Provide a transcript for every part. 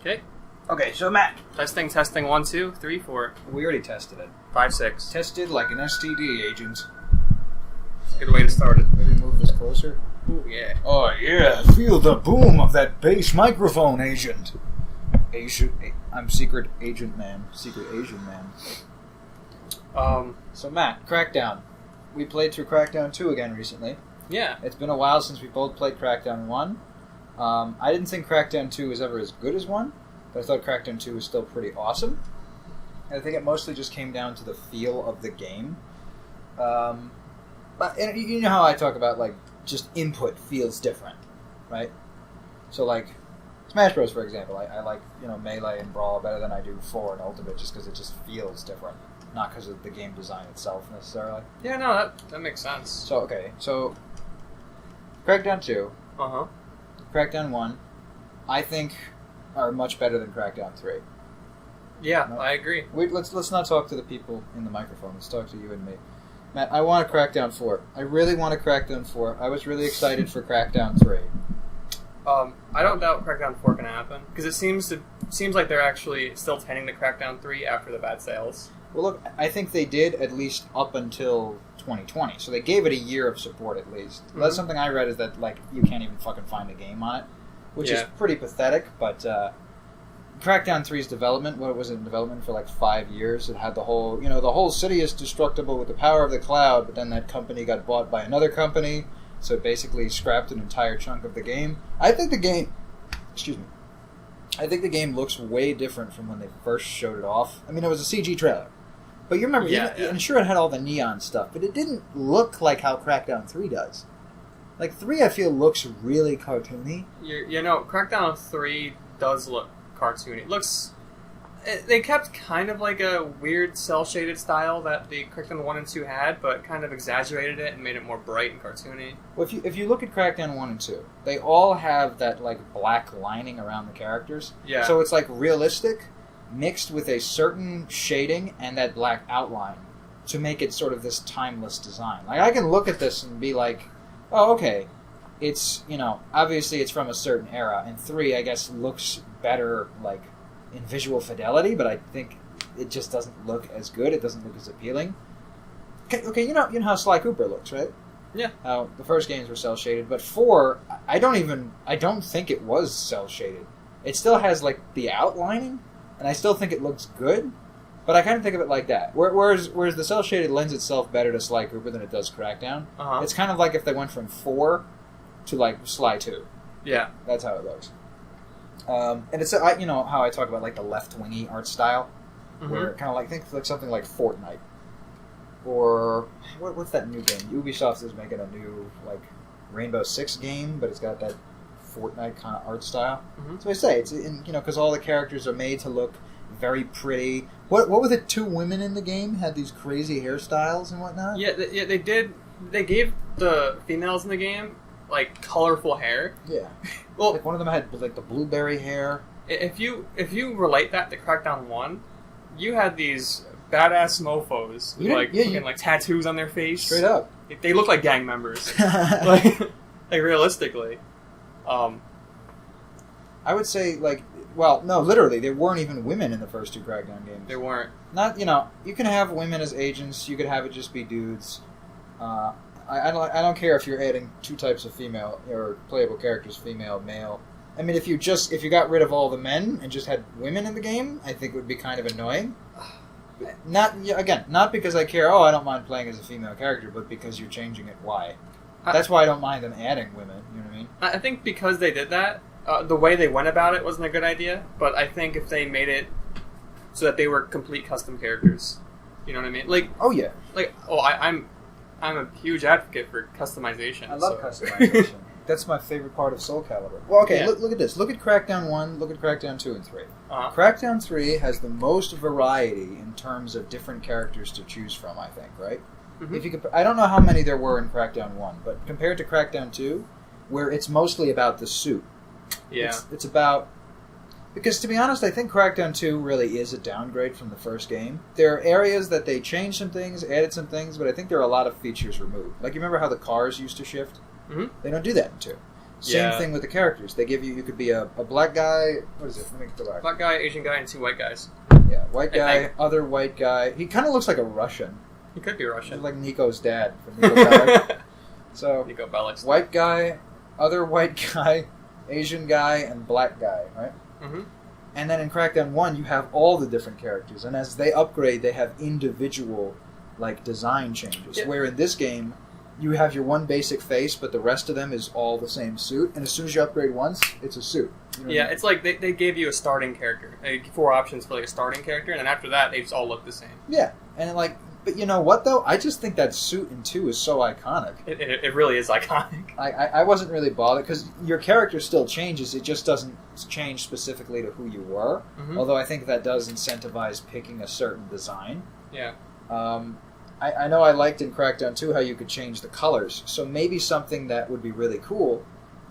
Okay. Okay, so Matt. Testing, 1, 2, 3, 4. We already tested it. 5, 6. Tested like an STD agent. Good way to start it. Maybe move this closer. Ooh, yeah. Oh, yeah. Feel the boom of that bass microphone, agent. I'm Secret Agent Man. Secret Asian Man. So, Matt, Crackdown. We played through Crackdown 2 again recently. Yeah. It's been a while since we both played Crackdown 1. I didn't think Crackdown 2 was ever as good as 1, but I thought Crackdown 2 was still pretty awesome. And I think it mostly just came down to the feel of the game. But and you know how I talk about, like, just input feels different, right? So, like, Smash Bros, for example, I like, Melee and Brawl better than I do 4 and Ultimate just because it just feels different. Not because of the game design itself, necessarily. Yeah, no, that makes sense. So, Crackdown 2, Crackdown 1, I think are much better than Crackdown 3. Yeah, No? I agree. Wait, let's not talk to the people in the microphone. Let's talk to you and me. Matt, I want a Crackdown 4. I really want a Crackdown 4. I was really excited for Crackdown 3. I don't doubt Crackdown 4 can happen, because it seems like they're actually still tending to Crackdown 3 after the bad sales. Well, look, I think they did at least up until 2020, so they gave it a year of support at least. Mm-hmm. That's something I read is that, like, you can't even fucking find a game on it, which is pretty pathetic, but Crackdown 3's development, what was it in development for like 5 years? It had the whole, the whole city is destructible with the power of the cloud, but then that company got bought by another company, so it basically scrapped an entire chunk of the game. I think the game looks way different from when they first showed it off. I mean, it was a CG trailer. But you remember, and sure, it had all the neon stuff, but it didn't look like how Crackdown 3 does. Like, 3, I feel, looks really cartoony. Crackdown 3 does look cartoony. It looks... They kept kind of like a weird cel-shaded style that the Crackdown 1 and 2 had, but kind of exaggerated it and made it more bright and cartoony. Well, if you look at Crackdown 1 and 2, they all have that, like, black lining around the characters. Yeah. So it's, like, realistic, mixed with a certain shading and that black outline to make it sort of this timeless design. Like, I can look at this and be like, oh, okay, it's, obviously it's from a certain era, and 3, I guess, looks better, like, in visual fidelity, but I think it just doesn't look as good. It doesn't look as appealing. Okay, you know how Sly Cooper looks, right? Yeah. How the first games were cel-shaded, but 4, I don't think it was cel-shaded. It still has, like, the outlining, and I still think it looks good, but I kind of think of it like that. Whereas the cel-shaded lends itself better to Sly Cooper than it does Crackdown. Uh-huh. It's kind of like if they went from 4 to, like, Sly 2. Yeah. That's how it looks. And it's how I talk about, like, the left-wingy art style, where it kind of think like something like Fortnite, or what's that new game? Ubisoft is making a new, like, Rainbow Six game, but it's got that Fortnite kind of art style. Mm-hmm. So I say it's because all the characters are made to look very pretty. What was it? 2 women in the game had these crazy hairstyles and whatnot. Yeah, they did. They gave the females in the game, like, colorful hair. Yeah. Well, like, one of them had, like, the blueberry hair. If you relate that to Crackdown 1, you had these badass mofos with, like tattoos on their face. Straight up. They look like gang members. like realistically. I would say, like, well, no, literally, there weren't even women in the first 2 Crackdown games. There weren't. Not, you can have women as agents, you could have it just be dudes. I don't care if you're adding 2 types of female or playable characters, female, male. I mean, if you got rid of all the men and just had women in the game, I think it would be kind of annoying. Not because I care. Oh, I don't mind playing as a female character, but because you're changing it. Why? That's why I don't mind them adding women. You know what I mean? I think because they did that, the way they went about it wasn't a good idea. But I think if they made it so that they were complete custom characters, you know what I mean? Like, oh yeah, like I'm a huge advocate for customization. I love customization. That's my favorite part of Soul Calibur. Well, okay, yeah. Look at this. Look at Crackdown 1, look at Crackdown 2 and 3. Uh-huh. Crackdown 3 has the most variety in terms of different characters to choose from, I think, right? Mm-hmm. If you I don't know how many there were in Crackdown 1, but compared to Crackdown 2, where it's mostly about the suit. Yeah. It's about... Because, to be honest, I think Crackdown 2 really is a downgrade from the first game. There are areas that they changed some things, added some things, but I think there are a lot of features removed. Like, you remember how the cars used to shift? Mm-hmm. They don't do that in 2. Same Yeah. thing with the characters. They give you could be a black guy. What is it? Let me go back. Black guy, Asian guy, and 2 white guys. Yeah, white guy, other white guy. He kind of looks like a Russian. He could be Russian. He's like Nico's dad from Nico Bellic. So, Nico Bellic. white guy, other white guy, Asian guy, and black guy, right? Mm-hmm. And then in Crackdown 1, you have all the different characters. And as they upgrade, they have individual, like, design changes. Yeah. Where in this game, you have your one basic face, but the rest of them is all the same suit. And as soon as you upgrade once, it's a suit. You know what I mean? It's like they gave you a starting character. Like 4 options for like a starting character, and then after that, they just all look the same. Yeah. And like, but you know what, though? I just think that suit in 2 is so iconic. It really is iconic. I wasn't really bothered, because your character still changes. It just doesn't change specifically to who you were. Mm-hmm. Although I think that does incentivize picking a certain design. Yeah. I know I liked in Crackdown 2 how you could change the colors. So maybe something that would be really cool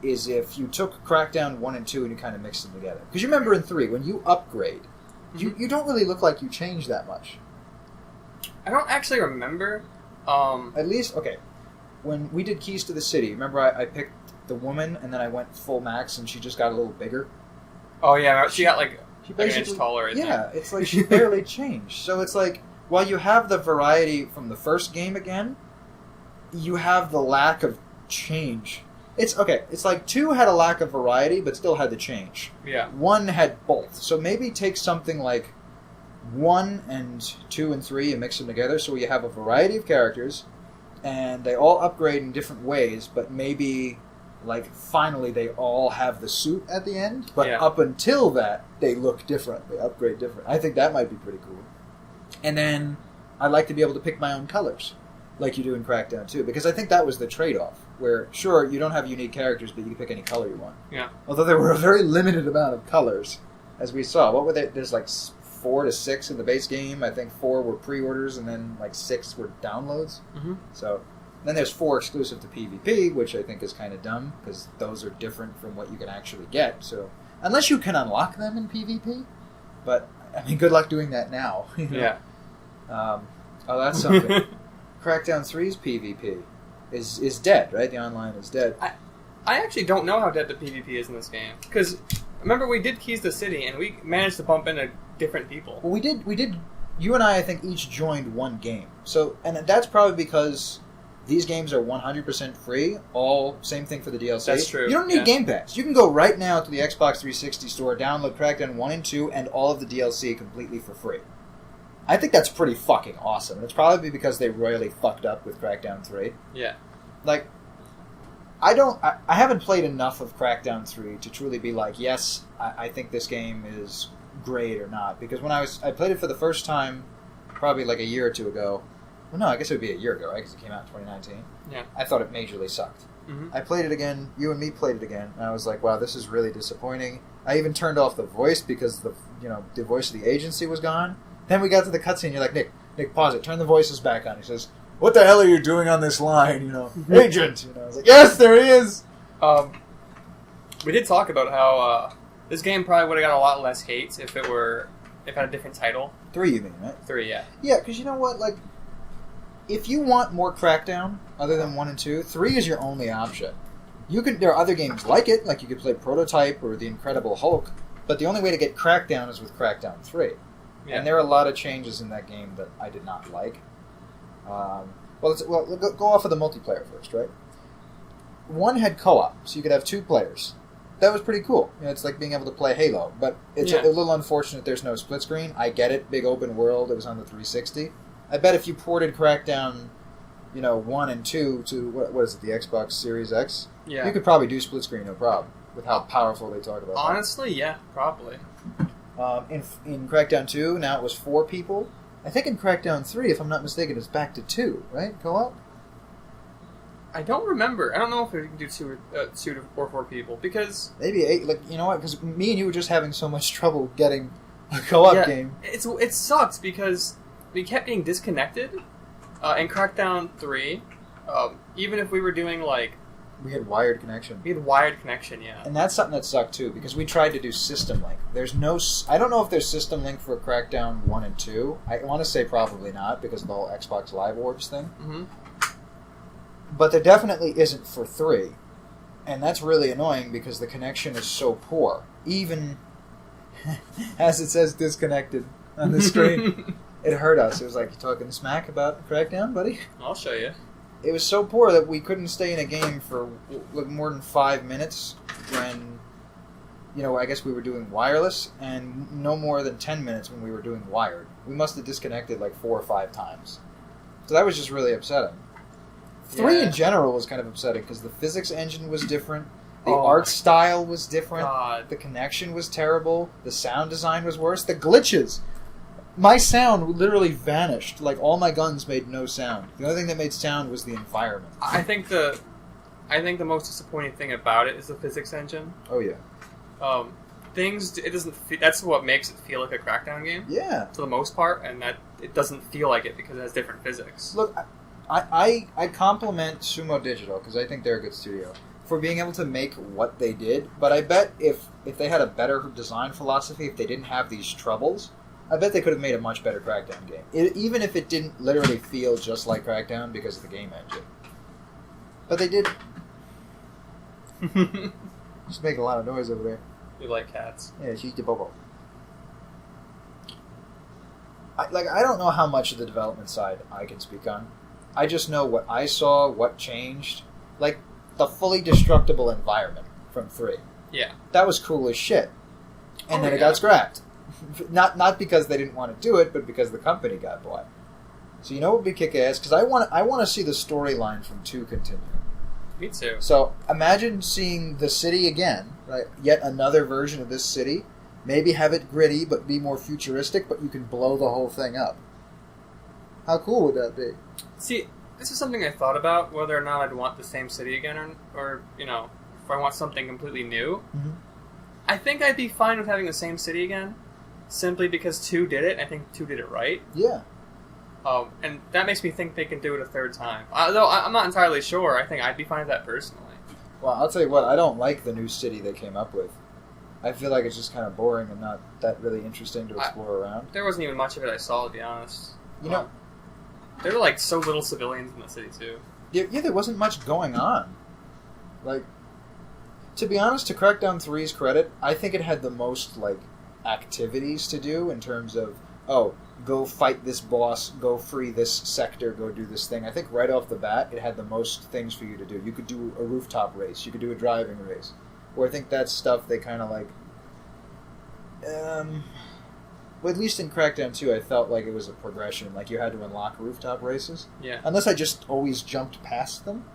is if you took Crackdown 1 and 2 and you kind of mixed them together. Because you remember in 3, when you upgrade, you don't really look like you change that much. I don't actually remember. At least, okay, when we did Keys to the City, remember I picked the woman and then I went full max and she just got a little bigger? Oh yeah, she got like She an inch taller. Yeah, it's like she barely changed. So it's like, while you have the variety from the first game again, you have the lack of change. It's like 2 had a lack of variety, but still had the change. Yeah. 1 had both. So maybe take something like 1 and 2 and 3 and mix them together so you have a variety of characters, and they all upgrade in different ways, but maybe, like, finally they all have the suit at the end, but up until that, they look different. They upgrade different. I think that might be pretty cool. And then I'd like to be able to pick my own colors, like you do in Crackdown 2, because I think that was the trade-off, where, sure, you don't have unique characters, but you can pick any color you want. Yeah. Although there were a very limited amount of colors, as we saw. What were they? There's like 4 to 6 in the base game. I think 4 were pre-orders, and then like 6 were downloads. Mm-hmm. So then there's 4 exclusive to PvP, which I think is kind of dumb, because those are different from what you can actually get. So unless you can unlock them in PvP, but I mean, good luck doing that now. You know? Yeah. Oh, that's something. Crackdown 3's PvP is dead, right? The online is dead. I actually don't know how dead the PvP is in this game, because remember we did Keys to the City and we managed to bump into different people. Well, we did. You and I think, each joined one game. So, and that's probably because these games are 100% free. All same thing for the DLC. That's true. You don't need Game Pass. You can go right now to the Xbox 360 store, download Crackdown 1 and 2, and all of the DLC completely for free. I think that's pretty fucking awesome. It's probably because they royally fucked up with Crackdown 3. Yeah. Like, I haven't played enough of Crackdown 3 to truly be like, yes, I think this game is great or not. Because when I played it for the first time, probably like a year or two ago. Well, no, I guess it would be a year ago, right? Because it came out in 2019. Yeah. I thought it majorly sucked. Mm-hmm. I played it again. You and me played it again, and I was like, "Wow, this is really disappointing." I even turned off the voice because the voice of the agency was gone. Then we got to the cutscene. You're like, Nick, pause it. Turn the voices back on. He says, "What the hell are you doing on this line?" Agent. I was like, "Yes, there he is." We did talk about how this game probably would have got a lot less hate if it had a different title. 3, you mean, right? 3, yeah. Yeah, because you know what, like, if you want more Crackdown other than 1 and 2, 3 is your only option. There are other games like it, like you could play Prototype or The Incredible Hulk, but the only way to get Crackdown is with Crackdown 3. Yeah. And there are a lot of changes in that game that I did not like. Go off of the multiplayer first, right? 1 had co-op, so you could have 2 players. That was pretty cool. It's like being able to play Halo, but it's a little unfortunate there's no split screen. I get it, big open world, it was on the 360. I bet if you ported Crackdown, 1 and 2 to, what is it, the Xbox Series X? Yeah. You could probably do split screen, no problem, with how powerful they talk about Honestly, yeah, probably. in Crackdown 2, now it was 4 people. I think in Crackdown 3, if I'm not mistaken, it's back to 2, right? Co-op? I don't remember. I don't know if we can do 2 or 4 people, because... Maybe 8, you know what, because me and you were just having so much trouble getting a co-op game. It sucks, because we kept being disconnected in Crackdown 3, even if we were doing, We had wired connection. Yeah. And that's something that sucked, too, because we tried to do System Link. I don't know if there's System Link for Crackdown 1 and 2. I want to say probably not, because of the whole Xbox Live Orbs thing. Mm-hmm. But there definitely isn't for 3. And that's really annoying because the connection is so poor. Even as it says disconnected on the screen, it hurt us. It was like, you talking smack about Crackdown, buddy? I'll show you. It was so poor that we couldn't stay in a game for more than 5 minutes when, I guess we were doing wireless, and no more than 10 minutes when we were doing wired. We must have disconnected like 4 or 5 times. So that was just really upsetting. 3 in general was kind of upsetting because the physics engine was different, the art style was different, the connection was terrible, the sound design was worse, the glitches. My sound literally vanished. Like, all my guns made no sound. The only thing that made sound was the environment. I think the most disappointing thing about it is the physics engine. Oh yeah. It doesn't. That's what makes it feel like a Crackdown game. Yeah. For the most part, and that it doesn't feel like it because it has different physics. Look, I compliment Sumo Digital because I think they're a good studio for being able to make what they did. But I bet if they had a better design philosophy, if they didn't have these troubles, I bet they could have made a much better Crackdown game. Even if it didn't literally feel just like Crackdown because of the game engine. But they did. Just making a lot of noise over there. You like cats. Yeah, she's the bobo. I don't know how much of the development side I can speak on. I just know what I saw, what changed. Like, the fully destructible environment from 3. Yeah. That was cool as shit. And then it got scrapped. Not because they didn't want to do it, but because the company got bought. So you know what would be kick-ass? Because I want to see the storyline from 2 continue. Me too. So imagine seeing the city again, right? Yet another version of this city. Maybe have it gritty, but be more futuristic, but you can blow the whole thing up. How cool would that be? See, this is something I thought about, whether or not I'd want the same city again, or if I want something completely new. Mm-hmm. I think I'd be fine with having the same city again, simply because 2 did it, and I think 2 did it right. Yeah. And that makes me think they can do it a 3rd time. Though I'm not entirely sure. I think I'd be fine with that personally. Well, I'll tell you what, I don't like the new city they came up with. I feel like it's just kind of boring and not that really interesting to explore around. There wasn't even much of it I saw, to be honest. There were like so little civilians in the city too. Yeah, there wasn't much going on. Like, to be honest, to Crackdown 3's credit, I think it had the most activities to do in terms of, go fight this boss, go free this sector, go do this thing. I think right off the bat, it had the most things for you to do. You could do a rooftop race, you could do a driving race. Where I think that's stuff they kind of well, at least in Crackdown 2, I felt like it was a progression. Like, you had to unlock rooftop races. Yeah. Unless I just always jumped past them.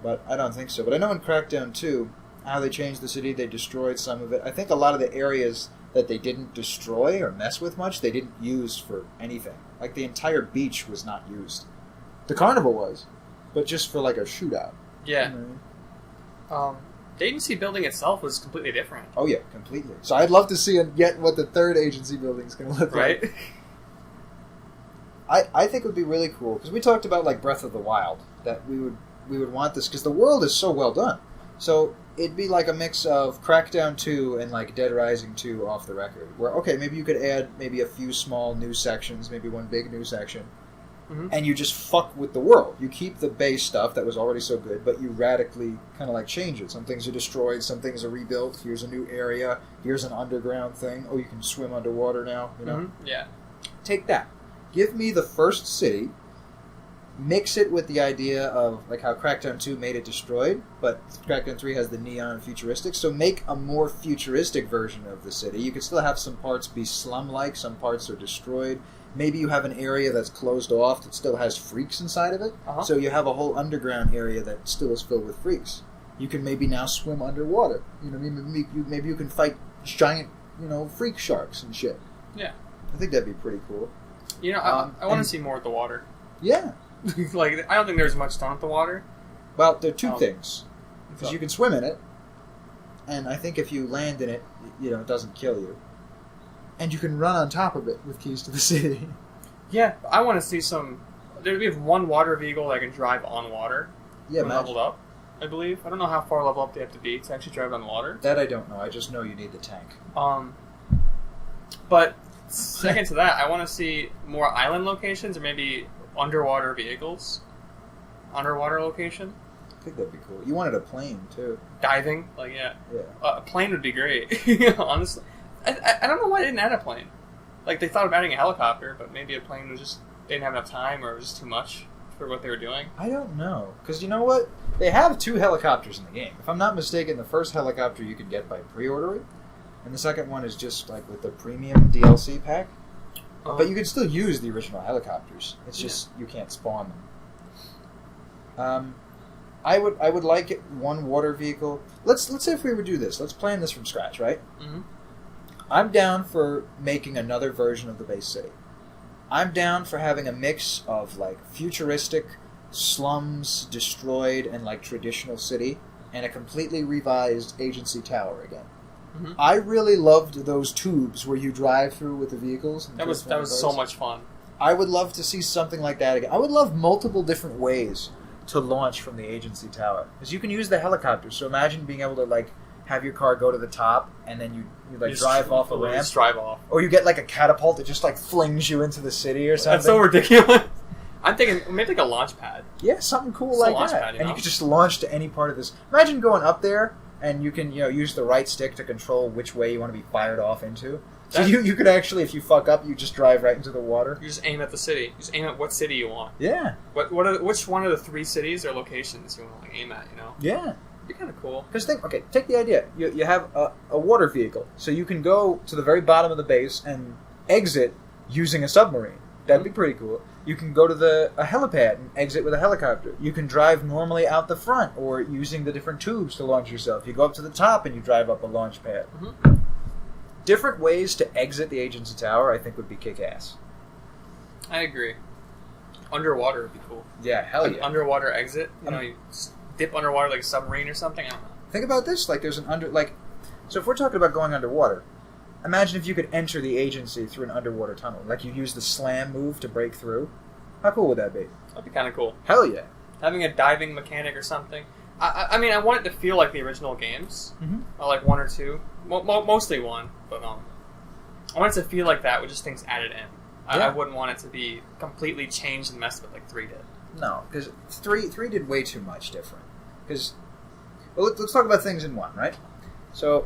But I don't think so. But I know in Crackdown 2, how they changed the city, they destroyed some of it. I think a lot of the areas that they didn't destroy or mess with much, they didn't use for anything. Like, the entire beach was not used. The carnival was. But just for, a shootout. Yeah. The agency building itself was completely different. Oh yeah, completely. So I'd love to see yet what the 3rd agency building is going to look like. Right. I think it would be really cool because we talked about Breath of the Wild, that we would want this because the world is so well done. So it'd be like a mix of Crackdown 2 and Dead Rising 2 off the record, where maybe you could add maybe a few small new sections, maybe one big new section. Mm-hmm. And you just fuck with the world. You keep the base stuff that was already so good, but you radically kind of change it. Some things are destroyed, some things are rebuilt. Here's a new area. Here's an underground thing. Oh, you can swim underwater now. Mm-hmm. Yeah. Take that. Give me the first city. Mix it with the idea of how Crackdown 2 made it destroyed, but Crackdown 3 has the neon futuristic. So make a more futuristic version of the city. You could still have some parts be slum-like, some parts are destroyed. Maybe you have an area that's closed off that still has freaks inside of it. Uh-huh. So you have a whole underground area that still is filled with freaks. You can maybe now swim underwater. Maybe you can fight giant, freak sharks and shit. Yeah. I think that'd be pretty cool. I want to see more of the water. Yeah. I don't think there's much done with the water. Well, there are 2 things. Because you can swim in it, and I think if you land in it, it doesn't kill you. And you can run on top of it with keys to the city. Yeah, I want to see some... We have one water vehicle that can drive on water. Yeah, leveled up, I believe. I don't know how far level up they have to be to actually drive on water. That I don't know. I just know you need the tank. But second to that, I want to see more island locations or maybe underwater vehicles. Underwater location. think that'd be cool. You wanted a plane too. Diving, like yeah. Yeah. A plane would be great. Honestly, I don't know why they didn't add a plane. Like they thought of adding a helicopter, but maybe a plane was just they didn't have enough time, or it was just too much for what they were doing. I don't know, because you know what? They have 2 helicopters in the game. If I'm not mistaken, the first helicopter you could get by pre-ordering, and the second one is just like with the premium DLC pack. But you can still use the original helicopters. It's just you can't spawn them. I would like it, 1 water vehicle. Let's say if we would do this. Let's plan this from scratch, right? Mm-hmm. I'm down for making another version of the base city. I'm down for having a mix of like futuristic slums destroyed and like traditional city, and a completely revised agency tower again. Mm-hmm. I really loved those tubes where you drive through with the vehicles. That was so much fun. I would love to see something like that again. I would love multiple different ways to launch from the agency tower, because you can use the helicopter. So imagine being able to like have your car go to the top, and then you like drive off a ramp. Just drive off. Or you get like a catapult that just like flings you into the city or something. That's so ridiculous. I'm thinking maybe like a launch pad. Yeah, something cool it's like launch that. Pad, and you can just launch to any part of this. Imagine going up there and you can use the right stick to control which way you want to be fired off into. So you could actually, if you fuck up, you just drive right into the water. You just aim at the city. You just aim at what city you want. Yeah. Which one of the 3 cities or locations you want to like, aim at? Yeah. It'd be kind of cool. Because take the idea. You have a water vehicle, so you can go to the very bottom of the base and exit using a submarine. That'd be pretty cool. You can go to a helipad and exit with a helicopter. You can drive normally out the front or using the different tubes to launch yourself. You go up to the top and you drive up a launch pad. Mm-hmm. Different ways to exit the agency tower, I think, would be kick-ass. I agree. Underwater would be cool. Yeah, hell yeah. Underwater exit. You just dip underwater like a submarine or something. I don't know. Think about this. Like, there's so if we're talking about going underwater, imagine if you could enter the agency through an underwater tunnel. Like, you use the slam move to break through. How cool would that be? That'd be kind of cool. Hell yeah. Having a diving mechanic or something. I mean, I want it to feel like the original games. Mm-hmm. Or like 1 or 2. Mostly 1. But I want it to feel like that with just things added in. Yeah. I wouldn't want it to be completely changed and messed with like 3 did. No, because 3 did way too much different. Because, well, let's talk about things in 1, right? So,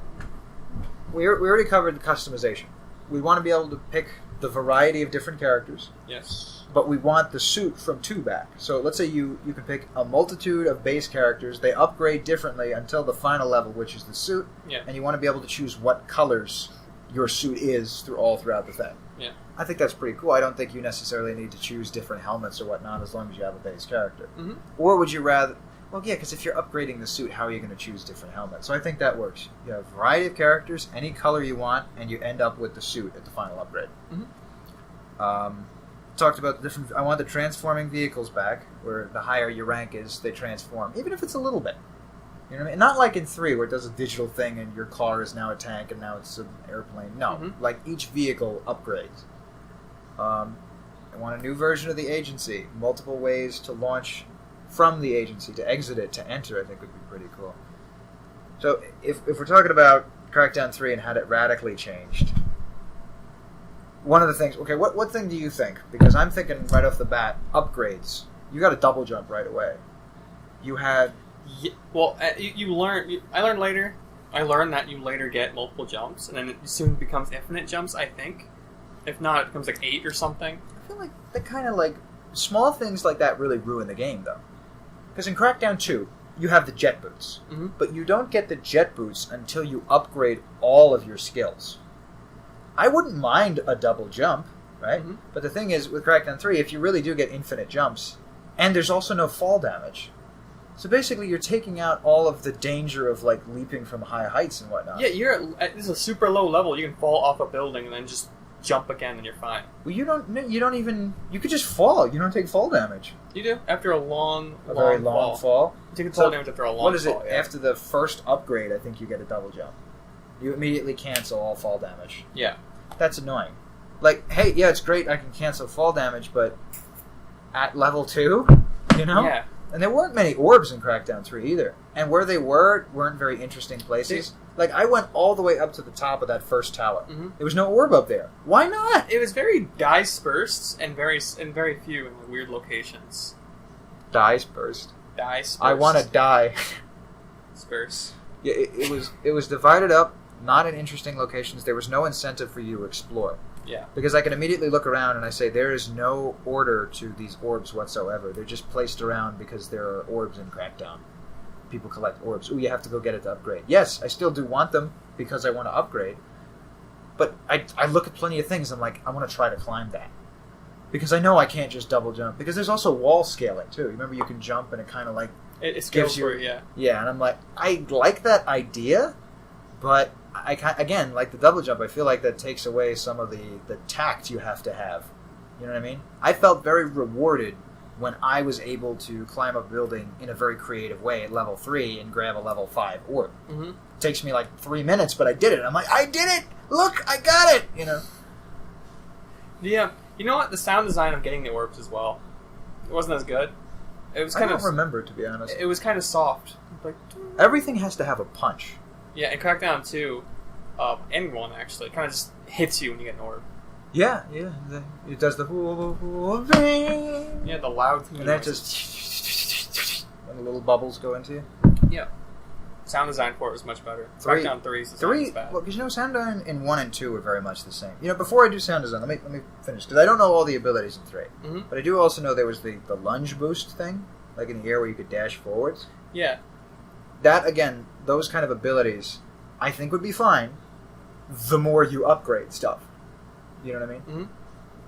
we already covered customization. We want to be able to pick the variety of different characters. Yes. But we want the suit from 2 back. So let's say you can pick a multitude of base characters. They upgrade differently until the final level, which is the suit. Yeah. And you want to be able to choose what colors your suit is throughout the thing. Yeah. I think that's pretty cool. I don't think you necessarily need to choose different helmets or whatnot as long as you have a base character. Mm-hmm. Or would you rather... Well, yeah, because if you're upgrading the suit, how are you going to choose different helmets? So I think that works. You have a variety of characters, any color you want, and you end up with the suit at the final upgrade. Mm-hmm. Talked about the different... I want the transforming vehicles back, where the higher your rank is, they transform, even if it's a little bit. You know what I mean? Not like in 3, where it does a digital thing and your car is now a tank and now it's an airplane. No, like each vehicle upgrades. I want a new version of the agency. Multiple ways to launch from the agency, to exit it, to enter, I think would be pretty cool. So if we're talking about Crackdown 3 and had it radically changed... One of the things... Okay, what thing do you think? Because I'm thinking right off the bat, upgrades. You got a double jump right away. You had... Yeah, well, you learn... I learned later. I learned that you later get multiple jumps, and then it soon becomes infinite jumps, I think. If not, it becomes like 8 or something. I feel like that kind of like... Small things like that really ruin the game, though. Because in Crackdown 2, you have the jet boots. Mm-hmm. But you don't get the jet boots until you upgrade all of your skills. I wouldn't mind a double jump, right? Mm-hmm. But the thing is, with Crackdown 3, if you really do get infinite jumps, and there's also no fall damage, so basically you're taking out all of the danger of, like, leaping from high heights and whatnot. Yeah, this is a super low level. You can fall off a building and then just jump again and you're fine. Well, you don't even... You could just fall. You don't take fall damage. You do. After a very long fall. You take fall damage after a long fall. What is it? Yeah. After the first upgrade, I think you get a double jump. You immediately cancel all fall damage. Yeah. That's annoying. Like, hey, yeah, it's great I can cancel fall damage, but at level 2, you know? Yeah. And there weren't many orbs in Crackdown 3 either. And where they weren't very interesting places. Like, I went all the way up to the top of that first tower. Mm-hmm. There was no orb up there. Why not? It was very dispersed and very few in weird locations. Dispersed? Die Spurs. I want to die. Spurs. Yeah, it was divided up, not in interesting locations. There was no incentive for you to explore. Yeah. Because I can immediately look around and I say, there is no order to these orbs whatsoever. They're just placed around because there are orbs in Crackdown. People collect orbs. Ooh, you have to go get it to upgrade. Yes, I still do want them because I want to upgrade. But I look at plenty of things and I'm like, I want to try to climb that. Because I know I can't just double jump. Because there's also wall scaling, too. Remember, you can jump and it kind of like... It scales for you, yeah. Yeah, and I'm like, I like that idea, but again, like the double jump, I feel like that takes away some of the tact you have to have. You know what I mean? I felt very rewarded when I was able to climb a building in a very creative way at level 3 and grab a level 5 orb. Mm-hmm. It takes me like 3 minutes, but I did it. I'm like, I did it! Look, I got it! You know? Yeah. You know what? The sound design of getting the orbs as well. It wasn't as good. It was I don't remember, to be honest. It was kind of soft. Like, everything has to have a punch. Yeah, and Crackdown 2, and 1 actually, kind of just hits you when you get an orb. Yeah. It does the... Yeah, the loud... And then it just... And the little bubbles go into you. Yeah. Sound design for it was much better. Crackdown 3's design is bad. Well, because sound design in 1 and 2 are very much the same. Before I do sound design, let me finish, because I don't know all the abilities in 3. Mm-hmm. But I do also know there was the lunge boost thing, like in the air where you could dash forwards. Yeah. That, again, those kind of abilities, I think would be fine the more you upgrade stuff. You know what I mean?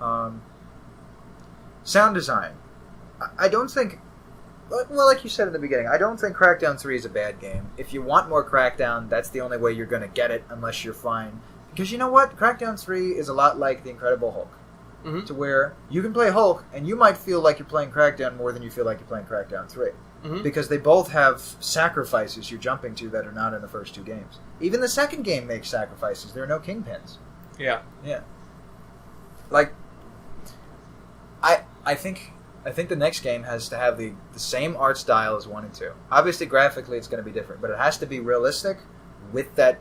Mm-hmm. Sound design. I don't think... Well, like you said in the beginning, I don't think Crackdown 3 is a bad game. If you want more Crackdown, that's the only way you're going to get it, unless you're fine. Because you know what? Crackdown 3 is a lot like The Incredible Hulk. Mm-hmm. To where you can play Hulk, and you might feel like you're playing Crackdown more than you feel like you're playing Crackdown 3. Mm-hmm. Because they both have sacrifices you're jumping to that are not in the first 2 games. Even the second game makes sacrifices. There are no kingpins. Yeah. Yeah. Like, I think the next game has to have the same art style as 1 and 2. Obviously, graphically, it's going to be different, but it has to be realistic with that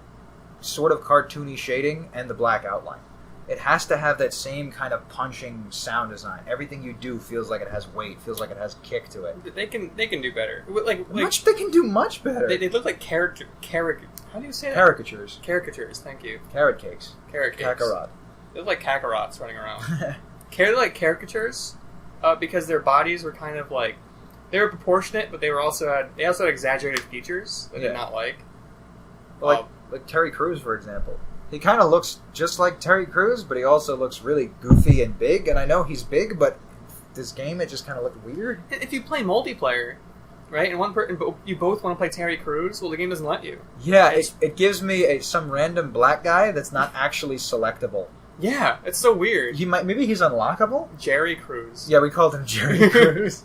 sort of cartoony shading and the black outline. It has to have that same kind of punching sound design. Everything you do feels like it has weight, feels like it has kick to it. They can do better. They can do much better. They look like how do you say that? Caricatures. Caricatures, thank you. Carrot cakes. Carrot cakes. Kakarot. They look like Kakarots running around. They're like caricatures. Because their bodies were kind of like... They were proportionate, but they also had exaggerated features that I did not like. Well, like Terry Crews, for example. He kind of looks just like Terry Crews, but he also looks really goofy and big. And I know he's big, but this game, it just kind of looked weird. If you play multiplayer, right, and you both want to play Terry Crews, well, the game doesn't let you. Yeah, it gives me some random black guy that's not actually selectable. Yeah, it's so weird. Maybe he's unlockable? Jerry Crews. Yeah, we called him Jerry Crews.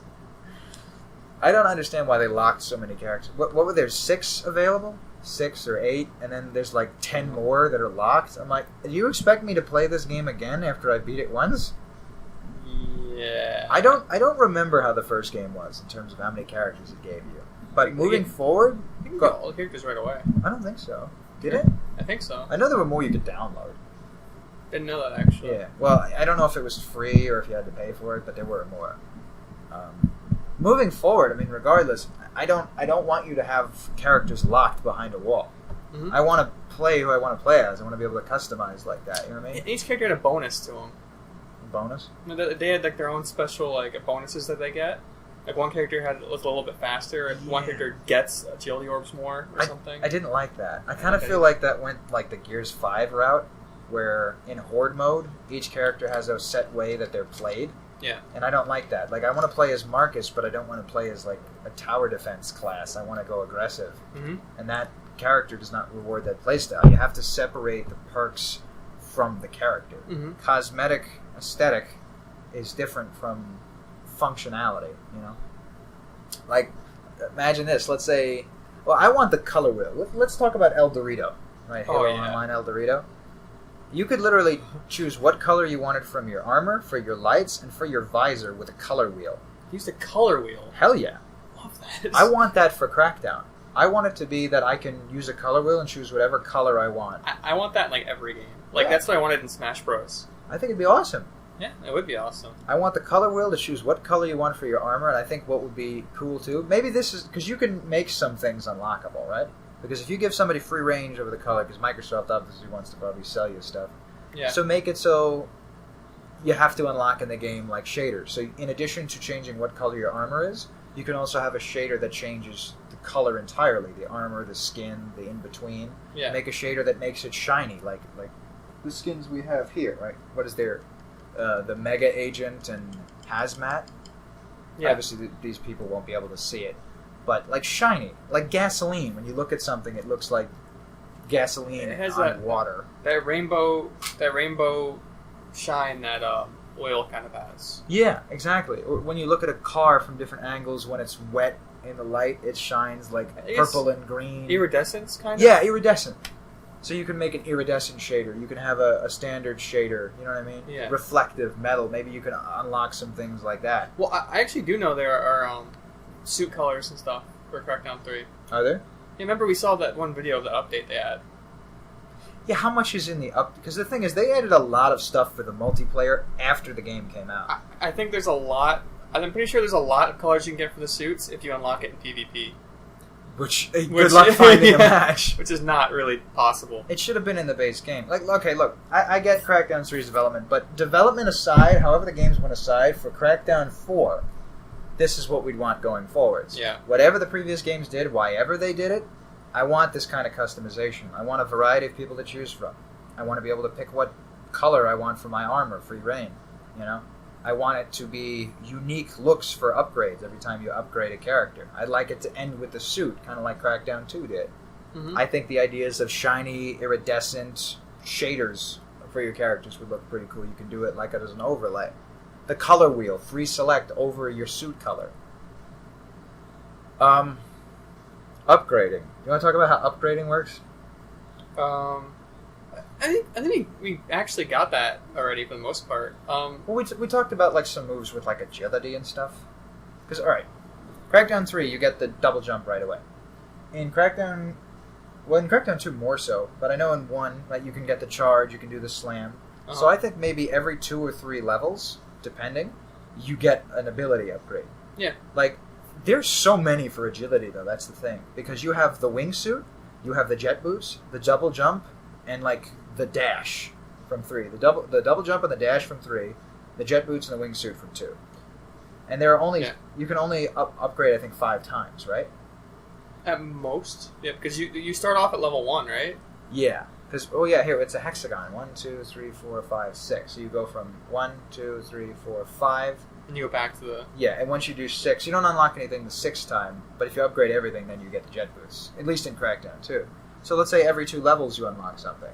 I don't understand why they locked so many characters. What were there, 6 available? 6 or 8, and then there's like 10 more that are locked? I'm like, do you expect me to play this game again after I beat it once? Yeah. I don't remember how the first game was in terms of how many characters it gave you. But moving forward... You can get all the characters right away. I don't think so. Did it? I think so. I know there were more you could download. Didn't know that, actually. Yeah. Well, I don't know if it was free or if you had to pay for it, but there were more. Moving forward, I mean, regardless, I don't want you to have characters locked behind a wall. Mm-hmm. I want to play who I want to play as. I want to be able to customize like that. You know what I mean? Each character had a bonus to them. Bonus? They had like their own special like bonuses that they get. Like one character was a little bit faster, and one character gets agility orbs more or something. I didn't like that. I kind of feel like that went like the Gears 5 route, where in Horde mode, each character has a set way that they're played. Yeah. And I don't like that. Like, I want to play as Marcus, but I don't want to play as, like, a tower defense class. I want to go aggressive. Mm-hmm. And that character does not reward that playstyle. You have to separate the perks from the character. Mm-hmm. Cosmetic aesthetic is different from functionality, you know? Like, imagine this. Let's say... Well, I want the color wheel. Let's talk about El Dorito. Right? Halo Online El Dorito. You could literally choose what color you wanted from your armor, for your lights, and for your visor with a color wheel. Use the color wheel? Hell yeah. Love that. I want that for Crackdown. I want it to be that I can use a color wheel and choose whatever color I want. I want that in like every game. Like that's what I wanted in Smash Bros. I think it'd be awesome. Yeah, it would be awesome. I want the color wheel to choose what color you want for your armor, and I think what would be cool too. Maybe this is because you can make some things unlockable, right? Because if you give somebody free range over the color, because Microsoft obviously wants to probably sell you stuff. Yeah. So make it so you have to unlock in the game like shaders. So in addition to changing what color your armor is, you can also have a shader that changes the color entirely. The armor, the skin, the in-between. Yeah. Make a shader that makes it shiny, like the skins we have here, right? What is there? The Mega Agent and Hazmat. Yeah. Obviously, these people won't be able to see it. But like shiny, like gasoline. When you look at something, it looks like gasoline It has on water. That rainbow shine that oil kind of has. Yeah, exactly. Or when you look at a car from different angles, when it's wet in the light, it shines like purple and green. Iridescence, kind of? Yeah, iridescent. So you can make an iridescent shader. You can have a standard shader. You know what I mean? Yeah. Reflective metal. Maybe you can unlock some things like that. Well, I actually do know there are suit colors and stuff for Crackdown 3. Are there? You remember we saw that one video of the update they had? Yeah, how much is in the up? Because the thing is, they added a lot of stuff for the multiplayer after the game came out. I think there's a lot. I'm pretty sure there's a lot of colors you can get for the suits if you unlock it in PvP. Which good luck finding a match. Which is not really possible. It should have been in the base game. Like, okay, look, I get Crackdown 3's development, but development aside, however the games went aside, for Crackdown 4, this is what we'd want going forwards. Yeah. Whatever the previous games did, whyever they did it, I want this kind of customization. I want a variety of people to choose from. I want to be able to pick what color I want for my armor, free reign, you know? I want it to be unique looks for upgrades every time you upgrade a character. I'd like it to end with the suit, kind of like Crackdown 2 did. Mm-hmm. I think the ideas of shiny, iridescent shaders for your characters would look pretty cool. You can do it like it as an overlay. The color wheel, free select over your suit color. Upgrading. You want to talk about how upgrading works? I think we actually got that already for the most part. Well, we talked about like some moves with like agility and stuff. Because alright, Crackdown 3, you get the double jump right away. In Crackdown 2 more so, but I know in 1, like, you can get the charge, you can do the slam. Uh-huh. So I think maybe every 2 or 3 levels, depending, you get an ability upgrade. Yeah. Like, there's so many for agility though, that's the thing. Because you have the wingsuit, you have the jet boots, the double jump, and like the dash from 3. The double jump and the dash from 3, the jet boots and the wingsuit from 2. And there are only you can only upgrade I think 5 times, right? At most, yeah, because you start off at level 1, right? Yeah, because here it's a hexagon. 1, 2, 3, 4, 5, 6. So you go from 1, 2, 3, 4, 5. And you go back to the... Yeah, and once you do 6, you don't unlock anything the 6th time, but if you upgrade everything, then you get the jet boots. At least in Crackdown 2. So let's say every 2 levels you unlock something.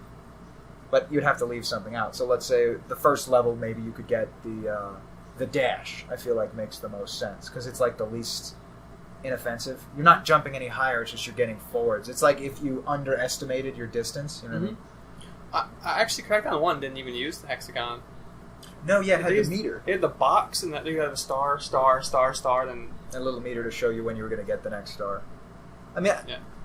But you'd have to leave something out. So let's say the first level, maybe you could get the dash, I feel like makes the most sense, because it's like the least inoffensive. You're not jumping any higher, it's just you're getting forwards. It's like if you underestimated your distance, you know what I mean? Actually, Crackdown 1 didn't even use the hexagon. No, yeah, it had the meter. It had the box, and you had a star, then... a little meter to show you when you were going to get the next star. I mean,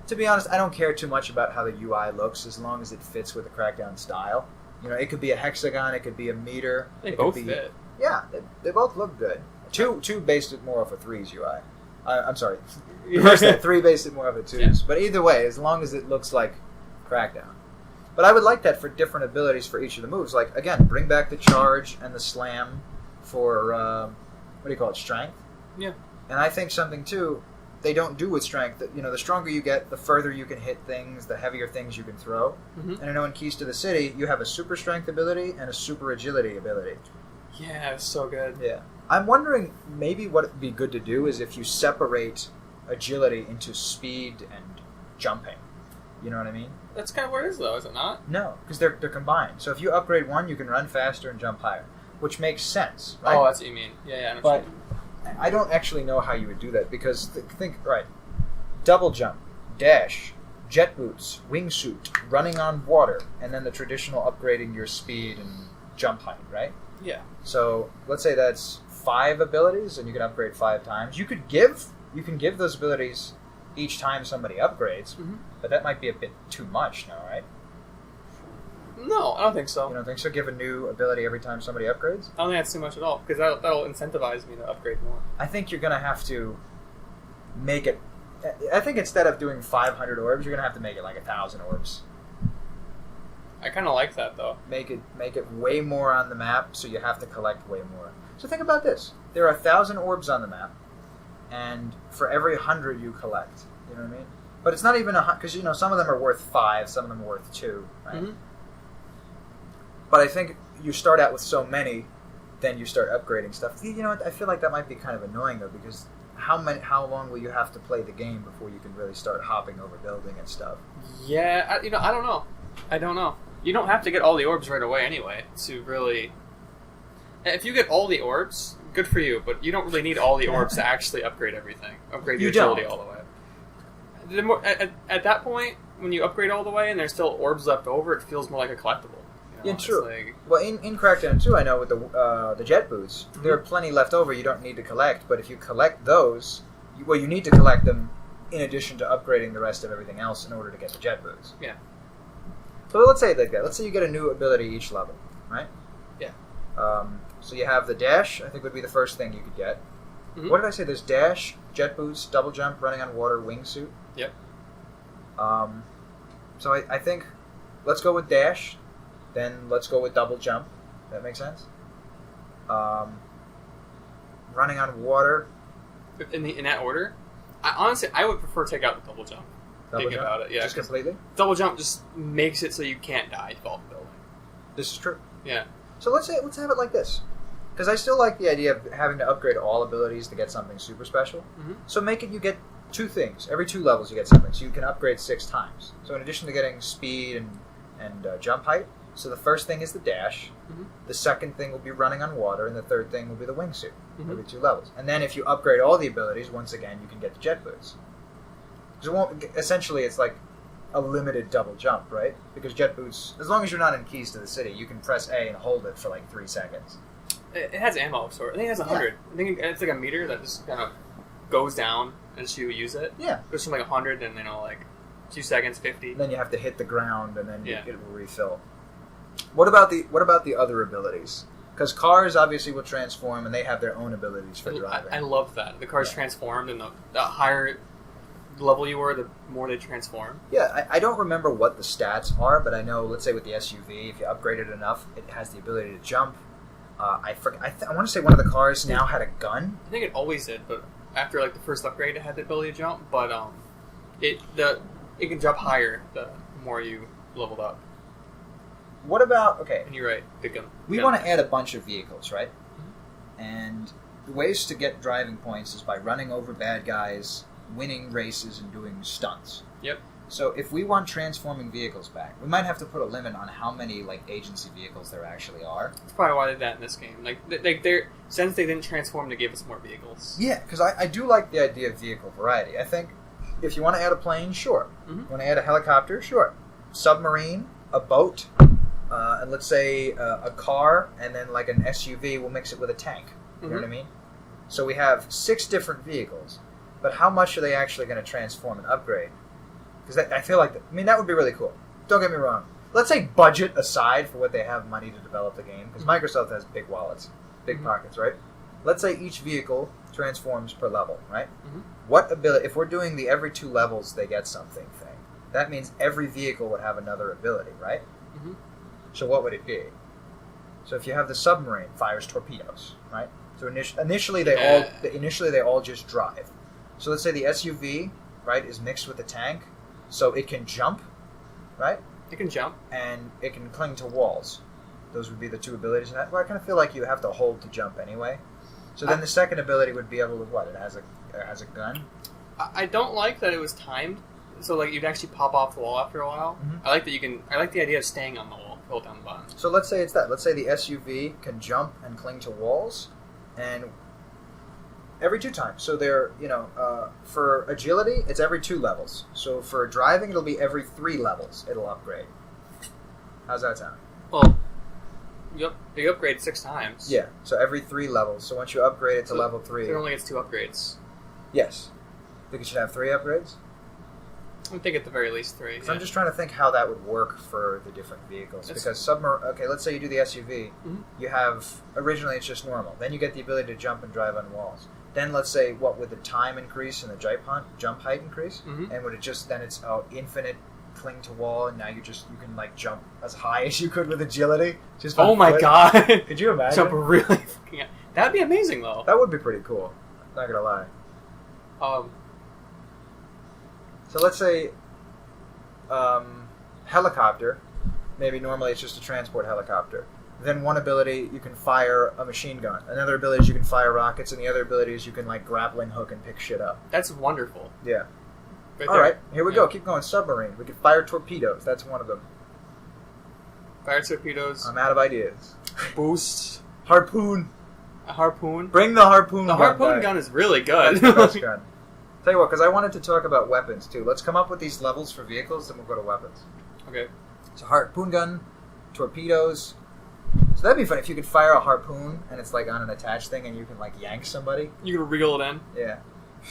to be honest, I don't care too much about how the UI looks as long as it fits with the Crackdown style. You know, it could be a hexagon, it could be a meter. They both fit. Yeah, they both look good. 2 based it more off a 3's UI. I'm sorry. Reverse that. 3 based it more off a 2's. Yeah. But either way, as long as it looks like Crackdown. But I would like that for different abilities for each of the moves. Like, again, bring back the charge and the slam for, strength? Yeah. And I think something, too, they don't do with strength. You know, the stronger you get, the further you can hit things, the heavier things you can throw. Mm-hmm. And I know in Keys to the City, you have a super strength ability and a super agility ability. Yeah, it's so good. Yeah. I'm wondering, maybe what would be good to do is if you separate agility into speed and jumping. You know what I mean? That's kind of where it is, though, is it not? No, because they're combined. So if you upgrade one, you can run faster and jump higher, which makes sense, right? Oh, that's what you mean. Yeah, but I don't actually know how you would do that, because right, double jump, dash, jet boots, wingsuit, running on water, and then the traditional upgrading your speed and jump height, right? Yeah. So let's say that's 5 abilities, and you can upgrade 5 times. You can give those abilities each time somebody upgrades, but that might be a bit too much now, right? No, I don't think so. You don't think so? Give a new ability every time somebody upgrades? I don't think that's too much at all, because that'll incentivize me to upgrade more. I think you're going to have to make it... I think instead of doing 500 orbs, you're going to have to make it like 1,000 orbs. I kind of like that, though. Make it way more on the map, so you have to collect way more. So think about this. There are 1,000 orbs on the map, and for every 100 you collect. You know what I mean? But it's not even because some of them are worth 5, some of them are worth 2, right? Mm-hmm. But I think you start out with so many, then you start upgrading stuff. I feel like that might be kind of annoying though, because how long will you have to play the game before you can really start hopping over building and stuff? Yeah, I don't know. You don't have to get all the orbs right away anyway to really. If you get all the orbs, good for you. But you don't really need all the orbs to actually upgrade everything. Upgrade your utility all the way. At that point, when you upgrade all the way and there's still orbs left over, it feels more like a collectible. Yeah, true. Well, in Crackdown 2, I know with the jet boots, mm-hmm. there are plenty left over you don't need to collect. But if you collect those, you need to collect them in addition to upgrading the rest of everything else in order to get the jet boots. Yeah. So let's say like that. Let's say you get a new ability each level, right? Yeah. So you have the dash. I think would be the first thing you could get. Mm-hmm. What did I say? There's dash, jet boots, double jump, running on water, wingsuit. Yep. So I think let's go with dash, then let's go with double jump. That makes sense. Running on water. In that order, I would prefer take out the double jump. Thinking about it, yeah. Just completely? Double jump just makes it so you can't die while building. This is true. Yeah. So let's have it like this. Because I still like the idea of having to upgrade all abilities to get something super special. Mm-hmm. So make it you get 2 things. Every 2 levels you get something. So you can upgrade 6 times. So in addition to getting speed and jump height, so the first thing is the dash, mm-hmm. the second thing will be running on water, and the third thing will be the wingsuit. Mm-hmm. Every 2 levels. And then if you upgrade all the abilities, once again, you can get the jet boots. Essentially, it's like a limited double jump, right? Because jet boots, as long as you're not in Keys to the City, you can press A and hold it for like 3 seconds. It has ammo, so I think it has 100. Yeah. I think it's like a meter that just kind of goes down as you use it. Yeah. It goes from like 100 and like 2 seconds, 50. Then you have to hit the ground and then it will refill. What about the other abilities? Because cars obviously will transform and they have their own abilities for driving. I love that. The cars transformed, and the higher level you were, the more they transform. Yeah, I don't remember what the stats are, but I know, let's say with the SUV, if you upgrade it enough, it has the ability to jump. I want to say one of the cars now had a gun. I think it always did, but after like the first upgrade, it had the ability to jump. But it can jump higher the more you leveled up. What about And you're right, the gun. We want to add a bunch of vehicles, right? Mm-hmm. And the ways to get driving points is by running over bad guys, winning races, and doing stunts. Yep. So if we want transforming vehicles back, we might have to put a limit on how many like agency vehicles there actually are. That's probably why they did that in this game. Like they're since they didn't transform to give us more vehicles. Yeah, because I do like the idea of vehicle variety. I think if you want to add a plane, sure. Mm-hmm. You want to add a helicopter, sure. Submarine, a boat, and let's say a car, and then like an SUV, we'll mix it with a tank. You know what I mean? So we have 6 different vehicles, but how much are they actually going to transform and upgrade? Because I feel like that would be really cool. Don't get me wrong. Let's say budget aside for what they have money to develop the game, because Microsoft has big wallets, big pockets, right? Let's say each vehicle transforms per level, right? Mm-hmm. What ability? If we're doing the every 2 levels they get something thing, that means every vehicle would have another ability, right? Mm-hmm. So what would it be? So if you have the submarine, fires torpedoes, right? So initially they all just drive. So let's say the SUV, right, is mixed with the tank. So it can jump, right? It can jump. And it can cling to walls. Those would be the 2 abilities. And I kind of feel like you have to hold to jump anyway. So then the second ability would be able to what? It has a gun? I don't like that it was timed. So like you'd actually pop off the wall after a while. Mm-hmm. I like the idea of staying on the wall, hold down the button. So let's say it's that. Let's say the SUV can jump and cling to walls. And every 2 times. So they're, for agility, it's every 2 levels. So for driving, it'll be every 3 levels it'll upgrade. How's that sound? Well, you upgrade 6 times. Yeah, so every 3 levels. So once you upgrade it to level 3... So it only gets 2 upgrades. Yes. Think it should have 3 upgrades? I think at the very least 3. I'm just trying to think how that would work for the different vehicles. Because okay, let's say you do the SUV. You have, originally it's just normal. Then you get the ability to jump and drive on walls. Then let's say, what would the time increase and the jump height increase? And would it just, then it's infinite cling to wall, and now you can like jump as high as you could with agility? Just oh my god. Could you imagine? Jump really fucking high. That'd be amazing though. That would be pretty cool. Not gonna lie. So let's say helicopter. Maybe normally it's just a transport helicopter. Then one ability, you can fire a machine gun. Another ability is you can fire rockets, and the other ability is you can like grappling hook and pick shit up. That's wonderful. Yeah. All right, here we go. Keep going. Submarine. We can fire torpedoes. That's one of them. Fire torpedoes. I'm out of ideas. Boost. Harpoon. A harpoon. Bring the harpoon gun. The harpoon gun is really good. That's the best gun. Tell you what, because I wanted to talk about weapons too. Let's come up with these levels for vehicles, then we'll go to weapons. Okay. So harpoon gun, torpedoes. So that'd be fun if you could fire a harpoon and it's like on an attached thing and you can like yank somebody. You can reel it in. Yeah.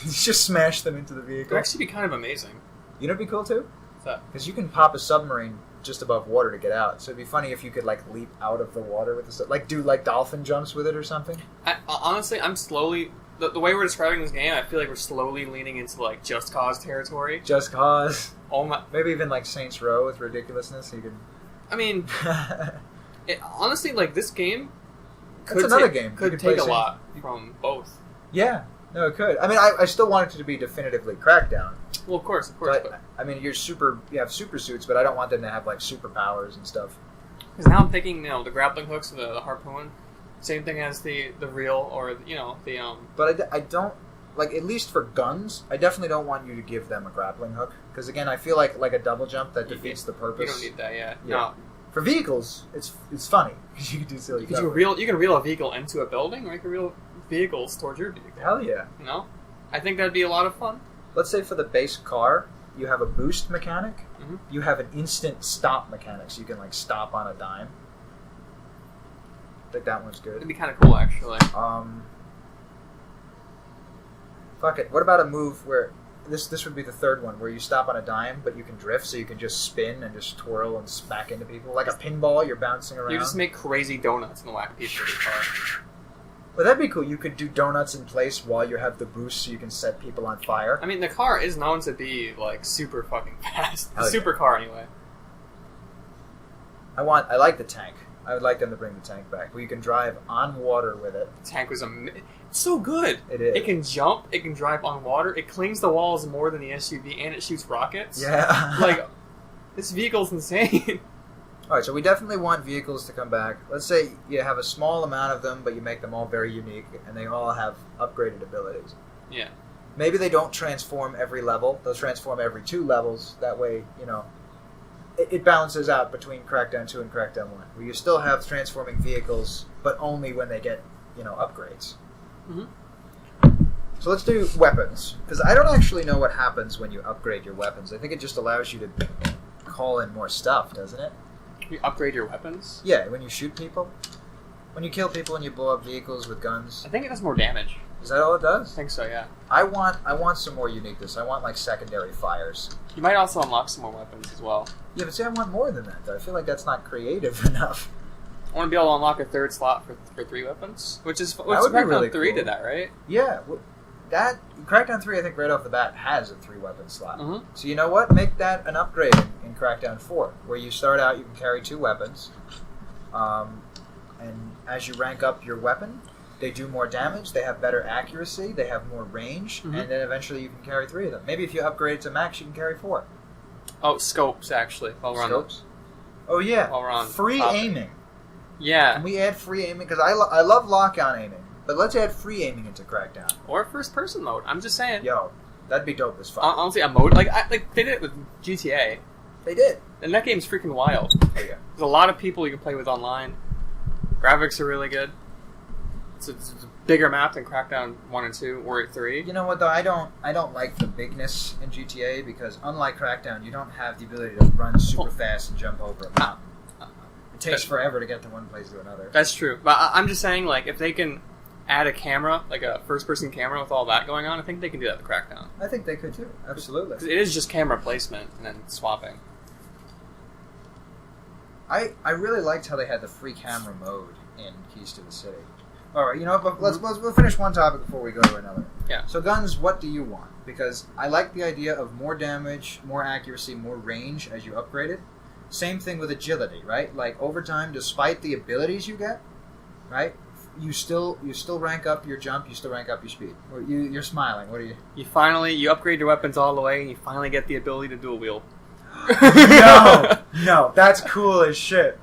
Just smash them into the vehicle. It would actually be kind of amazing. You know what'd be cool too? What's that? Because you can pop a submarine just above water to get out. So it'd be funny if you could like leap out of the water with the like do like dolphin jumps with it or something. Honestly, I'm slowly the way we're describing this game. I feel like we're slowly leaning into like Just Cause territory. Just Cause. Oh my! Maybe even like Saints Row with ridiculousness. You could. I mean, honestly, like this game could take a lot from both. Yeah. No, it could. I mean, I still want it to be definitively Crackdown. Well, of course. But, I mean, you have super suits, but I don't want them to have like superpowers and stuff. Because now I'm thinking, the grappling hooks, the harpoon, same thing as the reel or the. But I don't like, at least for guns. I definitely don't want you to give them a grappling hook because again, I feel like a double jump that defeats the purpose. You don't need that, yeah. No. For vehicles, it's funny because you can do silly. Because you can reel a vehicle into a building, or you can reel vehicles towards your vehicle. Hell yeah! I think that'd be a lot of fun. Let's say for the base car, you have a boost mechanic. You have an instant stop mechanic, so you can like stop on a dime. I think that one's good. It'd be kind of cool, actually. Fuck it. What about a move where this would be the third one, where you stop on a dime, but you can drift, so you can just spin and just twirl and smack into people like a pinball. You're bouncing around. You just make crazy donuts and whack people with your car. Well, that'd be cool. You could do donuts in place while you have the boost, so you can set people on fire. I mean, the car is known to be like super fucking fast. The yeah. supercar, anyway. I like the tank. I would like them to bring the tank back, where you can drive on water with it. The tank was it's so good. It is. It can jump. It can drive on water. It clings the walls more than the SUV, and it shoots rockets. Yeah. Like, this vehicle's insane. Alright, so we definitely want vehicles to come back. Let's say you have a small amount of them, but you make them all very unique, and they all have upgraded abilities. Yeah. Maybe they don't transform every level. They'll transform every 2 levels. That way, it balances out between Crackdown 2 and Crackdown 1, where you still have transforming vehicles, but only when they get, upgrades. So let's do weapons, because I don't actually know what happens when you upgrade your weapons. I think it just allows you to call in more stuff, doesn't it? You upgrade your weapons? Yeah, when you shoot people. When you kill people and you blow up vehicles with guns. I think it does more damage. Is that all it does? I think so, yeah. I want some more uniqueness. I want, like, secondary fires. You might also unlock some more weapons as well. Yeah, but see, I want more than that, though. I feel like that's not creative enough. I want to be able to unlock a 3rd slot for 3 weapons, which is Crackdown really 3 cool. did that, right? Yeah, Crackdown 3, I think, right off the bat, has a 3-weapon slot. Mm-hmm. So you know what? Make that an upgrade in Crackdown 4, where you start out, you can carry 2 weapons, and as you rank up your weapon, they do more damage, they have better accuracy, they have more range, and then eventually you can carry 3 of them. Maybe if you upgrade it to max, you can carry 4. Oh, scopes, actually. Scopes? Oh, yeah. While we're on free topic. aiming. Yeah. Can we add free aiming? Because I love lock-on aiming. But let's add free aiming into Crackdown. Or first-person mode. I'm just saying. Yo, that'd be dope as fuck. Honestly, a mode like they did it with GTA. They did. And that game's freaking wild. Oh, yeah. There's a lot of people you can play with online. Graphics are really good. It's a bigger map than Crackdown 1 and 2 or 3. You know what though? I don't like the bigness in GTA because unlike Crackdown, you don't have the ability to run super fast and jump over a mountain. It takes forever to get from one place to another. That's true. But I'm just saying, like, if they can add a camera, like a first-person camera with all that going on, I think they can do that with Crackdown. I think they could too. Absolutely. 'Cause it is just camera placement and then swapping. I really liked how they had the free camera mode in Keys to the City. All right, you know what? But we'll finish one topic before we go to another. Yeah. So guns, what do you want? Because I like the idea of more damage, more accuracy, more range as you upgrade it. Same thing with agility, right? Like over time, despite the abilities you get, right? You still rank up your jump. You still rank up your speed. You're smiling. What are you? You upgrade your weapons all the way, and you finally get the ability to dual wield. No, that's cool as shit.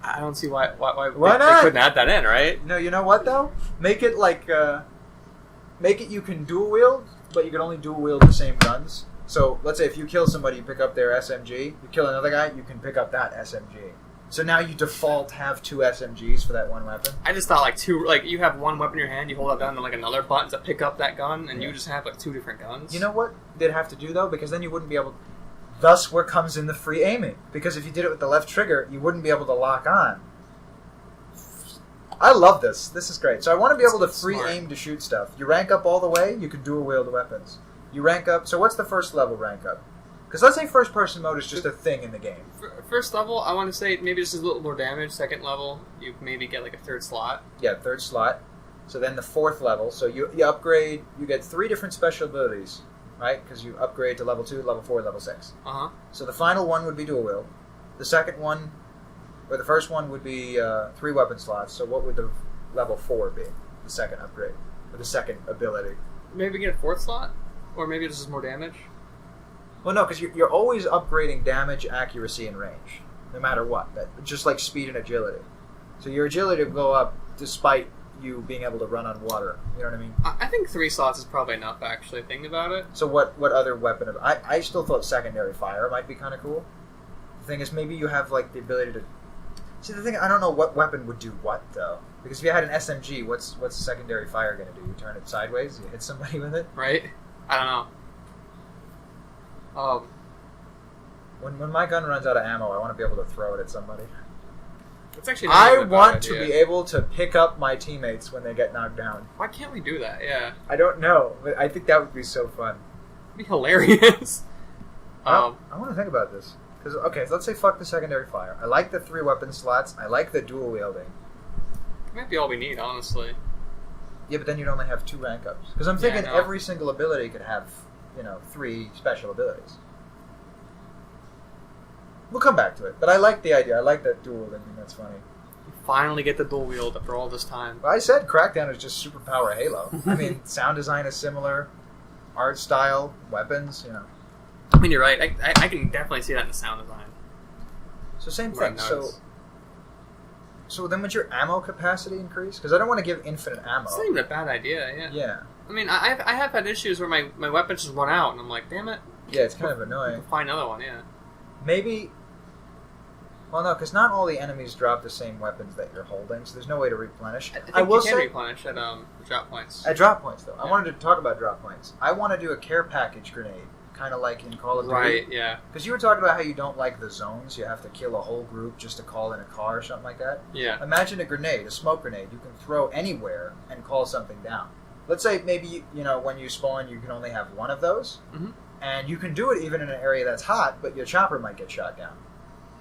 I don't see why not? They couldn't add that in, right? No, you know what though? Make it like, make it you can dual wield, but you can only dual wield the same guns. So let's say if you kill somebody, you pick up their SMG. You kill another guy, you can pick up that SMG. So now you default have 2 SMGs for that one weapon. I just thought you have one weapon in your hand, you hold it down to like another button to pick up that gun, and you just have like 2 different guns. You know what they'd have to do though, because then you wouldn't be able. Thus, where comes in the free aiming? Because if you did it with the left trigger, you wouldn't be able to lock on. I love this. This is great. So I want to be able to free aim to shoot stuff. You rank up all the way, you can dual wield the weapons. You rank up. So what's the first level rank up? Because let's say first person mode is just a thing in the game. First level, I want to say maybe just a little more damage. Second level, you maybe get like a 3rd slot. Yeah, 3rd slot. So then the 4th level. So you upgrade. You get 3 different special abilities. Right? Because you upgrade to level 2, level 4, level 6. Uh-huh. So the final one would be dual wield. The second one, or the first one would be 3 weapon slots. So what would the level 4 be? The second upgrade. Or the second ability. Maybe get a 4th slot? Or maybe this is more damage? Well, no, because you're always upgrading damage, accuracy, and range. No matter what. Just like speed and agility. So your agility will go up despite you being able to run on water. You know what I mean? I think 3 slots is probably enough, actually, thinking about it. So what other weapon... I still thought secondary fire might be kind of cool. The thing is, maybe you have like the ability to... See, the thing, I don't know what weapon would do what, though. Because if you had an SMG, what's secondary fire going to do? You turn it sideways? You hit somebody with it? Right? I don't know. When my gun runs out of ammo, I want to be able to throw it at somebody. It's actually I want to be able to pick up my teammates when they get knocked down. Why can't we do that? Yeah. I don't know, but I think that would be so fun. It'd be hilarious. I want to think about this. Because, okay, so let's say fuck the secondary fire. I like the 3 weapon slots. I like the dual wielding. It might be all we need, honestly. Yeah, but then you'd only have 2 rank ups. Because I'm thinking every single ability could have, 3 special abilities. We'll come back to it. But I like the idea. I like that dual wielding. That's funny. You finally get the dual wield after all this time. Well, I said Crackdown is just superpower Halo. I mean, sound design is similar. Art style, weapons, I mean, you're right. I can definitely see that in the sound design. So same thing. So then would your ammo capacity increase? Because I don't want to give infinite ammo. It's not even a bad idea, yeah. Yeah. I mean, I have had issues where my weapons just run out, and I'm like, damn it. Yeah, it's kind of annoying. Find another one, yeah. Maybe... Well, no, because not all the enemies drop the same weapons that you're holding, so there's no way to replenish. I will say replenish at drop points. At drop points, though. Yeah. I wanted to talk about drop points. I want to do a care package grenade, kind of like in Call of Duty. Right, yeah. Because you were talking about how you don't like the zones. You have to kill a whole group just to call in a car or something like that. Yeah. Imagine a grenade, a smoke grenade, you can throw anywhere and call something down. Let's say maybe, when you spawn, you can only have one of those. Mm-hmm. And you can do it even in an area that's hot, but your chopper might get shot down.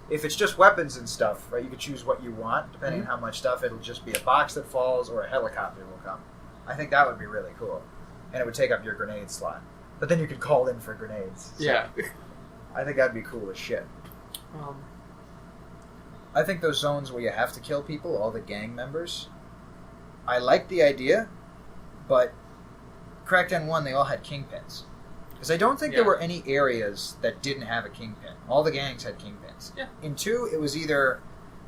If it's just weapons and stuff, right, you can choose what you want. Depending on how much stuff, it'll just be a box that falls or a helicopter will come. I think that would be really cool. And it would take up your grenade slot. But then you could call in for grenades. So yeah. I think that'd be cool as shit. I think those zones where you have to kill people, all the gang members, I like the idea, but Crackdown 1, they all had kingpins. Because I don't think there were any areas that didn't have a kingpin. All the gangs had kingpins. Yeah. In 2, it was either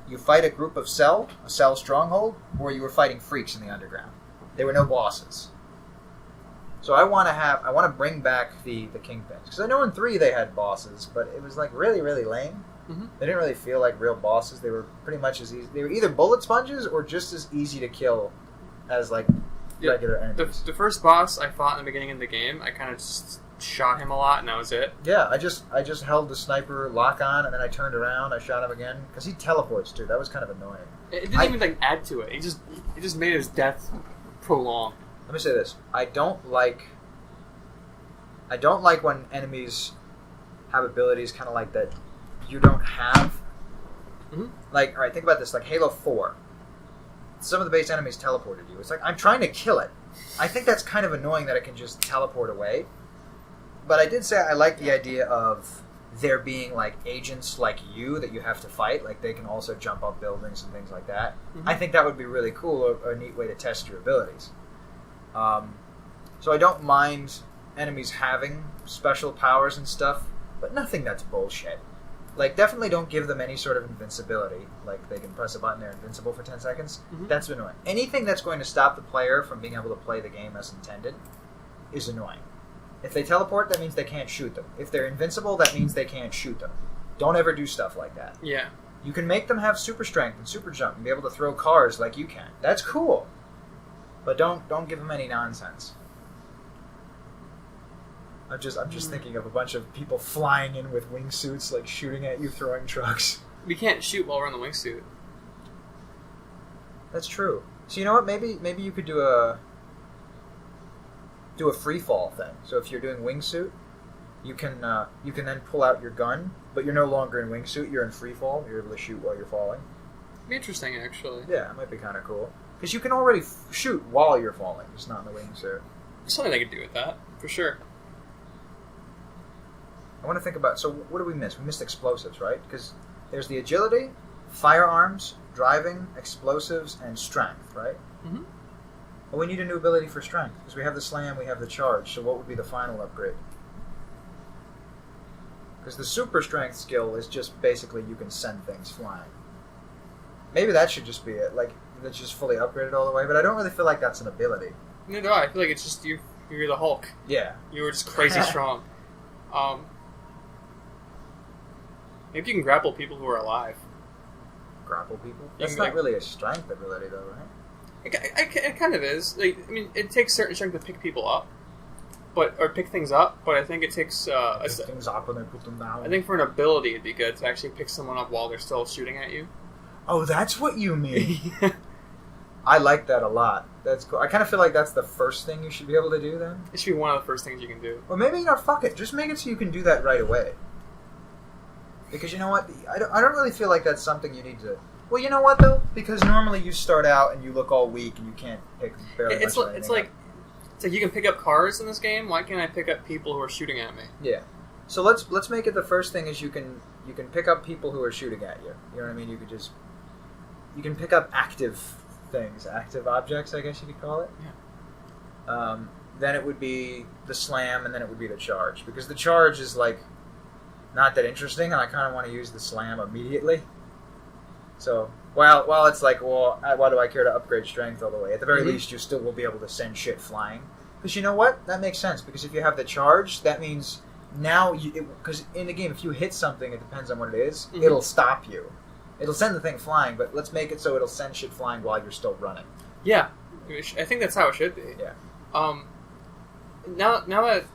you fight a group of a cell stronghold, or you were fighting freaks in the underground. There were no bosses. So I want to bring back the kingpins. Because I know in 3 they had bosses, but it was like really, really lame. Mm-hmm. They didn't really feel like real bosses. They were pretty much as easy. They were either bullet sponges or just as easy to kill as like regular enemies. The first boss I fought in the beginning of the game, I kind of just shot him a lot, and that was it. Yeah, I just held the sniper lock on, and then I turned around, I shot him again, because he teleports too. That was kind of annoying. It didn't even add to it. It just made his death prolonged. Let me say this: I don't like when enemies have abilities kind of like that you don't have. Mm-hmm. Like, all right, think about this: like Halo 4. Some of the base enemies teleported you. It's like, I'm trying to kill it. I think that's kind of annoying that it can just teleport away. But I did say I like the idea of there being, like, agents like you that you have to fight. Like, they can also jump up buildings and things like that. Mm-hmm. I think that would be really cool, a neat way to test your abilities. So I don't mind enemies having special powers and stuff, but nothing that's bullshit. Like, definitely don't give them any sort of invincibility. Like, they can press a button, they're invincible for 10 seconds. Mm-hmm. That's annoying. Anything that's going to stop the player from being able to play the game as intended is annoying. If they teleport, that means they can't shoot them. If they're invincible, that means they can't shoot them. Don't ever do stuff like that. Yeah. You can make them have super strength and super jump and be able to throw cars like you can. That's cool. But don't give them any nonsense. I'm just thinking of a bunch of people flying in with wingsuits, like shooting at you, throwing trucks. We can't shoot while we're in the wingsuit. That's true. So you know what? Maybe you could do a free fall thing. So if you're doing wingsuit, you can then pull out your gun, but you're no longer in wingsuit. You're in free fall. You're able to shoot while you're falling. It'd be interesting, actually. Yeah, it might be kind of cool because you can already shoot while you're falling, just not in the wingsuit. There's something they could do with that, for sure. I want to think about, so what did we miss? We missed explosives, right? Because there's the agility, firearms, driving, explosives, and strength, right? Mm-hmm. But we need a new ability for strength, because we have the slam, we have the charge, so what would be the final upgrade? Because the super strength skill is just basically you can send things flying. Maybe that should just be it, like, that's just fully upgraded all the way, but I don't really feel like that's an ability. Neither do I. I feel like it's just you're the Hulk. Yeah. You were just crazy strong. Maybe you can grapple people who are alive. Grapple people? That's not really a strength ability, though, right? It kind of is. Like, I mean, it takes certain strength to pick people up, or pick things up. But I think it takes pick things up and then put them down. I think for an ability, it'd be good to actually pick someone up while they're still shooting at you. Oh, that's what you mean. I like that a lot. That's cool. I kind of feel like that's the first thing you should be able to do then. It should be one of the first things you can do. Or maybe not. Fuck it. Just make it so you can do that right away. Because you know what? I don't really feel like that's something you need to... Well, you know what, though? Because normally you start out and you look all weak and you can't pick barely much of anything it's like you can pick up cars in this game. Why can't I pick up people who are shooting at me? Yeah. So let's make it the first thing is you can pick up people who are shooting at you. You know what I mean? You can pick up active things, active objects, I guess you could call it. Yeah. Then it would be the slam, and then it would be the charge. Because the charge is, like, not that interesting, and I kind of want to use the slam immediately. So, while it's like, well, why do I care to upgrade strength all the way? At the very least, you still will be able to send shit flying. Because you know what? That makes sense. Because if you have the charge, that means now because in the game, if you hit something, it depends on what it is, it'll stop you. It'll send the thing flying, but let's make it so it'll send shit flying while you're still running. Yeah. I think that's how it should be. Yeah. Now that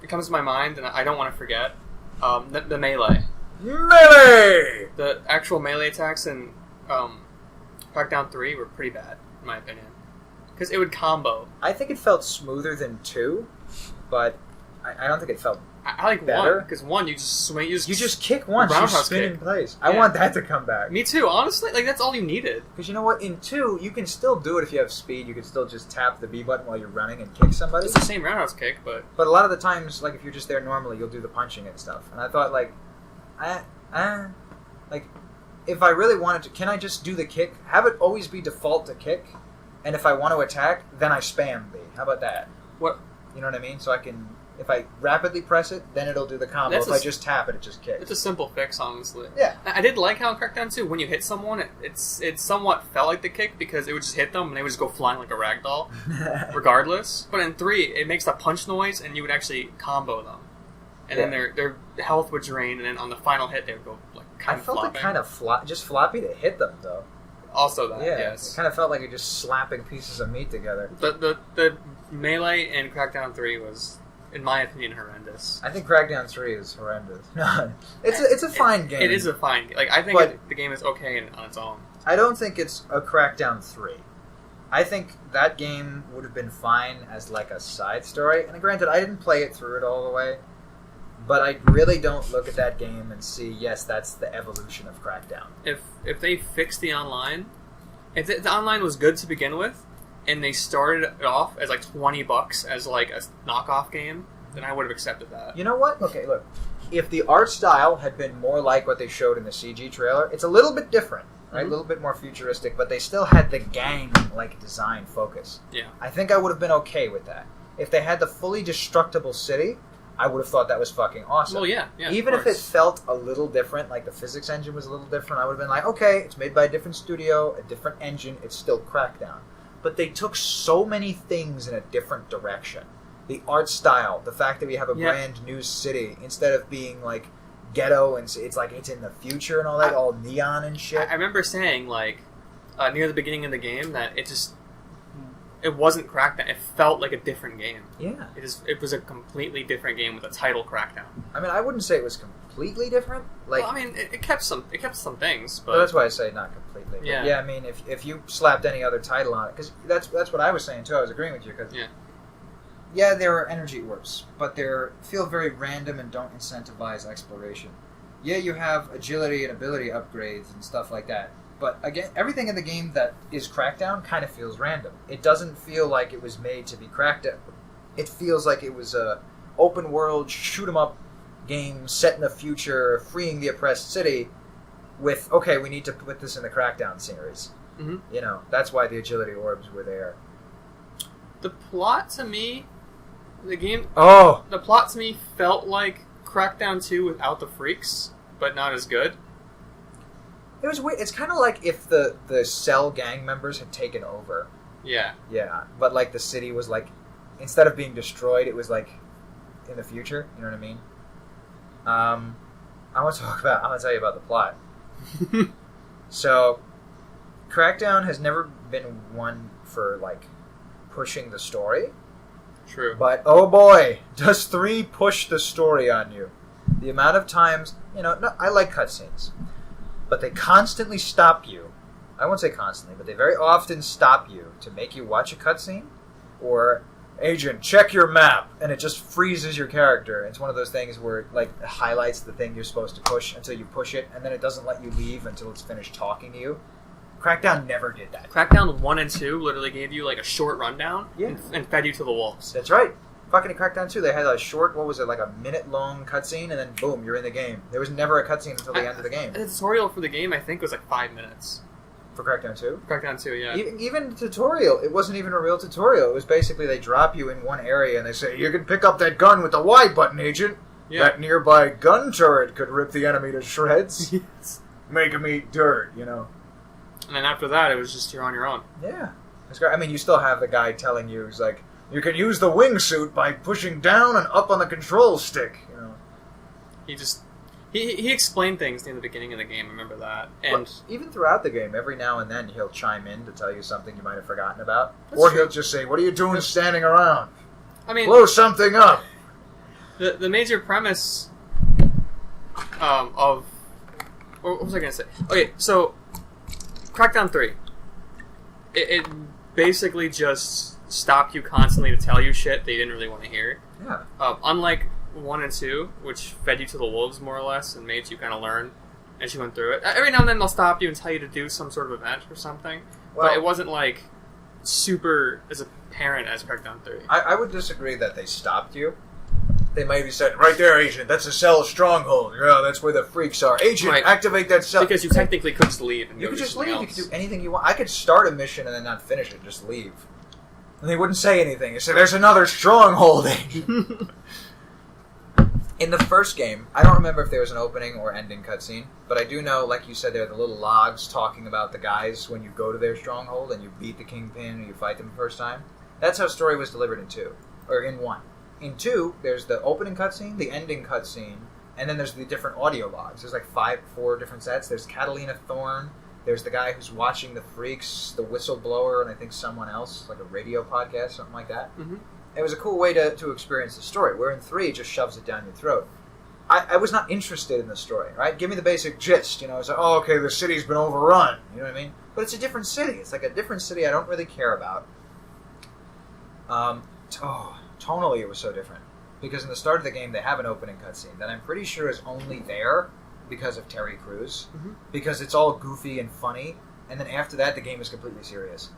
it comes to my mind, and I don't want to forget, the melee. Melee! The actual melee attacks in Crackdown 3 were pretty bad, in my opinion. Because it would combo. I think it felt smoother than 2, but I don't think it felt I like better. 1, because 1, you just swing, you just kick once, you spin in place. Yeah. I want that to come back. Me too, honestly. Like, that's all you needed. Because you know what? In 2, you can still do it if you have speed. You can still just tap the B button while you're running and kick somebody. It's the same roundhouse kick, but... But a lot of the times, like, if you're just there normally, you'll do the punching and stuff. And I thought, like, like, if I really wanted to, can I just do the kick? Have it always be default to kick, and if I want to attack, then I spam B. How about that? What? You know what I mean? So I can, if I rapidly press it, then it'll do the combo. If I just tap it, it just kicks. It's a simple fix, honestly. Yeah. I did like how in Crackdown 2, when you hit someone, it somewhat felt like the kick, because it would just hit them, and they would just go flying like a ragdoll, regardless. But in 3, it makes the punch noise, and you would actually combo them. And then their health would drain, and then on the final hit, they would go, like, kind of flopping. I felt it kind of just floppy to hit them, though. Also that, yes. It kind of felt like you're just slapping pieces of meat together. The melee in Crackdown 3 was, in my opinion, horrendous. I think Crackdown 3 is horrendous. No, it's a fine game. It is a fine game. Like, I think the game is okay on its own. I don't think it's a Crackdown 3. I think that game would have been fine as like a side story. And granted, I didn't play it through it all the way, but I really don't look at that game and see, yes, that's the evolution of Crackdown. If they fixed the online, if the online was good to begin with, and they started it off as like $20 as like a knockoff game, then I would have accepted that. You know what? Okay, look. If the art style had been more like what they showed in the CG trailer, it's a little bit different, right? A little bit more futuristic, but they still had the gang-like design focus. Yeah. I think I would have been okay with that. If they had the fully destructible city, I would have thought that was fucking awesome. Well, yeah. Even if it felt a little different, like the physics engine was a little different, I would have been like, okay, it's made by a different studio, a different engine, it's still Crackdown. But they took so many things in a different direction. The art style, the fact that we have a brand new city, instead of being like ghetto and it's like it's in the future and all that, all neon and shit. I remember saying like near the beginning of the game that it wasn't Crackdown. It felt like a different game. Yeah, it was a completely different game with a title Crackdown. I mean, I wouldn't say it was completely different. Like, well, I mean, it kept some things, but well, that's why I say not completely. Yeah, but yeah. I mean, if you slapped any other title on it, because that's what I was saying too. I was agreeing with you because yeah, there are energy orbs, but they feel very random and don't incentivize exploration. Yeah, you have agility and ability upgrades and stuff like that. But again, everything in the game that is Crackdown kind of feels random. It doesn't feel like it was made to be Crackdown. It feels like it was a open world shoot 'em up game set in the future, freeing the oppressed city. With okay, we need to put this in the Crackdown series. Mm-hmm. You know, that's why the agility orbs were there. The plot to me. The plot to me felt like Crackdown 2 without the freaks, but not as good. It was weird. It's kind of like if the Cell gang members had taken over. Yeah. Yeah, but like the city was like, instead of being destroyed, it was like in the future. You know what I mean? I'm gonna tell you about the plot. So, Crackdown has never been one for like pushing the story. True. But, oh boy, does 3 push the story on you. The amount of times, I like cutscenes, but they constantly stop you. I won't say constantly, but they very often stop you to make you watch a cutscene, or, agent, check your map, and it just freezes your character. It's one of those things where it, like, highlights the thing you're supposed to push until you push it, and then it doesn't let you leave until it's finished talking to you. Crackdown never did that. Crackdown 1 and 2 literally gave you like a short rundown and fed you to the wolves. That's right. Fucking Crackdown 2, they had a short, like a minute-long cutscene, and then boom, you're in the game. There was never a cutscene until the end of the game. The tutorial for the game, I think, was like 5 minutes. For Crackdown 2? Crackdown 2, yeah. Even the tutorial, it wasn't even a real tutorial. It was basically they drop you in one area, and they say, you can pick up that gun with the Y button, agent. Yeah. That nearby gun turret could rip the enemy to shreds. Yes. Make him eat dirt, And then after that, it was just you're on your own. Yeah. It's great. I mean, you still have the guy telling you, he's like, you can use the wingsuit by pushing down and up on the control stick. He explained things in the beginning of the game. Remember that? And well, even throughout the game, every now and then he'll chime in to tell you something you might have forgotten about, or he'll just say, "What are you doing standing around? I mean, blow something up." The major premise of what was I going to say? Okay, so Crackdown 3. It basically just stopped you constantly to tell you shit that you didn't really want to hear. Yeah. Unlike 1 and 2, which fed you to the wolves more or less and made you kind of learn as you went through it. Every now and then they'll stop you and tell you to do some sort of event or something, but it wasn't like super as apparent as Crackdown 3. I would disagree that they stopped you. They might have said, right there, agent, that's a cell stronghold. Yeah, that's where the freaks are. Agent, activate that cell. Because you technically could just leave and you go could do just something leave. else. You could do anything you want. I could start a mission and then not finish it, just leave. And they wouldn't say anything. They said, there's another stronghold, agent. In the first game, I don't remember if there was an opening or ending cutscene, but I do know, like you said, there are the little logs talking about the guys when you go to their stronghold and you beat the Kingpin or you fight them the first time. That's how story was delivered in 2, or in 1. In 2, there's the opening cutscene, the ending cutscene, and then there's the different audio logs. There's like 4 different sets. There's Catalina Thorne, there's the guy who's watching the freaks, the whistleblower, and I think someone else, like a radio podcast, something like that. Mm-hmm. It was a cool way to experience the story, where in 3 it just shoves it down your throat. I was not interested in the story, right? Give me the basic gist, It's like, oh, okay, the city's been overrun, you know what I mean? But it's a different city. It's like a different city I don't really care about. Tonally it was so different. Because in the start of the game, they have an opening cutscene that I'm pretty sure is only there because of Terry Crews. Mm-hmm. Because it's all goofy and funny. And then after that, the game is completely serious.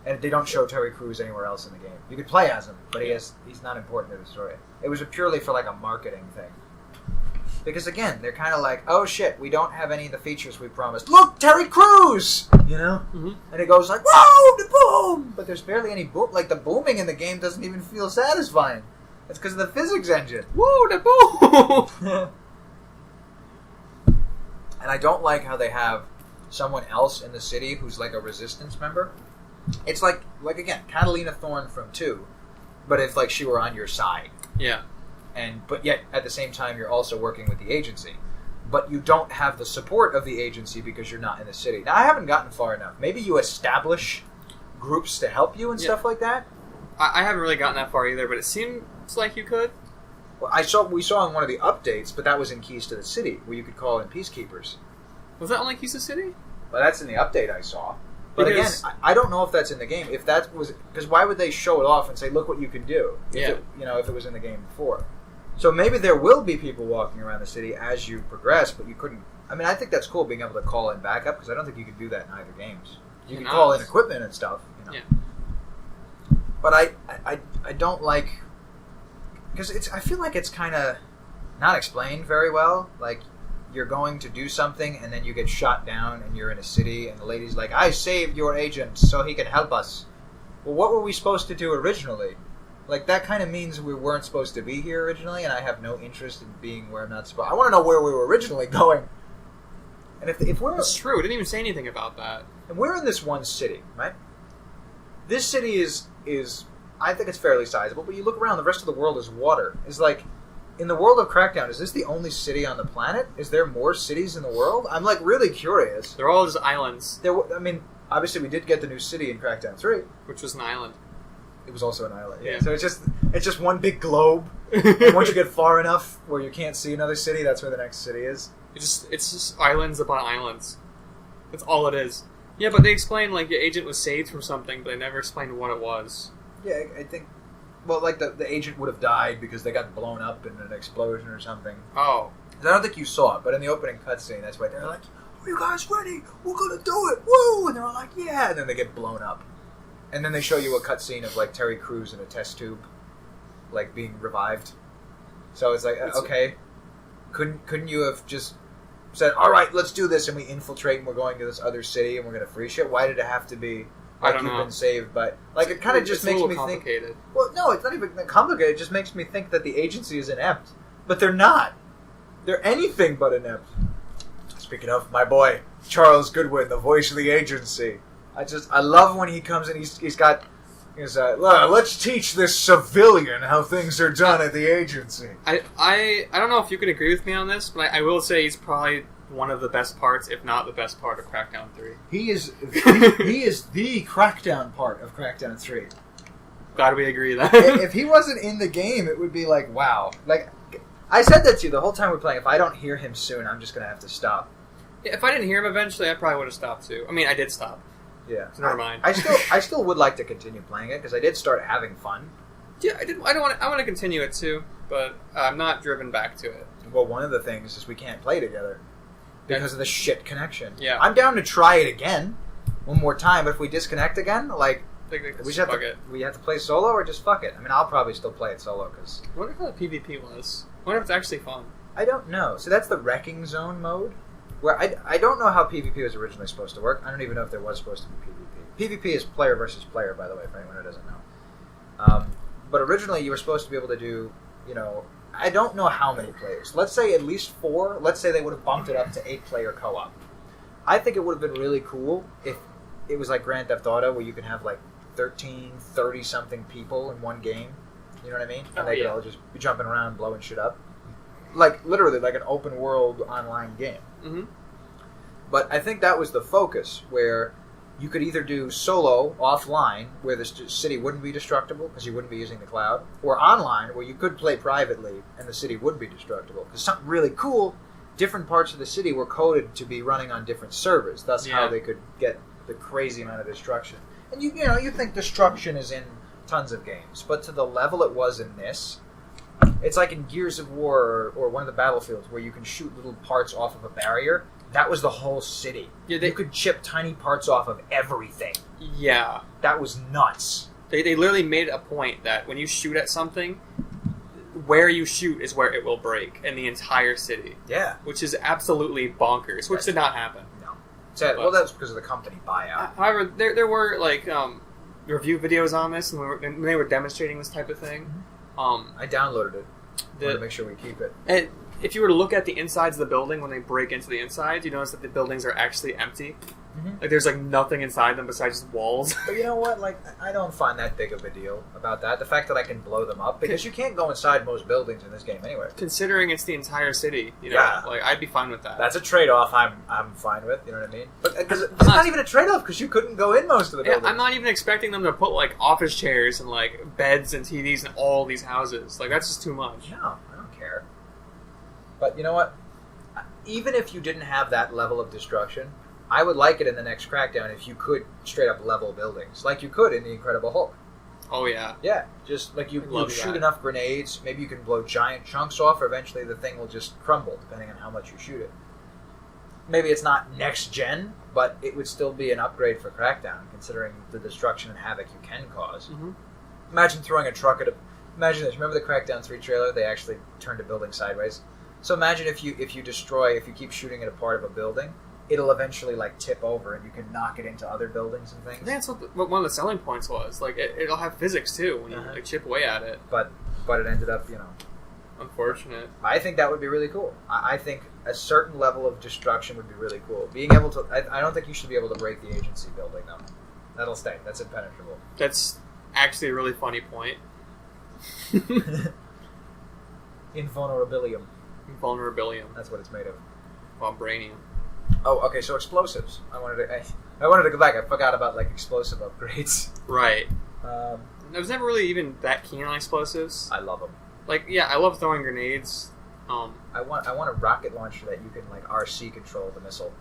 And they don't show Terry Crews anywhere else in the game. You could play as him, but he's not important to the story. It was purely for like a marketing thing. Because again, they're kind of like, oh shit, we don't have any of the features we promised. Look, Terry Crews! Mm-hmm. And it goes like, whoa, the boom! But there's barely any boom. Like the booming in the game doesn't even feel satisfying. It's because of the physics engine. Whoa, the boom! And I don't like how they have someone else in the city who's like a resistance member. It's like again, Catalina Thorne from 2, but if like she were on your side. Yeah. But yet at the same time you're also working with the agency. But you don't have the support of the agency because you're not in the city. Now I haven't gotten far enough. Maybe you establish groups to help you and stuff like that. I haven't really gotten that far either, but it seems like you could. Well, we saw in one of the updates, but that was in Keys to the City, where you could call in peacekeepers. Was that only Keys to the City? Well, that's in the update I saw. But again, I don't know if that's in the game. If that was, because why would they show it off and say, "Look what you can do"? If it was in the game before. So maybe there will be people walking around the city as you progress, but you couldn't. I mean, I think that's cool being able to call in backup because I don't think you could do that in either games. You can call in equipment and stuff. Yeah. But I don't like because I feel like it's kind of not explained very well. Like you're going to do something and then you get shot down and you're in a city and the lady's like, "I saved your agent so he can help us." Well, what were we supposed to do originally? Like that kind of means we weren't supposed to be here originally, and I have no interest in being where I'm not supposed. I want to know where we were originally going. And if we're that's true, it didn't even say anything about that. And we're in this one city, right? This city is I think it's fairly sizable, but you look around, the rest of the world is water. It's like, in the world of Crackdown, is this the only city on the planet? Is there more cities in the world? I'm like really curious. They're all just islands. Obviously we did get the new city in Crackdown 3. Which was an island. It was also an island, yeah. So it's just one big globe. And once you get far enough where you can't see another city, that's where the next city is. It's just islands upon islands. That's all it is. Yeah, but they explained like your agent was saved from something, but they never explained what it was. Yeah, I think. Well, like the agent would have died because they got blown up in an explosion or something. Oh. I don't think you saw it, but in the opening cutscene, that's why they're like, "Are you guys ready? We're gonna do it! Woo!" And they're all like, "Yeah!" And then they get blown up. And then they show you a cutscene of like Terry Crews in a test tube, like being revived. So it's like, okay, couldn't you have just said, "All right, let's do this," and we infiltrate and we're going to this other city and we're going to free shit? Why did it have to be like you've been saved? But like it kind of just makes me think. Well, no, it's not even complicated. It just makes me think that the agency is inept, but they're not. They're anything but inept. Speaking of my boy Charles Goodwin, the voice of the agency. I love when he comes in. He's got. Let's teach this civilian how things are done at the agency. I don't know if you can agree with me on this, but I will say he's probably one of the best parts, if not the best part of Crackdown 3. He is the Crackdown part of Crackdown 3. Glad we agree that. If he wasn't in the game, it would be like, wow. Like I said that to you the whole time we're playing. If I don't hear him soon, I'm just gonna have to stop. Yeah, if I didn't hear him eventually, I probably would have stopped too. I mean, I did stop. Yeah, so never mind. I still would like to continue playing it because I did start having fun. Yeah, I want to continue it too, but I'm not driven back to it. Well, one of the things is we can't play together because of the shit connection. Yeah, I'm down to try it again, one more time. But if we disconnect again, like we have to play solo or just fuck it. I mean, I'll probably still play it solo because. I wonder how the PvP was. I wonder if it's actually fun. I don't know. So that's the Wrecking Zone mode. Where I don't know how PvP was originally supposed to work. I don't even know if there was supposed to be PvP. PvP is player versus player, by the way, for anyone who doesn't know. But originally you were supposed to be able to do, I don't know how many players. Let's say at least 4. Let's say they would have bumped it up to 8-player co-op. I think it would have been really cool if it was like Grand Theft Auto, where you could have like 13, 30-something people in one game. You know what I mean? And they could all just be jumping around, blowing shit up. Like, literally, like an open-world online game. Mm-hmm. But I think that was the focus, where You could either do solo, offline, where the city wouldn't be destructible because you wouldn't be using the cloud, or online, where you could play privately and the city would be destructible. Because something really cool, different parts of the city were coded to be running on different servers. That's how they could get the crazy amount of destruction. And you think destruction is in tons of games, but to the level it was in this, it's like in Gears of War or one of the Battlefields where you can shoot little parts off of a barrier. That was the whole city. Yeah, you could chip tiny parts off of everything. Yeah. That was nuts. They literally made a point that when you shoot at something, where you shoot is where it will break in the entire city. Yeah. Which is absolutely bonkers, which did not happen. No. Well, that's because of the company buyout. However, there were, review videos on this, and when they were demonstrating this type of thing. I downloaded it. To make sure we keep it. If you were to look at the insides of the building when they break into the insides, you notice that the buildings are actually empty. Mm-hmm. Like there's nothing inside them besides walls. But you know what? I don't find that big of a deal about that. The fact that I can blow them up, because you can't go inside most buildings in this game anyway. Considering it's the entire city, I'd be fine with that. That's a trade-off I'm fine with. You know what I mean? But it's not even a trade-off because you couldn't go in most of the buildings. I'm not even expecting them to put office chairs and beds and TVs in all these houses. That's just too much. No, I don't care. But you know what? Even if you didn't have that level of destruction, I would like it in the next Crackdown if you could straight up level buildings, like you could in the Incredible Hulk. Oh yeah. Yeah, just you shoot enough grenades, maybe you can blow giant chunks off, or eventually the thing will just crumble, depending on how much you shoot it. Maybe it's not next gen, but it would still be an upgrade for Crackdown, considering the destruction and havoc you can cause. Mm-hmm. Imagine throwing a truck at a... Imagine this. Remember the Crackdown 3 trailer? They actually turned a building sideways. So imagine if you keep shooting at a part of a building, it'll eventually tip over and you can knock it into other buildings and things. I think that's what one of the selling points was. It'll have physics too when you chip away at it. But it ended up, unfortunate. I think that would be really cool. I think a certain level of destruction would be really cool. Being able to, I don't think you should be able to break the agency building though. That'll stay. That's impenetrable. That's actually a really funny point. Invulnerabilium. Vulnerabilium. That's what it's made of. Vibranium. Oh, okay. So explosives. I wanted to go back. I forgot about explosive upgrades. Right. I was never really even that keen on explosives. I love them. I love throwing grenades. I want a rocket launcher that you can RC control the missile.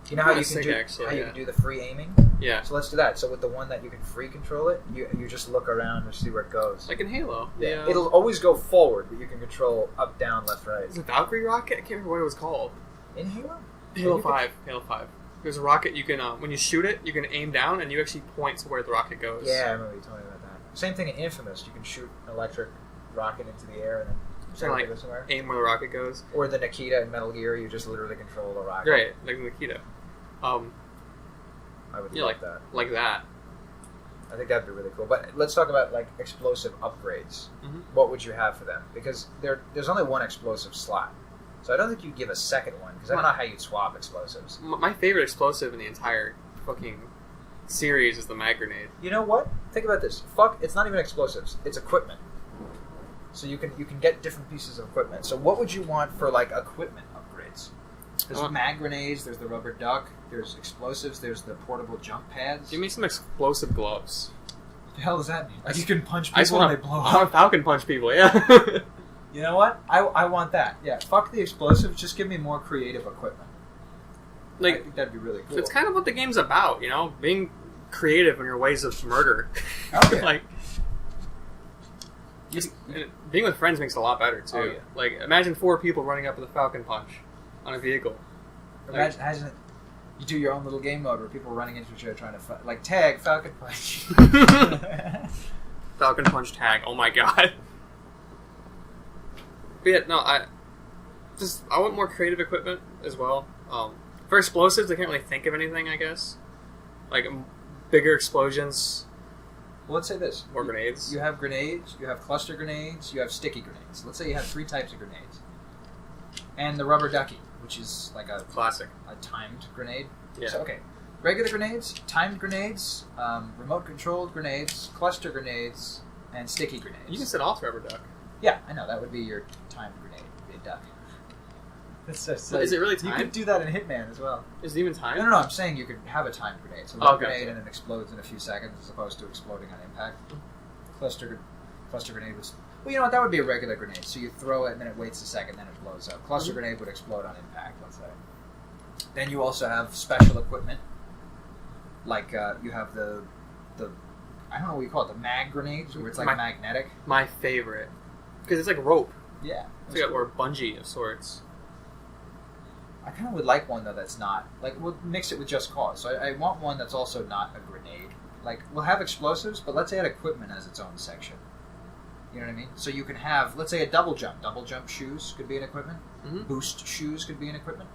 You know how you can you can do the free aiming? Yeah. So let's do that. So with the one that you can free control it, you just look around and see where it goes. Like in Halo. Yeah. It'll always go forward, but you can control up, down, left, right. Is it Valkyrie rocket? I can't remember what it was called. In Halo? Halo 5. There's a rocket you can, when you shoot it, you can aim down and you actually point to where the rocket goes. Yeah, I remember you telling me about that. Same thing in Infamous. You can shoot an electric rocket into the air and then go somewhere. Aim where the rocket goes. Or the Nikita in Metal Gear, you just literally control the rocket. Right, like the Nikita. I would like that. Like that. I think that'd be really cool. But let's talk about explosive upgrades. Mm-hmm. What would you have for them? Because there's only one explosive slot, so I don't think you'd give a second one because I don't know how you'd swap explosives. My favorite explosive in the entire fucking series is the mag grenade. You know what? Think about this. It's not even explosives. It's equipment. So you can get different pieces of equipment. So what would you want for equipment upgrades? There's mag grenades, there's the rubber duck, there's explosives, there's the portable jump pads. Give me some explosive gloves. What the hell does that mean? You can punch people and they blow up? I want to falcon punch people, yeah. You know what? I want that. Yeah, fuck the explosives, just give me more creative equipment. I think that'd be really cool. It's kind of what the game's about, being creative in your ways of murder. Okay. Being with friends makes it a lot better, too. Oh, yeah. Imagine 4 people running up with a falcon punch on a vehicle. Imagine you do your own little game mode where people are running into each other trying to tag falcon punch. Falcon punch tag. Oh my god. But yeah, no, I want more creative equipment as well. For explosives, I can't really think of anything. I guess bigger explosions. Well, let's say this: more grenades. You have grenades. You have cluster grenades. You have sticky grenades. Let's say you have 3 types of grenades, and the rubber ducky, which is a classic, a timed grenade. Yeah. So, okay. Regular grenades, timed grenades, remote controlled grenades, cluster grenades, and sticky grenades. You can set off rubber duck. Yeah, I know. That would be your timed grenade. It would be a duck. It's just Is it really You timed? could do that in Hitman as well. Is it even timed? No, I'm saying you could have a timed grenade. So one grenade and it explodes in a few seconds as opposed to exploding on impact. Cluster grenade was... Well, you know what? That would be a regular grenade. So you throw it and then it waits a second, then it blows up. Cluster grenade would explode on impact, let's say. Then you also have special equipment. Like you have the I don't know what you call it, the mag grenades, where it's like magnetic. My favorite. Because it's like rope. Yeah. It's like or bungee of sorts. I kind of would like one, though, that's not... Like, we'll mix it with Just Cause. So I want one that's also not a grenade. Like, we'll have explosives, but let's add equipment as its own section. You know what I mean? So you can have, let's say, a double jump. Double jump shoes could be an equipment. Mm-hmm. Boost shoes could be an equipment.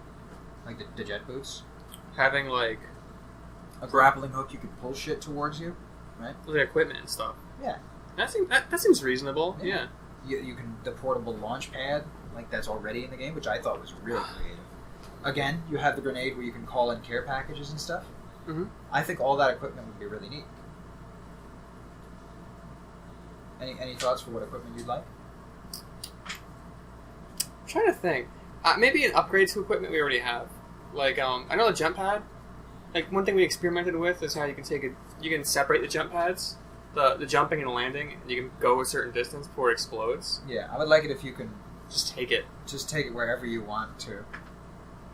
Like the jet boots. Having, like... A grappling hook you could pull shit towards you, right? Like equipment and stuff. Yeah. That seems reasonable, yeah. You can... The portable launch pad, like, that's already in the game, which I thought was really creative. Again, you have the grenade where you can call in care packages and stuff. Mm-hmm. I think all that equipment would be really neat. Any thoughts for what equipment you'd like? I'm trying to think. Maybe an upgrade to equipment we already have. Like, I know the jump pad. Like, one thing we experimented with is how you can separate the jump pads, the jumping and landing, and you can go a certain distance before it explodes. Yeah, I would like it if you can just take it wherever you want to.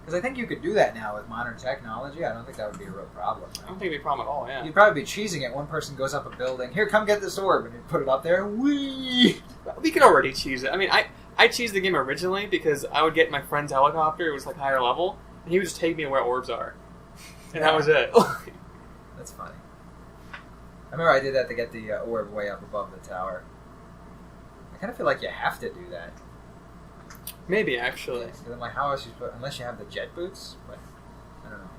Because I think you could do that now with modern technology. I don't think that would be a real problem. Right? I don't think it'd be a problem at all, yeah. You'd probably be cheesing it. One person goes up a building. Here, come get this orb. And you put it up there. Whee! We could already cheese it. I mean, I cheesed the game originally because I would get my friend's helicopter. It was like higher level. And he would just take me where orbs are. And that was it. That's funny. I remember I did that to get the orb way up above the tower. I kind of feel like you have to do that. Maybe, actually. I'm like, how else you put... Unless you have the jet boots? But, I don't know.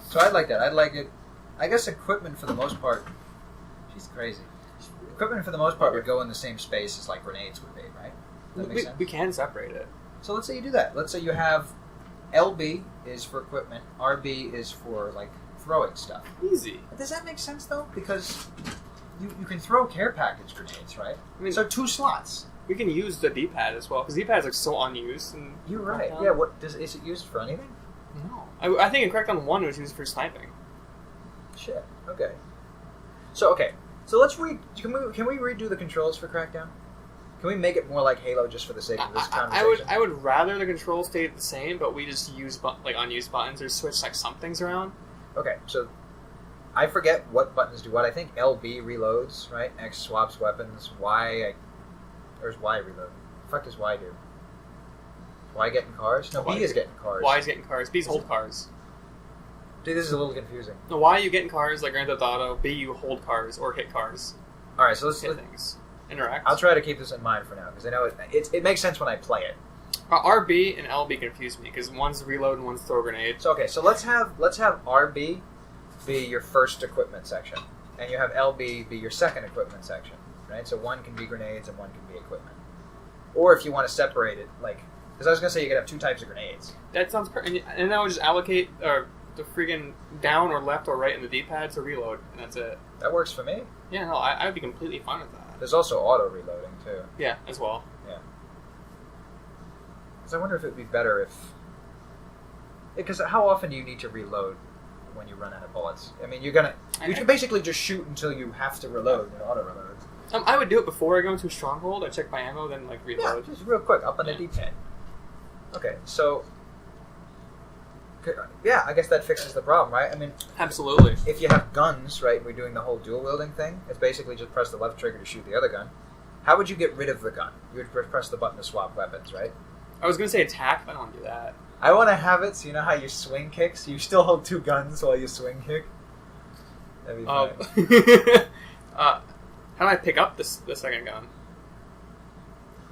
So I'd like that. I'd like it... I guess equipment, for the most part... She's crazy. Equipment, for the most part, would go in the same space as, like, grenades would be, right? Does that make sense? We can separate it. So let's say you do that. Let's say you have... LB is for equipment. RB is for, like, throwing stuff. Easy. Does that make sense, though? Because you can throw care package grenades, right? I mean, so 2 slots. We can use the D-pad as well, because D-pad is like so unused. You're right. Yeah. Is it used for anything? No. I think in Crackdown 1 it was used for sniping. Shit. Okay. So let's Can we redo the controls for Crackdown? Can we make it more like Halo just for the sake of this conversation? I would rather the controls stayed the same, but we just use like unused buttons or switch like some things around. Okay. So I forget what buttons do what. I think LB reloads, right? X swaps weapons. Where's Y reload? The fuck does Y do? Y getting cars? No, B is getting cars. Y is getting cars. B's hold cars. Dude, this is a little confusing. No, Y you getting cars like Grand Theft Auto. B you hold cars or hit cars. All right, so let's hit things. Interact. I'll try to keep this in mind for now because I know it makes sense when I play it. RB and LB confuse me because one's reload and one's throw grenade. So so let's have RB be your first equipment section, and you have LB be your second equipment section. Right, so one can be grenades and one can be equipment. Or if you want to separate it, like, because I was gonna say you could have 2 types of grenades. That sounds perfect. And then I would just allocate the freaking down or left or right in the D-pad to reload, and that's it. That works for me. Yeah, no, I would be completely fine with that. There's also auto reloading too. Yeah, as well. Yeah. Because I wonder if it'd be better if. Because how often do you need to reload when you run out of bullets? I mean, you can basically just shoot until you have to reload and auto reloads. I would do it before I go into a stronghold. I check my ammo, then like reload. Yeah, just real quick up on the D-pad. Okay, so yeah, I guess that fixes the problem, right? I mean, absolutely. If you have guns, right, and we're doing the whole dual wielding thing, it's basically just press the left trigger to shoot the other gun. How would you get rid of the gun? You would press the button to swap weapons, right? I was gonna say attack, but I don't do that. I want to have it so you know how you swing kicks. You still hold 2 guns while you swing kick. That'd be fine. How do I pick up the second gun?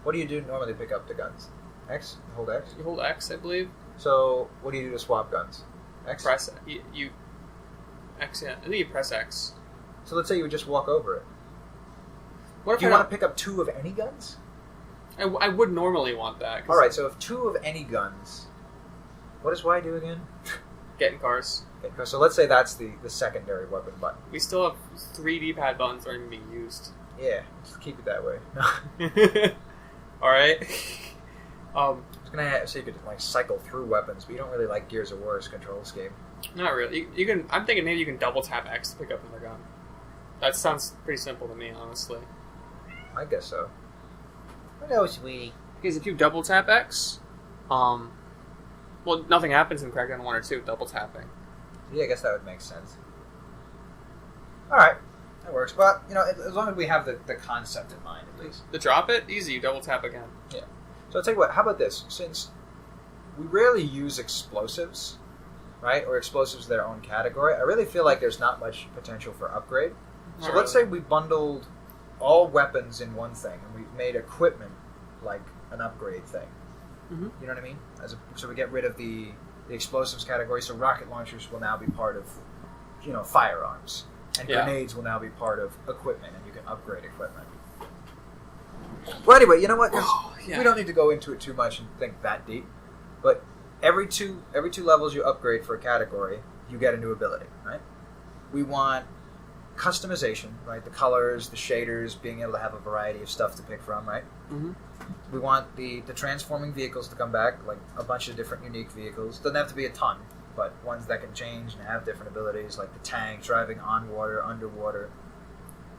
What do you do normally to pick up the guns? X? You hold X? You hold X, I believe. So, what do you do to swap guns? X? Press you X, yeah. I think you press X. So let's say you would just walk over it. What if do you want to pick up 2 of any guns? I would normally want that. Alright, so if 2 of any guns... What does Y do again? Get in cars. So let's say that's the secondary weapon button. We still have 3 D-pad buttons that aren't even being used. Yeah, just keep it that way. No. Alright. I was gonna say you could like cycle through weapons, but you don't really like Gears of War's control scheme. Not really. You can. I'm thinking maybe you can double tap X to pick up another gun. That sounds pretty simple to me, honestly. I guess so. What else, sweetie? Because if you double tap X, well, nothing happens in Crackdown 1 or 2 double tapping. Yeah, I guess that would make sense. Alright, that works. But, as long as we have the concept in mind, at least. To drop it, easy, you double tap again. Yeah. So I'll tell you what, how about this? Since we rarely use explosives, right, or explosives their own category, I really feel like there's not much potential for upgrade. So let's say we bundled all weapons in one thing, and we've made equipment like an upgrade thing. Mm-hmm. You know what I mean? So we get rid of the explosives category, so rocket launchers will now be part of, firearms. And grenades will now be part of equipment, and you can upgrade equipment. Well, anyway, you know what? We don't need to go into it too much and think that deep. But every two levels you upgrade for a category, you get a new ability, right? We want customization, right? The colors, the shaders, being able to have a variety of stuff to pick from, right? Mm-hmm. We want the transforming vehicles to come back, like a bunch of different unique vehicles. Doesn't have to be a ton, but ones that can change and have different abilities, like the tank, driving on water, underwater.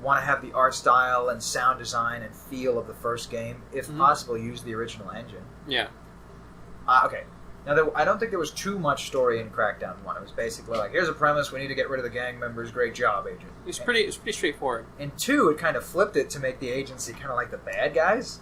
Want to have the art style and sound design and feel of the first game. If possible, use the original engine. Yeah. Okay. Now, I don't think there was too much story in Crackdown 1. It was basically like, here's a premise, we need to get rid of the gang members, great job, agent. It's pretty straightforward. In 2, it kind of flipped it to make the agency kind of like the bad guys.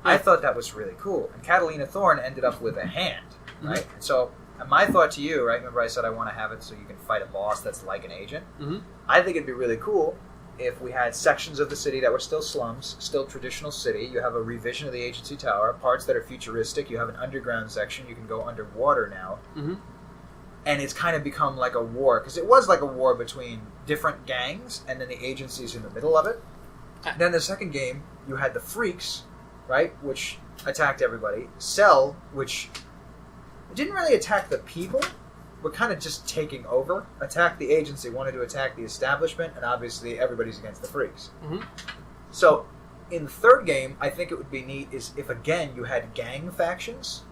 I thought that was really cool. And Catalina Thorne ended up with a hand, right? Mm-hmm. So, my thought to you, right, remember I said I want to have it so you can fight a boss that's like an agent? Mm-hmm. I think it'd be really cool if we had sections of the city that were still slums, still traditional city. You have a revision of the agency tower, parts that are futuristic. You have an underground section. You can go underwater now. Mm-hmm. And it's kind of become like a war, because it was like a war between different gangs, and then the agency's in the middle of it. Then the second game, you had the Freaks, right, which attacked everybody. Cell, which didn't really attack the people, were kind of just taking over. Attacked the agency, wanted to attack the establishment, and obviously everybody's against the Freaks. Mm-hmm. So, in the third game, I think it would be neat is if, again, you had gang factions,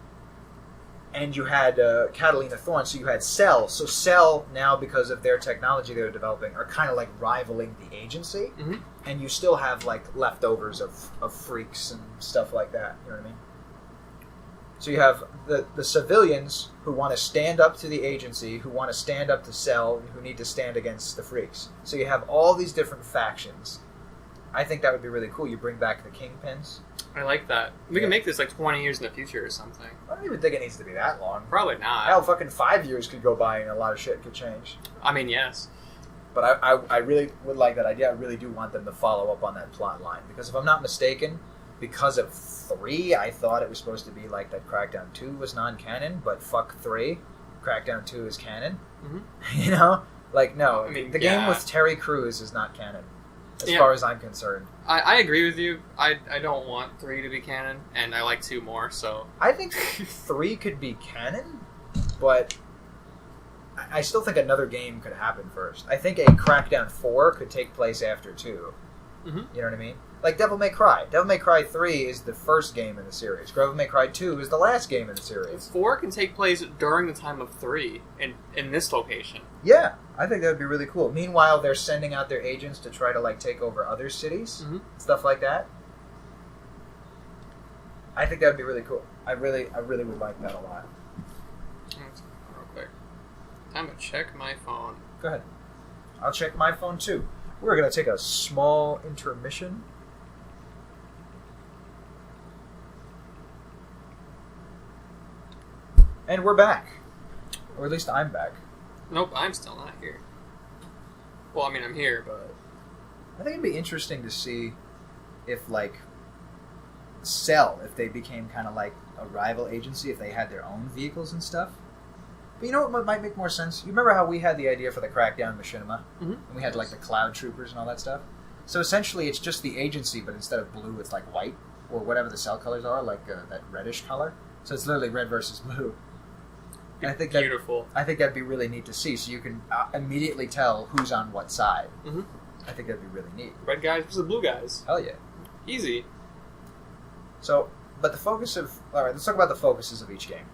and you had Catalina Thorne, so you had Cell. So Cell, now, because of their technology they were developing, are kind of like rivaling the agency, and you still have like leftovers of Freaks and stuff like that. You know what I mean? So you have the civilians who want to stand up to the agency, who want to stand up to Cell, who need to stand against the Freaks. So you have all these different factions. I think that would be really cool. You bring back the Kingpins. I like that. We can make this like 20 years in the future or something. I don't even think it needs to be that long. Probably not. Hell, fucking 5 years could go by and a lot of shit could change. I mean, yes. But I really would like that idea. I really do want them to follow up on that plot line. Because if I'm not mistaken, because of 3, I thought it was supposed to be like that Crackdown 2 was non-canon, but fuck 3. Crackdown 2 is canon. Mm-hmm. You know? Like, no. I mean, the game with Terry Crews is not canon. As far as I'm concerned. I agree with you. I don't want 3 to be canon, and I like 2 more, so... I think 3 could be canon, but I still think another game could happen first. I think a Crackdown 4 could take place after 2. Mm-hmm. You know what I mean? Like Devil May Cry. Devil May Cry 3 is the first game in the series. Devil May Cry 2 is the last game in the series. 4 can take place during the time of 3 in this location. Yeah, I think that would be really cool. Meanwhile, they're sending out their agents to try to like take over other cities, stuff like that. I think that would be really cool. I really would like that a lot. Let's go real quick. I'm gonna check my phone. Go ahead. I'll check my phone too. We're gonna take a small intermission. And we're back. Or at least I'm back. Nope, I'm still not here. Well, I mean, I'm here, but... I think it'd be interesting to see if, like, Cell, if they became kind of like a rival agency, if they had their own vehicles and stuff. But you know what might make more sense? You remember how we had the idea for the Crackdown Machinima? Mm-hmm. And we had, like, the Cloud Troopers and all that stuff? So essentially, it's just the agency, but instead of blue, it's, like, white. Or whatever the Cell colors are, like that reddish color. So it's literally red versus blue. And I think beautiful. I think that'd be really neat to see, so you can immediately tell who's on what side. Mm-hmm. I think that'd be really neat. Red guys versus blue guys. Hell yeah. Easy. So, But the focus of... Alright, let's talk about the focuses of each game.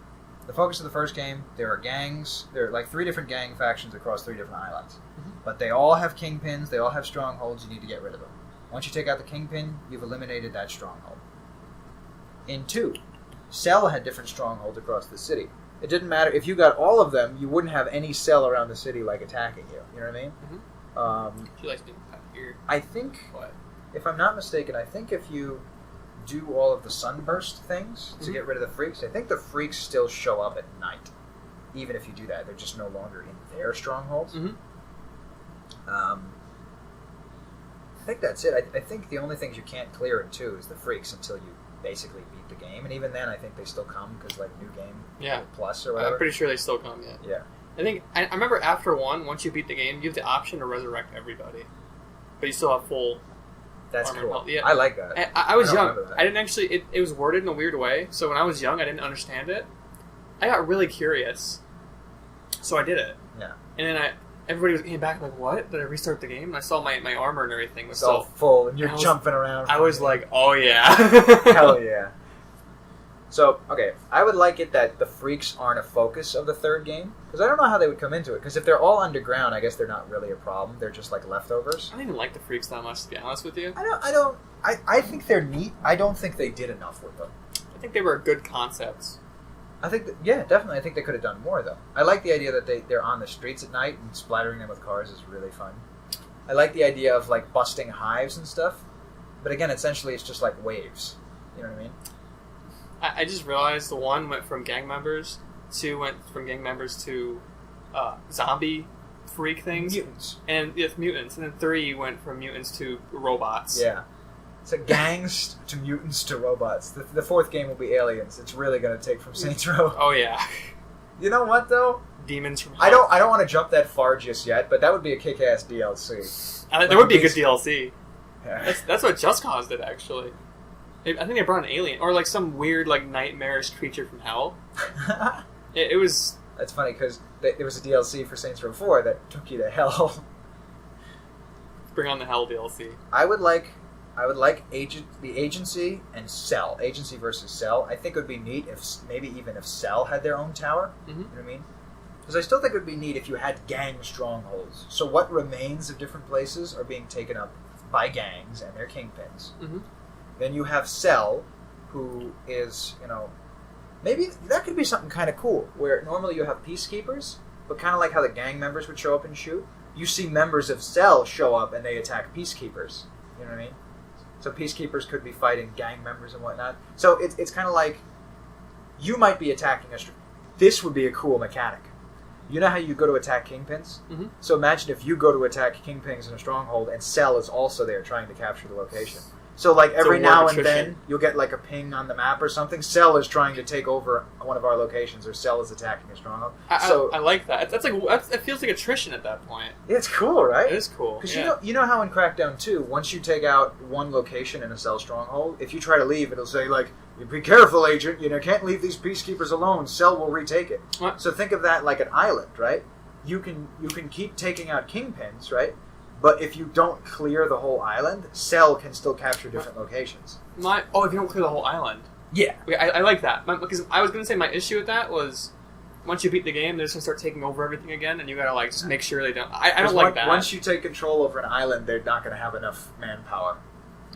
The focus of the first game, there are gangs. There are like 3 different gang factions across 3 different islands. Mm-hmm. But they all have kingpins. They all have strongholds. You need to get rid of them. Once you take out the kingpin, you've eliminated that stronghold. In 2, Cell had different strongholds across the city. It didn't matter. If you got all of them, you wouldn't have any Cell around the city like attacking you. You know what I mean? Mm-hmm. She likes being here. I think, what? If I'm not mistaken, I think if you do all of the sunburst things to get rid of the freaks, I think the freaks still show up at night. Even if you do that, they're just no longer in their strongholds. Mm-hmm. I think that's it. I think the only things you can't clear in 2 is the freaks until you basically beat the game, and even then I think they still come because like new game plus or whatever. I'm pretty sure they still come, yeah. I think I remember after 1, once you beat the game, you have the option to resurrect everybody, but you still have full. That's armor cool. health. Yeah. I like that. I was young. I didn't actually. It was worded in a weird way, so when I was young, I didn't understand it. I got really curious, so I did it. Yeah. And then everybody came back like, "What? Did I restart the game?" And I saw my armor and everything was all full, and you're jumping around. I was like, "Oh yeah, hell yeah!" So, okay, I would like it that the freaks aren't a focus of the 3rd game, because I don't know how they would come into it, because if they're all underground, I guess they're not really a problem. They're just like leftovers. I don't even like the freaks that much, to be honest with you. I think they're neat. I don't think they did enough with them. I think they were good concepts. I think, definitely. I think they could have done more, though. I like the idea that they're on the streets at night, and splattering them with cars is really fun. I like the idea of, like, busting hives and stuff, but again, essentially it's just like waves. You know what I mean? I just realized the 1 went from gang members, 2 went from gang members to zombie freak things. Mutants. And mutants. And then 3 went from mutants to robots. Yeah. So gangs to mutants to robots. The 4th game will be aliens. It's really going to take from Saints Row. Oh, yeah. You know what, though? Demons from hell. I don't want to jump that far just yet, but that would be a kick-ass DLC. There would be a good DLC. Yeah. That's what Just Cause did, actually. I think they brought an alien, or like some weird, like nightmarish creature from hell. It was. That's funny because there was a DLC for Saints Row 4 that took you to hell. Bring on the hell DLC. I would like the agency and Cell. Agency versus Cell. I think it would be neat if maybe even if Cell had their own tower. Mm-hmm. You know what I mean? Because I still think it would be neat if you had gang strongholds. So what remains of different places are being taken up by gangs and their kingpins. Mm-hmm. Then you have Cell, who is, maybe that could be something kind of cool, where normally you have peacekeepers, but kind of like how the gang members would show up and shoot, you see members of Cell show up and they attack peacekeepers. You know what I mean? So peacekeepers could be fighting gang members and whatnot. So it's kind of like, you might be attacking this would be a cool mechanic. You know how you go to attack kingpins? Mm-hmm. So imagine if you go to attack kingpins in a stronghold and Cell is also there trying to capture the location. So, like, every now and then, you'll get, like, a ping on the map or something. Cell is trying to take over one of our locations, or Cell is attacking a stronghold. I like that. It feels like attrition at that point. Yeah, it's cool, right? It is cool. Because you know how in Crackdown 2, once you take out one location in a Cell stronghold, if you try to leave, it'll say, like, be careful, agent, can't leave these peacekeepers alone. Cell will retake it. What? So think of that like an island, right? You can keep taking out kingpins, right? But if you don't clear the whole island, Cell can still capture different locations. If you don't clear the whole island. Yeah. I like that. Because I was going to say my issue with that was, once you beat the game, they're just going to start taking over everything again, and you got to, like, just make sure they don't... I don't like that. Once you take control over an island, they're not going to have enough manpower.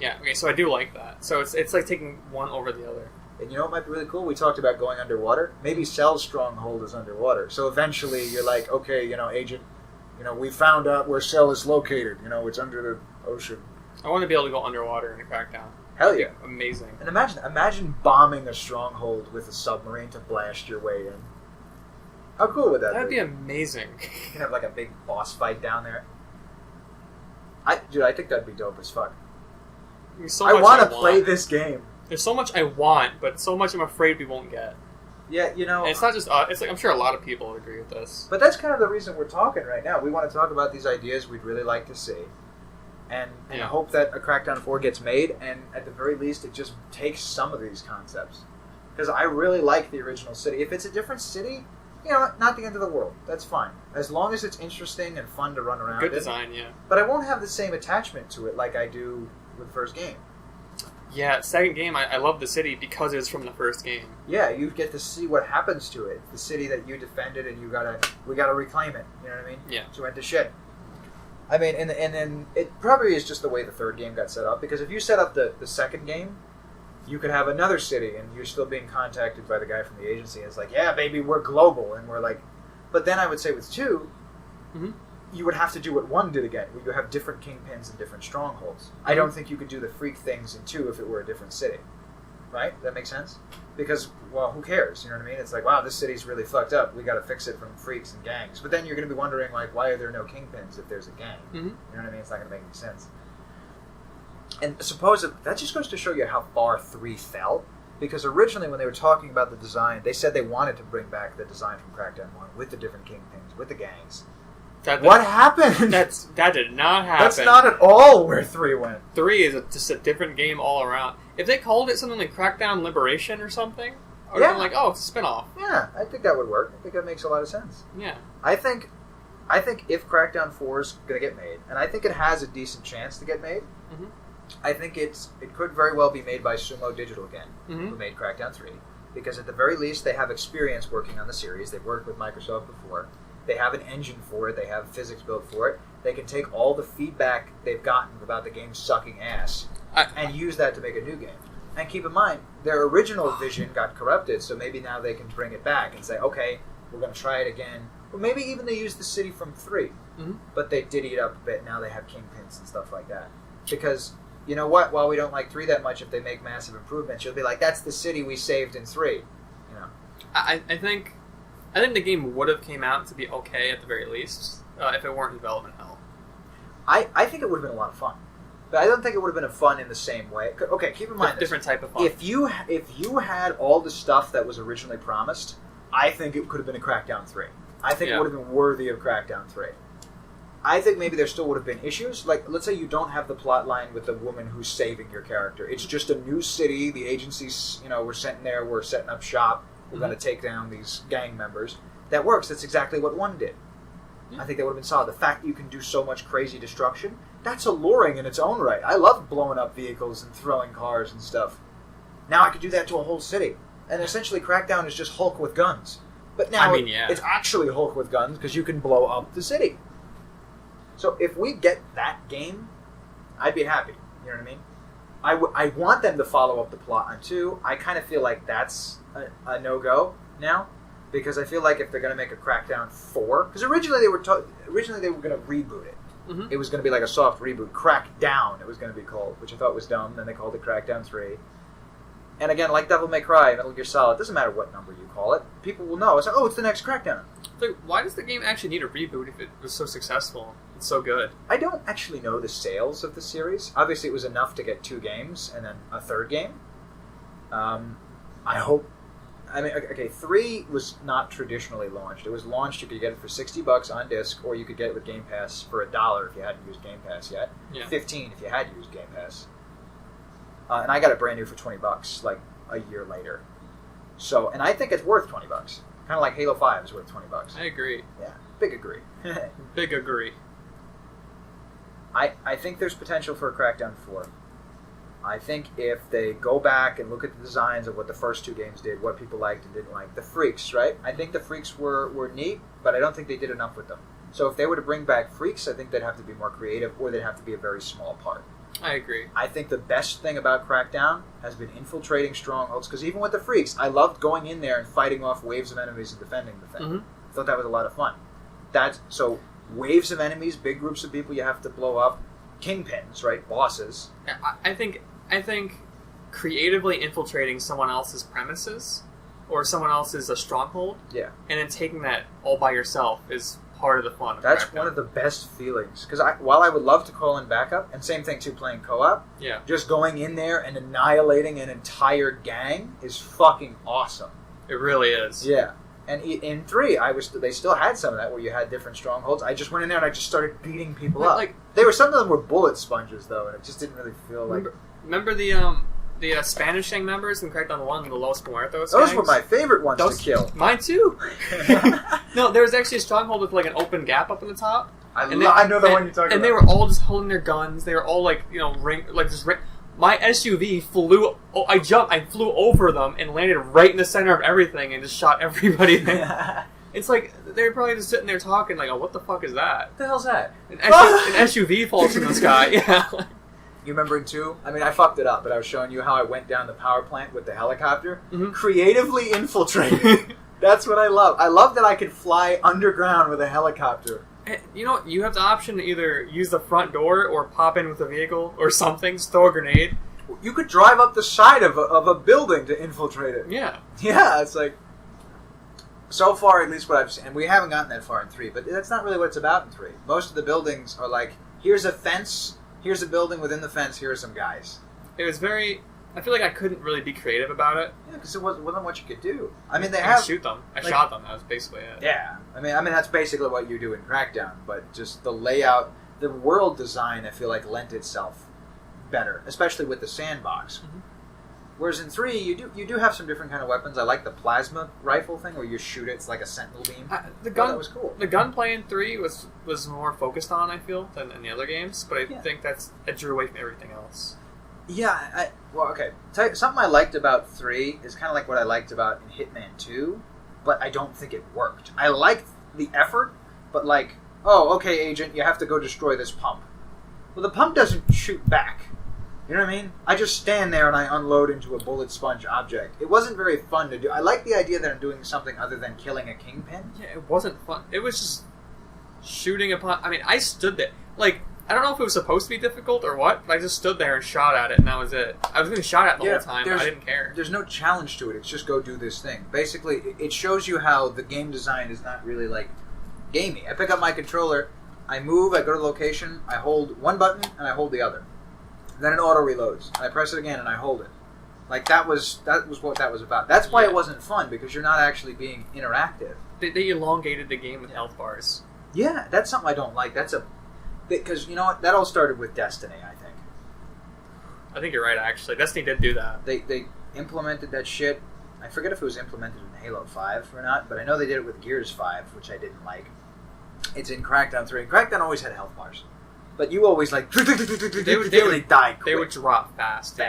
Yeah, okay, so I do like that. So it's like taking one over the other. And you know what might be really cool? We talked about going underwater. Maybe Cell's stronghold is underwater. So eventually you're like, okay, agent... we found out where Cell is located. It's under the ocean. I want to be able to go underwater in a Crackdown. Hell yeah. Amazing. And imagine bombing a stronghold with a submarine to blast your way in. How cool would that be? That'd be amazing. You can have like a big boss fight down there. I think that'd be dope as fuck. I want to play this game. There's so much I want, but so much I'm afraid we won't get. Yeah, And it's not just us. It's like I'm sure a lot of people would agree with this. But that's kind of the reason we're talking right now. We want to talk about these ideas we'd really like to see, and hope that a Crackdown 4 gets made, and at the very least, it just takes some of these concepts. Because I really like the original city. If it's a different city, not the end of the world. That's fine, as long as it's interesting and fun to run around. Good design, yeah. But I won't have the same attachment to it like I do with the first game. Yeah, second game, I love the city because it's from the first game. Yeah, you get to see what happens to it. The city that you defended, and we gotta reclaim it. You know what I mean? Yeah. So it went to shit. I mean, and then it probably is just the way the third game got set up. Because if you set up the second game, you could have another city, and you're still being contacted by the guy from the agency. And it's like, yeah, baby, we're global, and we're like. But then I would say with 2, you would have to do what 1 did again, where you have different kingpins and different strongholds. I don't think you could do the freak things in 2 if it were a different city. Right? That makes sense? Because, well, who cares? You know what I mean? It's like, wow, this city's really fucked up. We got to fix it from freaks and gangs. But then you're going to be wondering, like, why are there no kingpins if there's a gang? You know what I mean? It's not going to make any sense. And that just goes to show you how far 3 fell. Because originally, when they were talking about the design, they said they wanted to bring back the design from Crackdown 1 with the different kingpins, with the gangs. What happened? That did not happen. That's not at all where 3 went. 3 is just a different game all around. If they called it something like Crackdown Liberation or something, I would have been like, oh, it's a spinoff. Yeah, I think that would work. I think that makes a lot of sense. Yeah. I think if Crackdown 4 is going to get made, and I think it has a decent chance to get made, I think it could very well be made by Sumo Digital again, who made Crackdown 3, because at the very least they have experience working on the series. They've worked with Microsoft before. They have an engine for it. They have physics built for it. They can take all the feedback they've gotten about the game sucking ass and use that to make a new game. And keep in mind, their original vision got corrupted, so maybe now they can bring it back and say, okay, we're going to try it again. Or maybe even they use the city from 3, but they diddy it up a bit. Now they have kingpins and stuff like that. Because, you know what, while we don't like 3 that much, if they make massive improvements, you'll be like, that's the city we saved in 3. You know. I think the game would have came out to be okay at the very least if it weren't in development hell. I think it would have been a lot of fun, but I don't think it would have been a fun in the same way. Okay, keep in mind this. Different type of fun. If you had all the stuff that was originally promised, I think it could have been a Crackdown 3. I think it would have been worthy of Crackdown 3. I think maybe there still would have been issues. Like, let's say you don't have the plot line with the woman who's saving your character. It's just a new city. The agencies, we're sent there. We're setting up shop. We're going to take down these gang members. That works. That's exactly what 1 did. I think that would have been solid. The fact that you can do so much crazy destruction, that's alluring in its own right. I love blowing up vehicles and throwing cars and stuff. Now I could do that to a whole city. And essentially Crackdown is just Hulk with guns. But now it's actually Hulk with guns because you can blow up the city. So if we get that game, I'd be happy. You know what I mean? I want them to follow up the plot on 2. I kind of feel like that's a no-go now, because I feel like if they're going to make a Crackdown 4, because originally they were going to reboot it. It was going to be like a soft reboot. Crackdown, it was going to be called, which I thought was dumb. Then they called it Crackdown 3. And again, like Devil May Cry, Metal Gear Solid, it doesn't matter what number you call it. People will know. It's like, oh, it's the next Crackdown. Like, why does the game actually need a reboot if it was so successful? It's so good. I don't actually know the sales of the series. Obviously, it was enough to get 2 games and then a third game. I hope... I mean, okay, 3 was not traditionally launched. It was launched, you could get it for $60 on disc, or you could get it with Game Pass for $1 if you hadn't used Game Pass yet. Yeah. $15 if you had used Game Pass. And I got it brand new for $20, like a year later. So, and I think it's worth $20. Kind of like Halo 5 is worth $20. I agree. Yeah, big agree. Big agree. I think there's potential for a Crackdown 4. I think if they go back and look at the designs of what the first 2 games did, what people liked and didn't like, the freaks, right? I think the freaks were neat, but I don't think they did enough with them. So if they were to bring back freaks, I think they'd have to be more creative, or they'd have to be a very small part. I agree. I think the best thing about Crackdown has been infiltrating strongholds, because even with the freaks, I loved going in there and fighting off waves of enemies and defending the thing. I thought that was a lot of fun. So waves of enemies, big groups of people you have to blow up, kingpins, right, bosses. I think creatively infiltrating someone else's premises or someone else's stronghold, and then taking that all by yourself is part of the fun of That's Crackdown. One of the best feelings. Because while I would love to call in backup, and same thing too, playing co-op, just going in there and annihilating an entire gang is fucking awesome. It really is. Yeah. And in 3, they still had some of that where you had different strongholds. I just went in there and I just started beating people up. Like, some of them were bullet sponges though, and it just didn't really feel like. Remember the Spanish gang members in Crackdown 1, the Los Muertos? Those were my favorite ones to kill. Mine too. No, there was actually a stronghold with like an open gap up in the top. I know the one you're talking about. And they were all just holding their guns. They were all like my SUV flew. Oh, I flew over them and landed right in the center of everything and just shot everybody there. It's like they're probably just sitting there talking like, "Oh, what the fuck is that? What the hell's that?" An SUV falls from the sky. Yeah. You remember in 2? I mean, I fucked it up, but I was showing you how I went down the power plant with the helicopter. Mm-hmm. Creatively infiltrated. That's what I love. I love that I could fly underground with a helicopter. You know, you have the option to either use the front door or pop in with a vehicle or something, just throw a grenade. You could drive up the side of a building to infiltrate it. Yeah. Yeah, it's like... So far, at least what I've seen, and we haven't gotten that far in 3, but that's not really what it's about in 3. Most of the buildings are like, here's a fence, here's a building within the fence, here are some guys. It was very... I feel like I couldn't really be creative about it. Yeah, because it wasn't what you could do. I mean, I could shoot them. I shot them. That was basically it. Yeah. I mean, that's basically what you do in Crackdown, but just the layout, the world design, I feel like lent itself better, especially with the sandbox. Mm-hmm. Whereas in 3, you do have some different kind of weapons. I like the plasma rifle thing where you shoot it. It's like a sentinel beam. The gun that was cool. The gunplay in 3 was more focused on, I feel, than in the other games. But I think it drew away from everything else. Yeah. Okay. Something I liked about 3 is kind of like what I liked about in Hitman 2, but I don't think it worked. I liked the effort, but like, oh, okay, agent, you have to go destroy this pump. Well, the pump doesn't shoot back. You know what I mean? I just stand there and I unload into a bullet sponge object. It wasn't very fun to do. I like the idea that I'm doing something other than killing a kingpin. Yeah, it wasn't fun. It was just shooting upon... I mean, I stood there. Like, I don't know if it was supposed to be difficult or what, but I just stood there and shot at it, and that was it. I was getting shot at the whole time, but I didn't care. There's no challenge to it. It's just go do this thing. Basically, it shows you how the game design is not really, like, gamey. I pick up my controller, I move, I go to the location, I hold one button, and I hold the other. Then it auto reloads. And I press it again and I hold it. Like that was what that was about. That's why it wasn't fun, because you're not actually being interactive. They elongated the game with health bars. Yeah, that's something I don't like. Because you know what? That all started with Destiny, I think. I think you're right. Actually, Destiny did do that. They implemented that shit. I forget if it was implemented in Halo 5 or not, but I know they did it with Gears 5, which I didn't like. It's in Crackdown 3. And Crackdown always had health bars. But you always like they died quick. They would drop fast.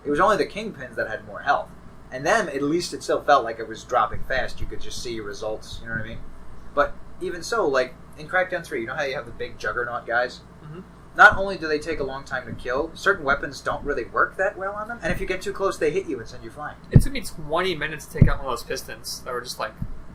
It was only the kingpins that had more health, and then at least it still felt like it was dropping fast. You could just see your results. You know what I mean? But even so, like in Crackdown 3, you know how you have the big juggernaut guys? Mm-hmm. Not only do they take a long time to kill, certain weapons don't really work that well on them, and if you get too close, they hit you and send you flying. It took me 20 minutes to take out one of those pistons that were just like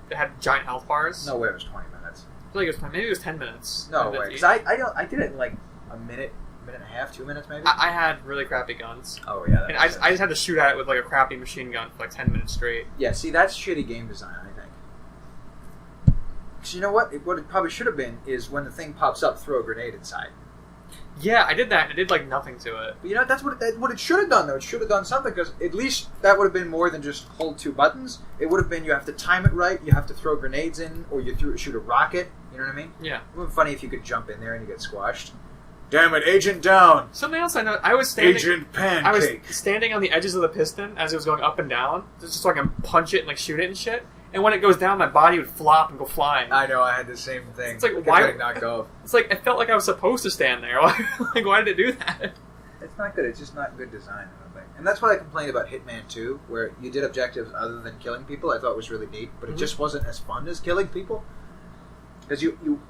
they had giant health bars. No way, it was 20 minutes. I feel like it was maybe it was 10 minutes. No way, because I did it in like a minute and a half, 2 minutes maybe. I had really crappy guns. Oh yeah, and I just had to shoot at it with like a crappy machine gun for like 10 minutes straight. Yeah, see, that's shitty game design, I think. Because you know what? What it probably should have been is when the thing pops up, throw a grenade inside. Yeah, I did that, and it did like nothing to it. But you know, that's what it should have done, though. It should have done something, because at least that would have been more than just hold two buttons. It would have been you have to time it right, you have to throw grenades in, or you shoot a rocket. You know what I mean? Yeah. It would be funny if you could jump in there and you get squashed. Damn it, agent down! Something else I know, I was standing... Agent Pancake! I was standing on the edges of the piston as it was going up and down, just so I can punch it and like shoot it and shit. And when it goes down, my body would flop and go flying. I know, I had the same thing. It's like, why? Knocked off. It's like, I felt like I was supposed to stand there. Like, why did it do that? It's not good. It's just not good design, I don't think. And that's what I complained about Hitman 2, where you did objectives other than killing people. I thought was really neat, but it just wasn't as fun as killing people. Because you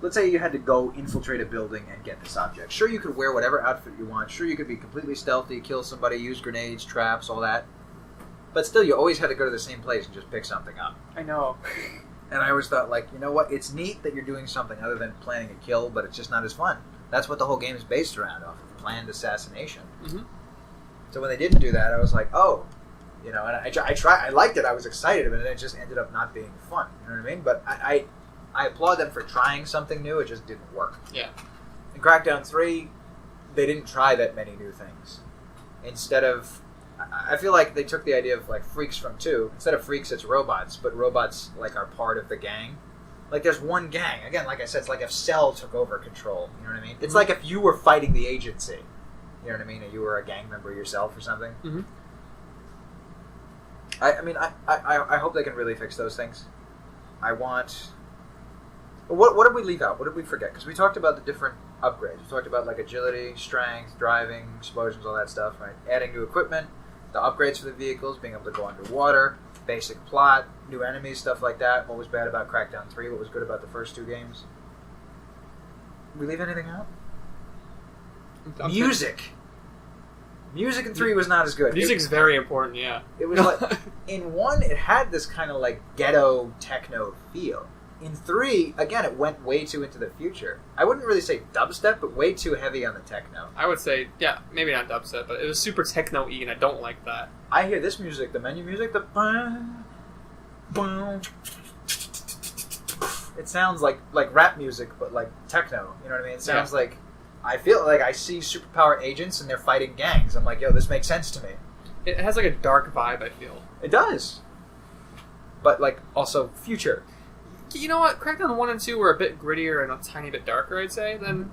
let's say you had to go infiltrate a building and get this object. Sure, you could wear whatever outfit you want. Sure, you could be completely stealthy, kill somebody, use grenades, traps, all that. But still, you always had to go to the same place and just pick something up. I know. And I always thought, like, you know what? It's neat that you're doing something other than planning a kill, but it's just not as fun. That's what the whole game is based around, off of planned assassination. Mm-hmm. So when they didn't do that, I was like, oh. You know, and I liked it. I was excited, but it just ended up not being fun. You know what I mean? But I applaud them for trying something new. It just didn't work. Yeah. In Crackdown 3, they didn't try that many new things. Instead of... I feel like they took the idea of, like, freaks from 2. Instead of freaks, it's robots. But robots, like, are part of the gang. Like, there's one gang. Again, like I said, it's like if Cell took over control. You know what I mean? It's like if you were fighting the agency. You know what I mean? Or you were a gang member yourself or something. Mm-hmm. I mean, I hope they can really fix those things. I want What did we leave out? What did we forget? Because we talked about the different upgrades. We talked about like agility, strength, driving, explosions, all that stuff, right? Adding new equipment, the upgrades for the vehicles, being able to go underwater, basic plot, new enemies, stuff like that. What was bad about Crackdown 3? What was good about the first 2 games? Did we leave anything out? Music! Music in 3 was not as good. Music's very important, yeah. It was like... In 1, it had this kind of like ghetto techno feel. In 3, again, it went way too into the future. I wouldn't really say dubstep, but way too heavy on the techno. I would say, yeah, maybe not dubstep, but it was super techno-y, and I don't like that. I hear this music, the menu music, the... It sounds like rap music, but like techno. You know what I mean? It sounds like... I feel like I see superpower agents, and they're fighting gangs. I'm like, yo, this makes sense to me. It has like a dark vibe, I feel. It does. But like, also future. You know what? Crackdown 1 and 2 were a bit grittier and a tiny bit darker, I'd say, than...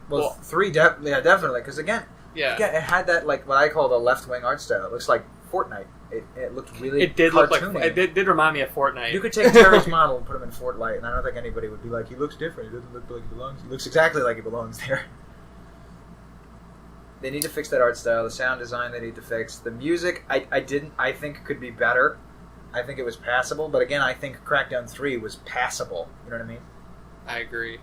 Well 3, definitely, because again, it had that, like, what I call the left-wing art style. It looks like Fortnite. It looked really It did cartoony. look like... It did remind me of Fortnite. You could take Terry's model and put him in Fortnite, and I don't think anybody would be like, he looks different, he doesn't look like he belongs. He looks exactly like he belongs there. They need to fix that art style. The sound design they need to fix. The music, I think could be better. I think it was passable, but again, I think Crackdown 3 was passable. You know what I mean? I agree.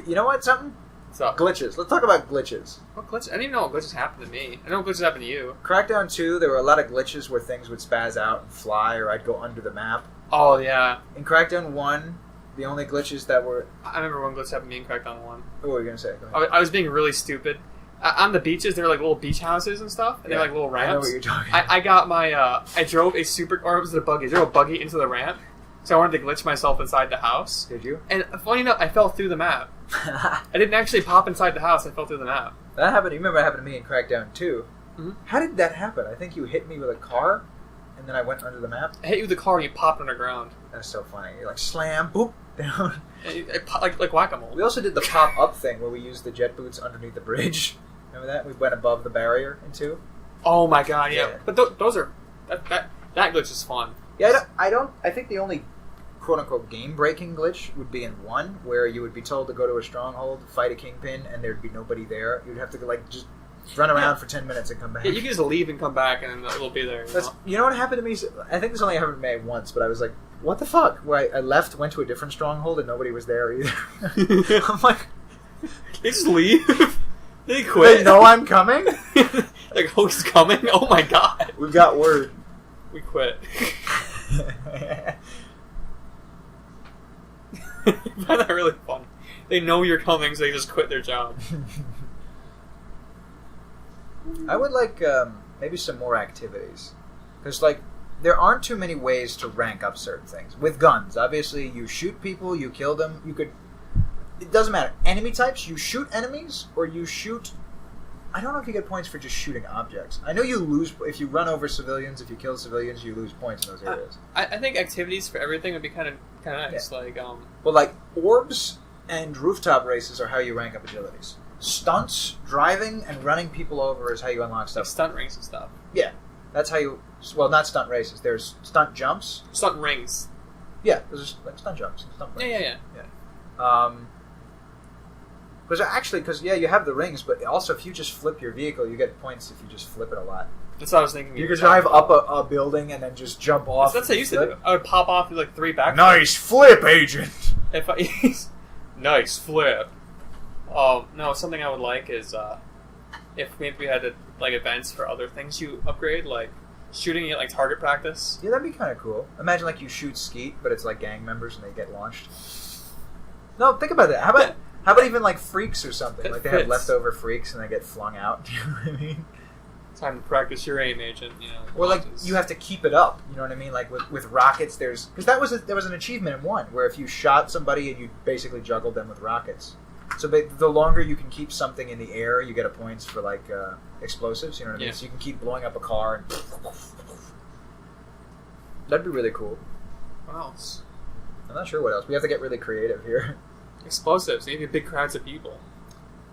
You know what? Something? What's up? Glitches. Let's talk about glitches. What glitch? I didn't even know what glitches happened to me. I know what glitches happened to you. Crackdown 2, there were a lot of glitches where things would spaz out and fly, or I'd go under the map. Oh, yeah. In Crackdown 1, the only glitches that were... I remember one glitch happened to me in Crackdown 1. What were you going to say? Go ahead. I was being really stupid. On the beaches, there were like little beach houses and stuff, and they were like little ramps. I know what you're talking about. I got my, I drove a super, or it was a buggy. I drove a buggy into the ramp, so I wanted to glitch myself inside the house. Did you? And funny enough, I fell through the map. I didn't actually pop inside the house, I fell through the map. That happened, you remember it happened to me in Crackdown 2. Mm-hmm. How did that happen? I think you hit me with a car, and then I went under the map. I hit you with the car and you popped underground. That's so funny. You're like, slam, boop, down. Like whack-a-mole. We also did the pop-up thing where we used the jet boots underneath the bridge. Remember that? We went above the barrier in 2. Oh my god, yeah. But those are... That glitch is fun. Yeah, I think the only quote-unquote game-breaking glitch would be in 1, where you would be told to go to a stronghold, fight a kingpin, and there'd be nobody there. You'd have to, like, just run around for 10 minutes and come back. Yeah, you can just leave and come back, and it'll be there. You know what happened to me? I think this only happened to me once, but I was like, what the fuck? Where I left, went to a different stronghold, and nobody was there either. I'm like... They just leave? They quit? They know I'm coming? Like, oh, he's coming? Oh my god. We've got word. We quit. I find that really fun. They know you're coming, so they just quit their job. I would like maybe some more activities. Because, like, there aren't too many ways to rank up certain things. With guns, obviously, you shoot people, you kill them, you could... It doesn't matter. Enemy types, you shoot enemies, or you shoot... I don't know if you get points for just shooting objects. I know you lose... If you run over civilians, if you kill civilians, you lose points in those areas. I think activities for everything would be kind of nice. Yeah. Like, Well, like, orbs and rooftop races are how you rank up agilities. Stunts, driving, and running people over is how you unlock stuff. Like stunt rings and stuff. Yeah. That's how you... Well, not stunt races. There's stunt jumps. Stunt rings. Yeah, there's like stunt jumps and stunt rings. Yeah. Because you have the rings, but also if you just flip your vehicle, you get points if you just flip it a lot. That's what I was thinking. You could drive up a building and then just jump off. That's what I used to do. I would pop off with like 3 backflips. Nice flip, agent! Nice flip. No, something I would like is if maybe we had like events for other things you upgrade, like shooting at like target practice. Yeah, that'd be kind of cool. Imagine like you shoot skeet, but it's like gang members and they get launched. No, think about that. How about even like freaks or something? Like they have leftover freaks and they get flung out. Do you know what I mean? Time to practice your aim, agent. You know. Or like you have to keep it up. You know what I mean? Like with rockets, because there was an achievement in 1 where if you shot somebody and you basically juggled them with rockets. So the longer you can keep something in the air, you get a points for like explosives. You know what I mean? So you can keep blowing up a car and that'd be really cool. What else? I'm not sure what else. We have to get really creative here. Explosives. You need big crowds of people.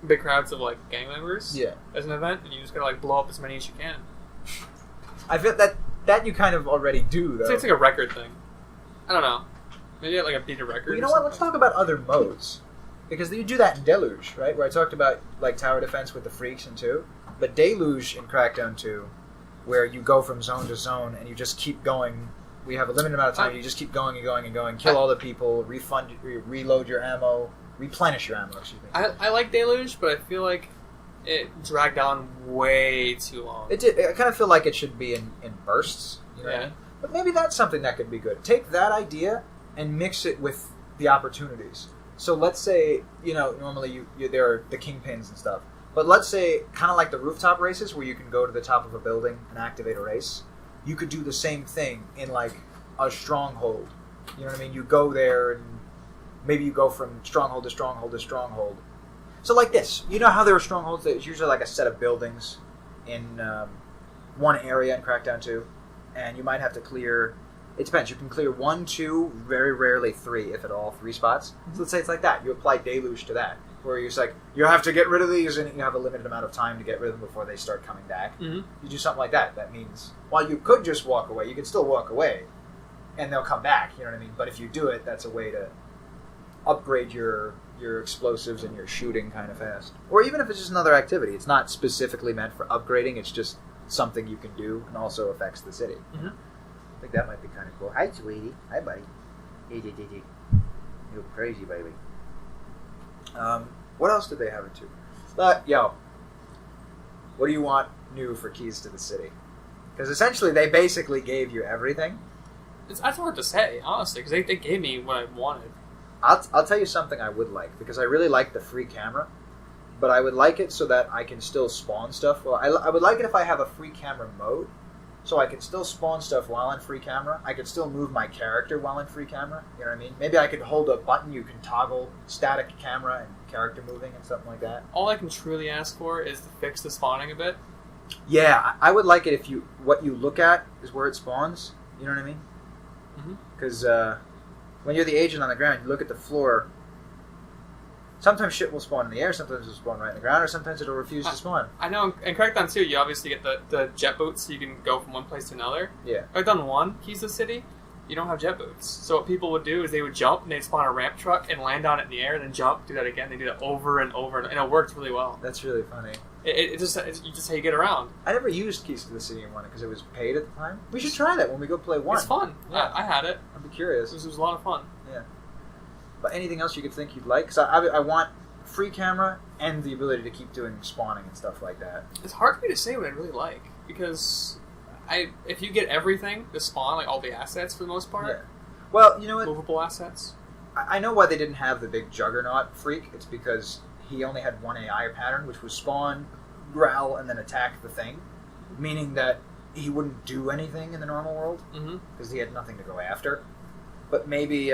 Big crowds of like gang members. Yeah. As an event, and you just gotta like blow up as many as you can. I feel that you kind of already do though. It's like a record thing. I don't know. Maybe like a beta record. Well, you know what? Let's talk about other modes. Because you do that in Deluge, right? Where I talked about like tower defense with the freaks in 2. But Deluge in Crackdown 2, where you go from zone to zone and you just keep going. We have a limited amount of time. You just keep going and going and going. Kill all the people. Reload your ammo. Replenish your ammo. Excuse me. I like Deluge, but I feel like it dragged on way too long. It did. I kind of feel like it should be in bursts. You know what I mean? But maybe that's something that could be good. Take that idea and mix it with the opportunities. So let's say, normally there are the kingpins and stuff. But let's say, kind of like the rooftop races where you can go to the top of a building and activate a race. You could do the same thing in like a stronghold. You know what I mean? You go there and maybe you go from stronghold to stronghold to stronghold. So like this. You know how there are strongholds? There's usually like a set of buildings in one area in Crackdown 2. And you might have to clear... It depends. You can clear 1, 2, very rarely 3, if at all, 3 spots. Mm-hmm. So let's say it's like that. You apply Deluge to that, where you're just like, you have to get rid of these, and you have a limited amount of time to get rid of them before they start coming back. Mm-hmm. You do something like that. That means, while you could just walk away, you can still walk away, and they'll come back, you know what I mean? But if you do it, that's a way to upgrade your explosives and your shooting kind of fast. Or even if it's just another activity. It's not specifically meant for upgrading, it's just something you can do and also affects the city. Mm-hmm. I think that might be kind of cool. Hi, sweetie. Hi, buddy. You're crazy, baby. What else did they have it to? What do you want new for Keys to the City? Because essentially, they basically gave you everything. It's hard to say, honestly, because they gave me what I wanted. I'll tell you something I would like, because I really like the free camera, but I would like it so that I can still spawn stuff. Well, I would like it if I have a free camera mode, so I can still spawn stuff while in free camera. I could still move my character while in free camera. You know what I mean? Maybe I could hold a button. You can toggle static camera and character moving and something like that. All I can truly ask for is to fix the spawning a bit. Yeah, I would like it if what you look at is where it spawns. You know what I mean? Because when you're the agent on the ground, you look at the floor. Sometimes shit will spawn in the air, sometimes it'll spawn right in the ground, or sometimes it'll refuse to spawn. I know, in Crackdown 2, you obviously get the jet boots, so you can go from one place to another. Yeah. Crackdown 1, Keys to the City, you don't have jet boots. So what people would do is they would jump, and they'd spawn a ramp truck, and land on it in the air, and then jump, do that again. They do that over and over, and it worked really well. That's really funny. It's just how you get around. I never used Keys to the City in 1 because it was paid at the time. We should try that when we go play 1. It's fun. Yeah. I had it. I'd be curious. It was a lot of fun. Yeah. But anything else you could think you'd like? Because I want free camera and the ability to keep doing spawning and stuff like that. It's hard for me to say what I really like, because if you get everything to spawn, like all the assets for the most part. Yeah. Well, you know what? Movable assets. I know why they didn't have the big Juggernaut freak. It's because he only had one AI pattern, which was spawn, growl, and then attack the thing. Meaning that he wouldn't do anything in the normal world, because he had nothing to go after. But maybe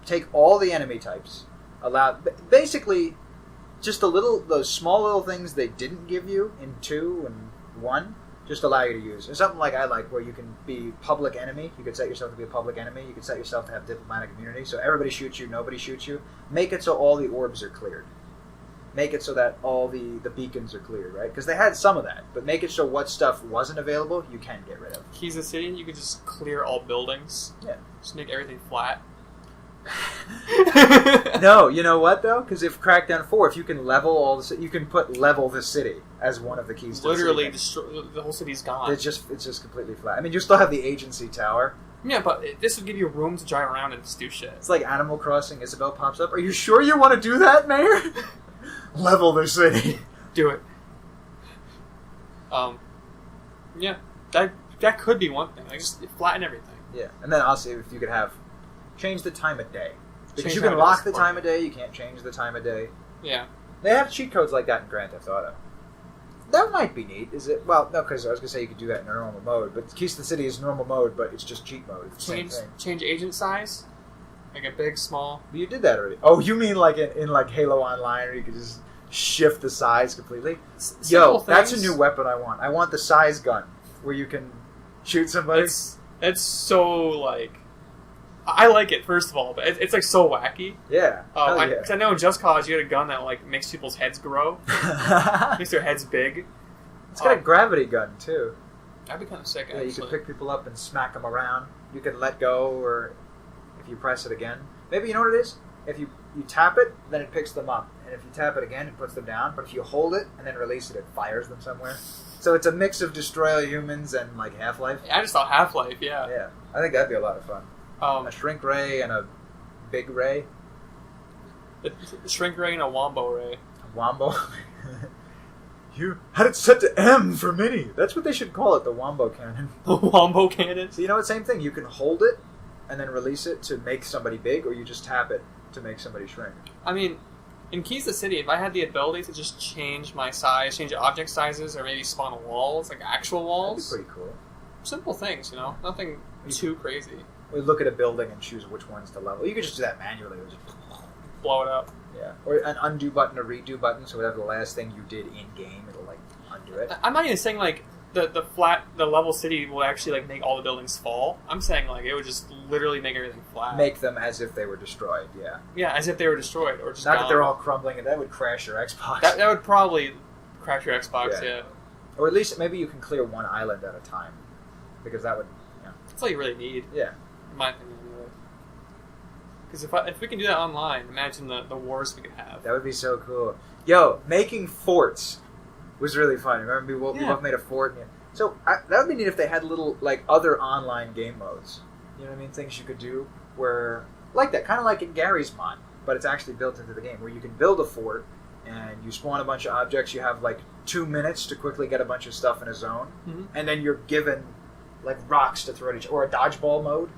take all the enemy types, basically just those small little things they didn't give you in 2 and 1, just allow you to use. There's something like I like where you can be public enemy. You could set yourself to be a public enemy. You could set yourself to have diplomatic immunity. So everybody shoots you, nobody shoots you. Make it so all the orbs are cleared. Make it so that all the beacons are cleared, right? Because they had some of that. But make it so what stuff wasn't available, you can get rid of. Keys to the City, you could just clear all buildings. Yeah. Just make everything flat. No, you know what though? Because if Crackdown 4, if you can level you can put level the city as one of the keys. Literally, destroy the whole city's gone. It's just completely flat. I mean, you still have the agency tower. Yeah, but this would give you room to drive around and just do shit. It's like Animal Crossing. Isabel pops up. Are you sure you want to do that, Mayor? Level the city. Do it. Yeah, that could be one thing. Like just flatten everything. Yeah, and then I'll see if you could change the time of day. Because you can lock the time of day, you can't change the time of day. Yeah. They have cheat codes like that in Grand Theft Auto. That might be neat. Is it? Well, no, because I was going to say you could do that in normal mode, but Keys to the City is normal mode, but it's just cheat mode. It's the same thing. Change agent size? Like a big, small... But you did that already. Oh, you mean like in like Halo Online, where you could just shift the size completely? Yo, that's a new weapon I want. I want the size gun, where you can shoot somebody. It's so, like... I like it, first of all, but it's like so wacky. Yeah. Because I know in Just Cause you had a gun that like makes people's heads grow, makes their heads big. It's got a gravity gun too. That'd be kind of sick. Yeah, you could pick people up and smack them around. You could let go, or if you press it again, maybe you know what it is? If you tap it, then it picks them up. And if you tap it again, it puts them down. But if you hold it and then release it, it fires them somewhere. So it's a mix of Destroy All Humans and like Half-Life. I just thought Half-Life, yeah. Yeah, I think that'd be a lot of fun. A shrink ray and a big ray. A shrink ray and a wombo ray. A wombo? You had it set to M for mini. That's what they should call it, the wombo cannon. The wombo cannon? So you know what, same thing. You can hold it and then release it to make somebody big, or you just tap it to make somebody shrink. I mean, in Keys to the City, if I had the ability to just change my size, change object sizes, or maybe spawn walls, like actual walls. That'd be pretty cool. Simple things, you know? Nothing too crazy. We look at a building and choose which ones to level. You could just do that manually. Just blow it up. Yeah. Or an undo button, a redo button, so whatever the last thing you did in-game, it'll, like, undo it. I'm not even saying, like, the level city will actually, like, make all the buildings fall. I'm saying, like, it would just literally make everything flat. Make them as if they were destroyed, yeah. Yeah, as if they were destroyed, or just not gone. that they're all crumbling, and that would crash your Xbox. That would probably crash your Xbox, yeah. Or at least maybe you can clear one island at a time, because that would, That's all you really need. Yeah. In my opinion, anyway. Because if we can do that online, imagine the wars we could have. That would be so cool. Yo, making forts was really fun. Remember, we both made a fort. So that would be neat if they had little, like, other online game modes. You know what I mean? Things you could do where, like that, kind of like in Gary's mod, but it's actually built into the game, where you can build a fort and you spawn a bunch of objects. You have, like, 2 minutes to quickly get a bunch of stuff in a zone, and then you're given, like, rocks to throw at each, or a dodgeball mode,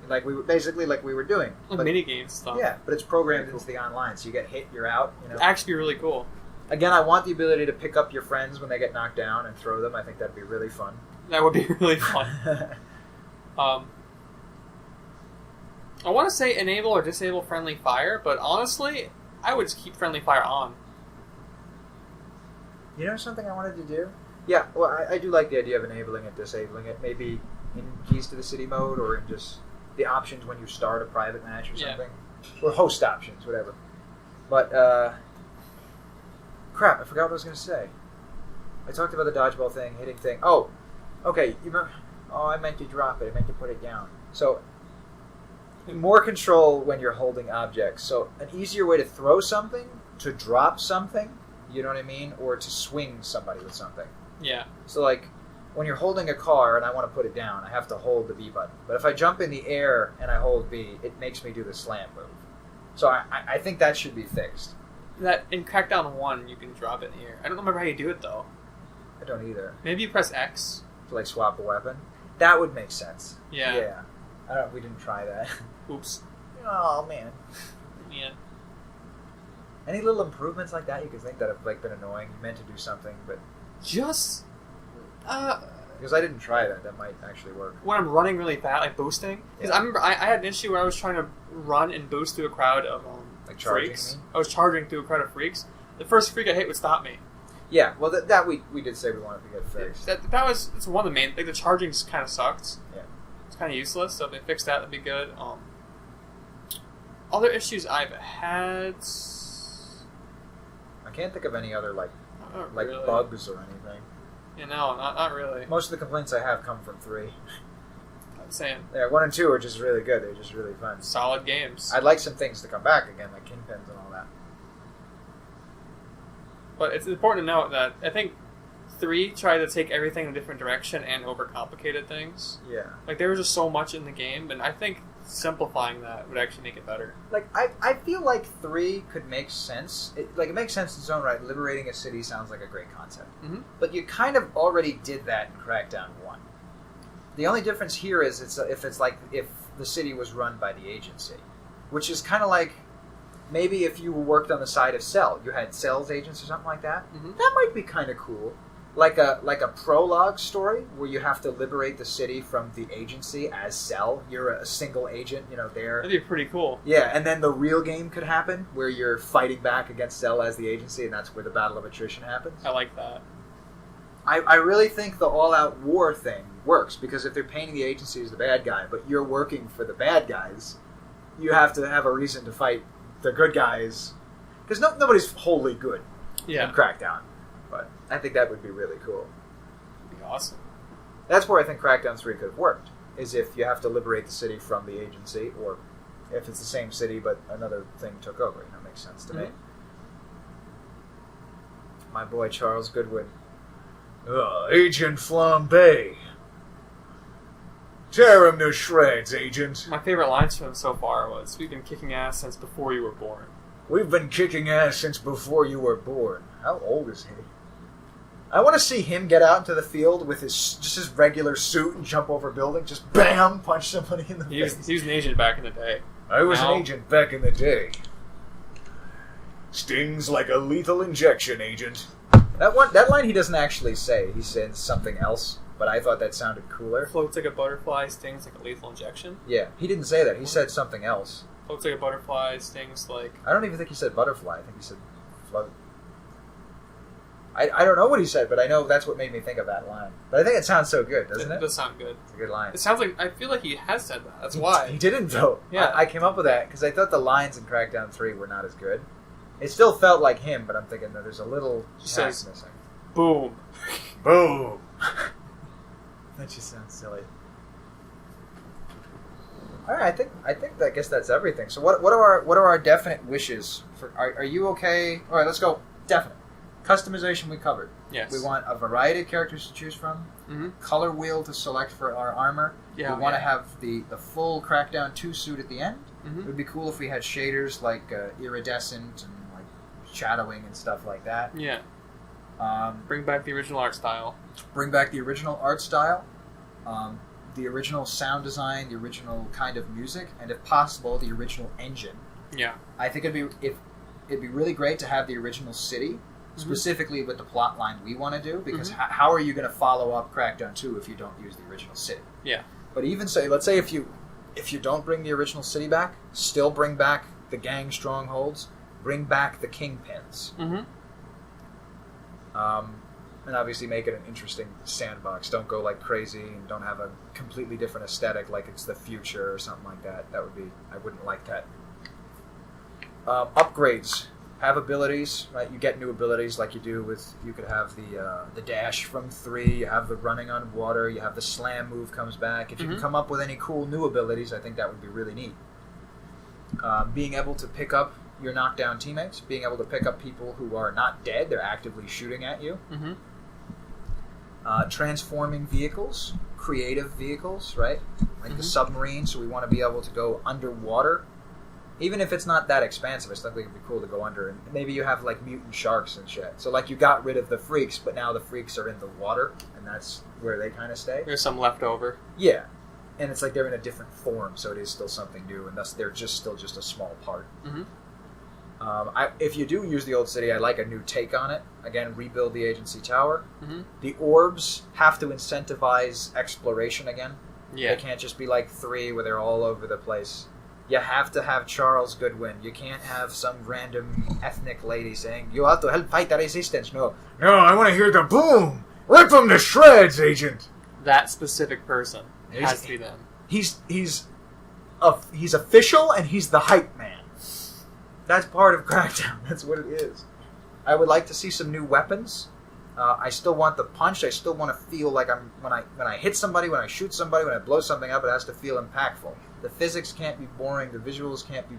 like we were doing, like mini games stuff. Yeah, but it's programmed into the online, so you get hit, you're out. You know, it'd actually be really cool. Again, I want the ability to pick up your friends when they get knocked down and throw them. I think that'd be really fun. That would be really fun. I want to say enable or disable friendly fire, but honestly, I would just keep friendly fire on. You know something I wanted to do? Yeah, well, I do like the idea of enabling it, disabling it, maybe in Keys to the City mode, or in just the options when you start a private match or something. Or host options, whatever. But, crap, I forgot what I was going to say. I talked about the dodgeball thing, hitting thing. Oh, okay, you remember? Oh, I meant to drop it. I meant to put it down. So, more control when you're holding objects. So, an easier way to throw something, to drop something, you know what I mean? Or to swing somebody with something. Yeah. So, like, when you're holding a car and I want to put it down, I have to hold the B button. But if I jump in the air and I hold B, it makes me do the slam move. So I think that should be fixed. That in Crackdown 1, you can drop it in the air. I don't remember how you do it, though. I don't either. Maybe you press X. To, like, swap a weapon? That would make sense. Yeah. Yeah. We didn't try that. Oops. Oh, man. Yeah. Any little improvements like that you could think that have, like, been annoying? You meant to do something, but... Just... because I didn't try that. That might actually work. When I'm running really fast, like boosting. Because I remember I had an issue where I was trying to run and boost through a crowd of like freaks. I was charging through a crowd of freaks. The first freak I hit would stop me. Yeah, well, that we did say we wanted to get fixed. That's one of the main... Like, the charging just kind of sucked. Yeah. It's kind of useless, so if they fix that, that'd be good. Other issues I've had... I can't think of any other, like really. bugs or anything. Yeah, no, not really. Most of the complaints I have come from 3. I'm saying. Yeah, 1 and 2 are just really good. They're just really fun. Solid games. I'd like some things to come back again, like Kingpins and all that. But it's important to note that I think 3 tried to take everything in a different direction and overcomplicated things. Yeah. Like, there was just so much in the game, and I think simplifying that would actually make it better. Like, I feel like 3 could make sense. It makes sense in its own right. Liberating a city sounds like a great concept. Mm-hmm. But you kind of already did that in Crackdown 1. The only difference here is if the city was run by the agency. Which is kind of like, maybe if you worked on the side of Cell, you had Cell's agents or something like that. Mm-hmm. That might be kind of cool. Like a prologue story where you have to liberate the city from the agency as Cell. You're a single agent, there. That'd be pretty cool. Yeah, and then the real game could happen where you're fighting back against Cell as the agency, and that's where the battle of attrition happens. I like that. I really think the all-out war thing works, because if they're painting the agency as the bad guy, but you're working for the bad guys, you have to have a reason to fight the good guys. Because nobody's wholly good in Crackdown. But I think that would be really cool. That'd be awesome. That's where I think Crackdown 3 could have worked, is if you have to liberate the city from the agency, or if it's the same city but another thing took over. Makes sense to me. My boy Charles Goodwin. Agent Flambe. Tear him to shreds, Agent. My favorite lines from him so far was, "We've been kicking ass since before you were born." We've been kicking ass since before you were born. How old is he? I want to see him get out into the field with his regular suit and jump over a building, just bam, punch somebody in the face. He was an agent back in the day. I was an agent back in the day. Stings like a lethal injection, Agent. That line he doesn't actually say. He says something else, but I thought that sounded cooler. Floats like a butterfly, stings like a lethal injection. Yeah, he didn't say that. He said something else. Floats like a butterfly, stings like... I don't even think he said butterfly. I think he said float. I don't know what he said, but I know that's what made me think of that line. But I think it sounds so good, doesn't it? It does sound good. It's a good line. It sounds like... I feel like he has said that. That's why. He didn't, though. Yeah. I came up with that because I thought the lines in Crackdown 3 were not as good. It still felt like him, but I'm thinking that there's a little hack missing. Boom. Boom. That just sounds silly. All right, I guess that's everything. So what are our definite wishes for? Are you okay? All right, let's go. Definite customization we covered. Yes. We want a variety of characters to choose from. Mm-hmm. Color wheel to select for our armor. Yeah. We want to have the full Crackdown 2 suit at the end. Mm-hmm. It would be cool if we had shaders like iridescent and like shadowing and stuff like that. Yeah. Bring back the original art style. Bring back the original art style. The original sound design, the original kind of music, and if possible, the original engine. Yeah. I think it'd be really great to have the original city, specifically with the plot line we want to do, because how are you going to follow up Crackdown 2 if you don't use the original city? Yeah. But even say, let's say if you don't bring the original city back, still bring back the gang strongholds, bring back the kingpins. Mm-hmm. And obviously make it an interesting sandbox. Don't go like crazy and don't have a completely different aesthetic like it's the future or something like that. I wouldn't like that. Upgrades. Have abilities, right? You get new abilities like you could have the dash from 3, you have the running on water, you have the slam move comes back. If you can come up with any cool new abilities, I think that would be really neat. Being able to pick up your knockdown teammates, being able to pick up people who are not dead, they're actively shooting at you. Mm-hmm. Transforming vehicles, creative vehicles, right? Like the submarine, so we want to be able to go underwater. Even if it's not that expansive, I still think it'd be cool to go under. And maybe you have like mutant sharks and shit. So like you got rid of the freaks, but now the freaks are in the water, and that's where they kind of stay. There's some left over. Yeah. And it's like they're in a different form, so it is still something new, and thus they're still just a small part. Mm-hmm. If you do use the old city, I like a new take on it. Again, rebuild the agency tower. Mm-hmm. The orbs have to incentivize exploration again. Yeah. They can't just be like 3 where they're all over the place. You have to have Charles Goodwin. You can't have some random ethnic lady saying, "You have to help fight the resistance." No, I want to hear the boom! Rip them to shreds, Agent! That specific person has to be them. He's official, and he's the hype man. That's part of Crackdown. That's what it is. I would like to see some new weapons. I still want the punch. I still want to feel like when I hit somebody, when I shoot somebody, when I blow something up, it has to feel impactful. The physics can't be boring. The visuals can't be,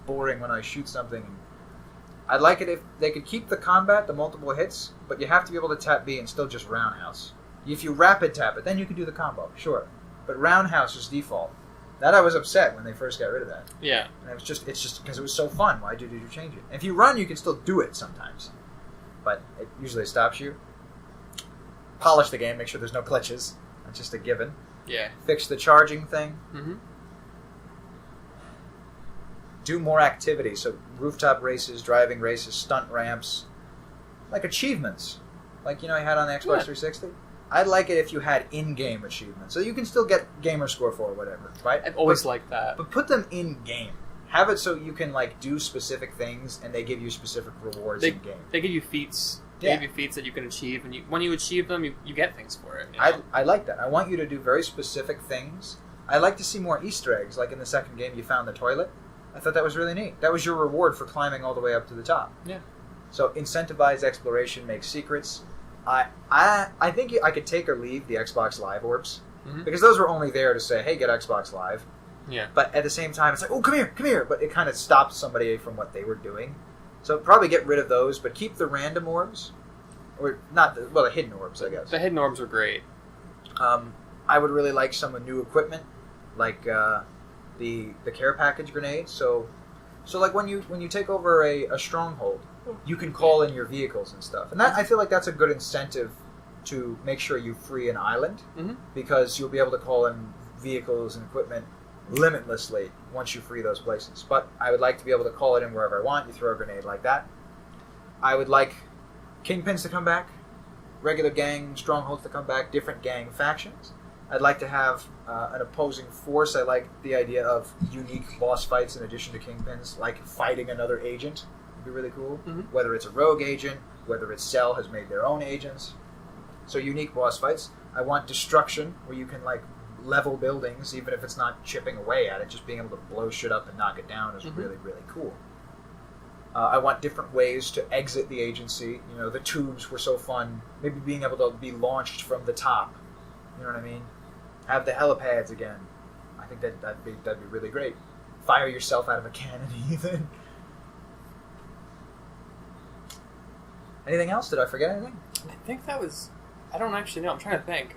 boring when I shoot something. I'd like it if they could keep the combat, the multiple hits, but you have to be able to tap B and still just roundhouse. If you rapid tap it, then you can do the combo, sure. But roundhouse is default. That I was upset when they first got rid of that. Yeah. And it's just because it was so fun. Why did you change it? If you run, you can still do it sometimes. But it usually stops you. Polish the game, make sure there's no glitches. That's just a given. Yeah. Fix the charging thing. Mm-hmm. Do more activities. So rooftop races, driving races, stunt ramps. Like achievements. Like, you had on the Xbox 360. I'd like it if you had in-game achievements. So you can still get gamer score for or whatever, right? I've always liked that. But put them in-game. Have it so you can do specific things and they give you specific rewards in-game. They give you feats. They give you feats that you can achieve, and when you achieve them, you get things for it. I like that. I want you to do very specific things. I like to see more Easter eggs, like in the second game you found the toilet. I thought that was really neat. That was your reward for climbing all the way up to the top. Yeah. So incentivize exploration, make secrets. I think I could take or leave the Xbox Live orbs, because those were only there to say, hey, get Xbox Live. Yeah. But at the same time, it's like, oh, come here. But it kind of stops somebody from what they were doing. So probably get rid of those, but keep the random orbs. Or not, the hidden orbs, I guess. The hidden orbs are great. I would really like some new equipment, like the care package grenades. So like when you take over a stronghold, you can call in your vehicles and stuff. And that I feel like that's a good incentive to make sure you free an island, because you'll be able to call in vehicles and equipment limitlessly once you free those places. But I would like to be able to call it in wherever I want. You throw a grenade like that. I would like kingpins to come back, regular gang strongholds to come back, different gang factions. I'd like to have an opposing force. I like the idea of unique boss fights in addition to kingpins, like fighting another agent would be really cool. Whether it's a rogue agent, whether it's Cell has made their own agents. So unique boss fights. I want destruction, where you can like level buildings, even if it's not chipping away at it. Just being able to blow shit up and knock it down is really, really cool. I want different ways to exit the agency. You know, the tubes were so fun. Maybe being able to be launched from the top. You know what I mean? Have the helipads again. I think that'd be really great. Fire yourself out of a cannon, even. Anything else? Did I forget anything? I think that was... I don't actually know. I'm trying to think.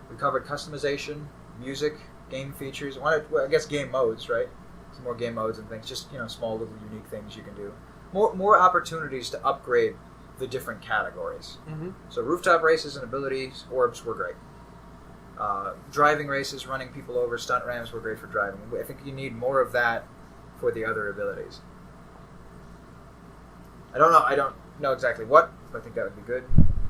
We covered customization, music, game features. I guess game modes, right? Some more game modes and things. Just, small little unique things you can do. More opportunities to upgrade the different categories. So rooftop races and abilities, orbs were great. Driving races, running people over, stunt rams were great for driving. I think you need more of that for the other abilities. I don't know exactly what, but I think that would be good.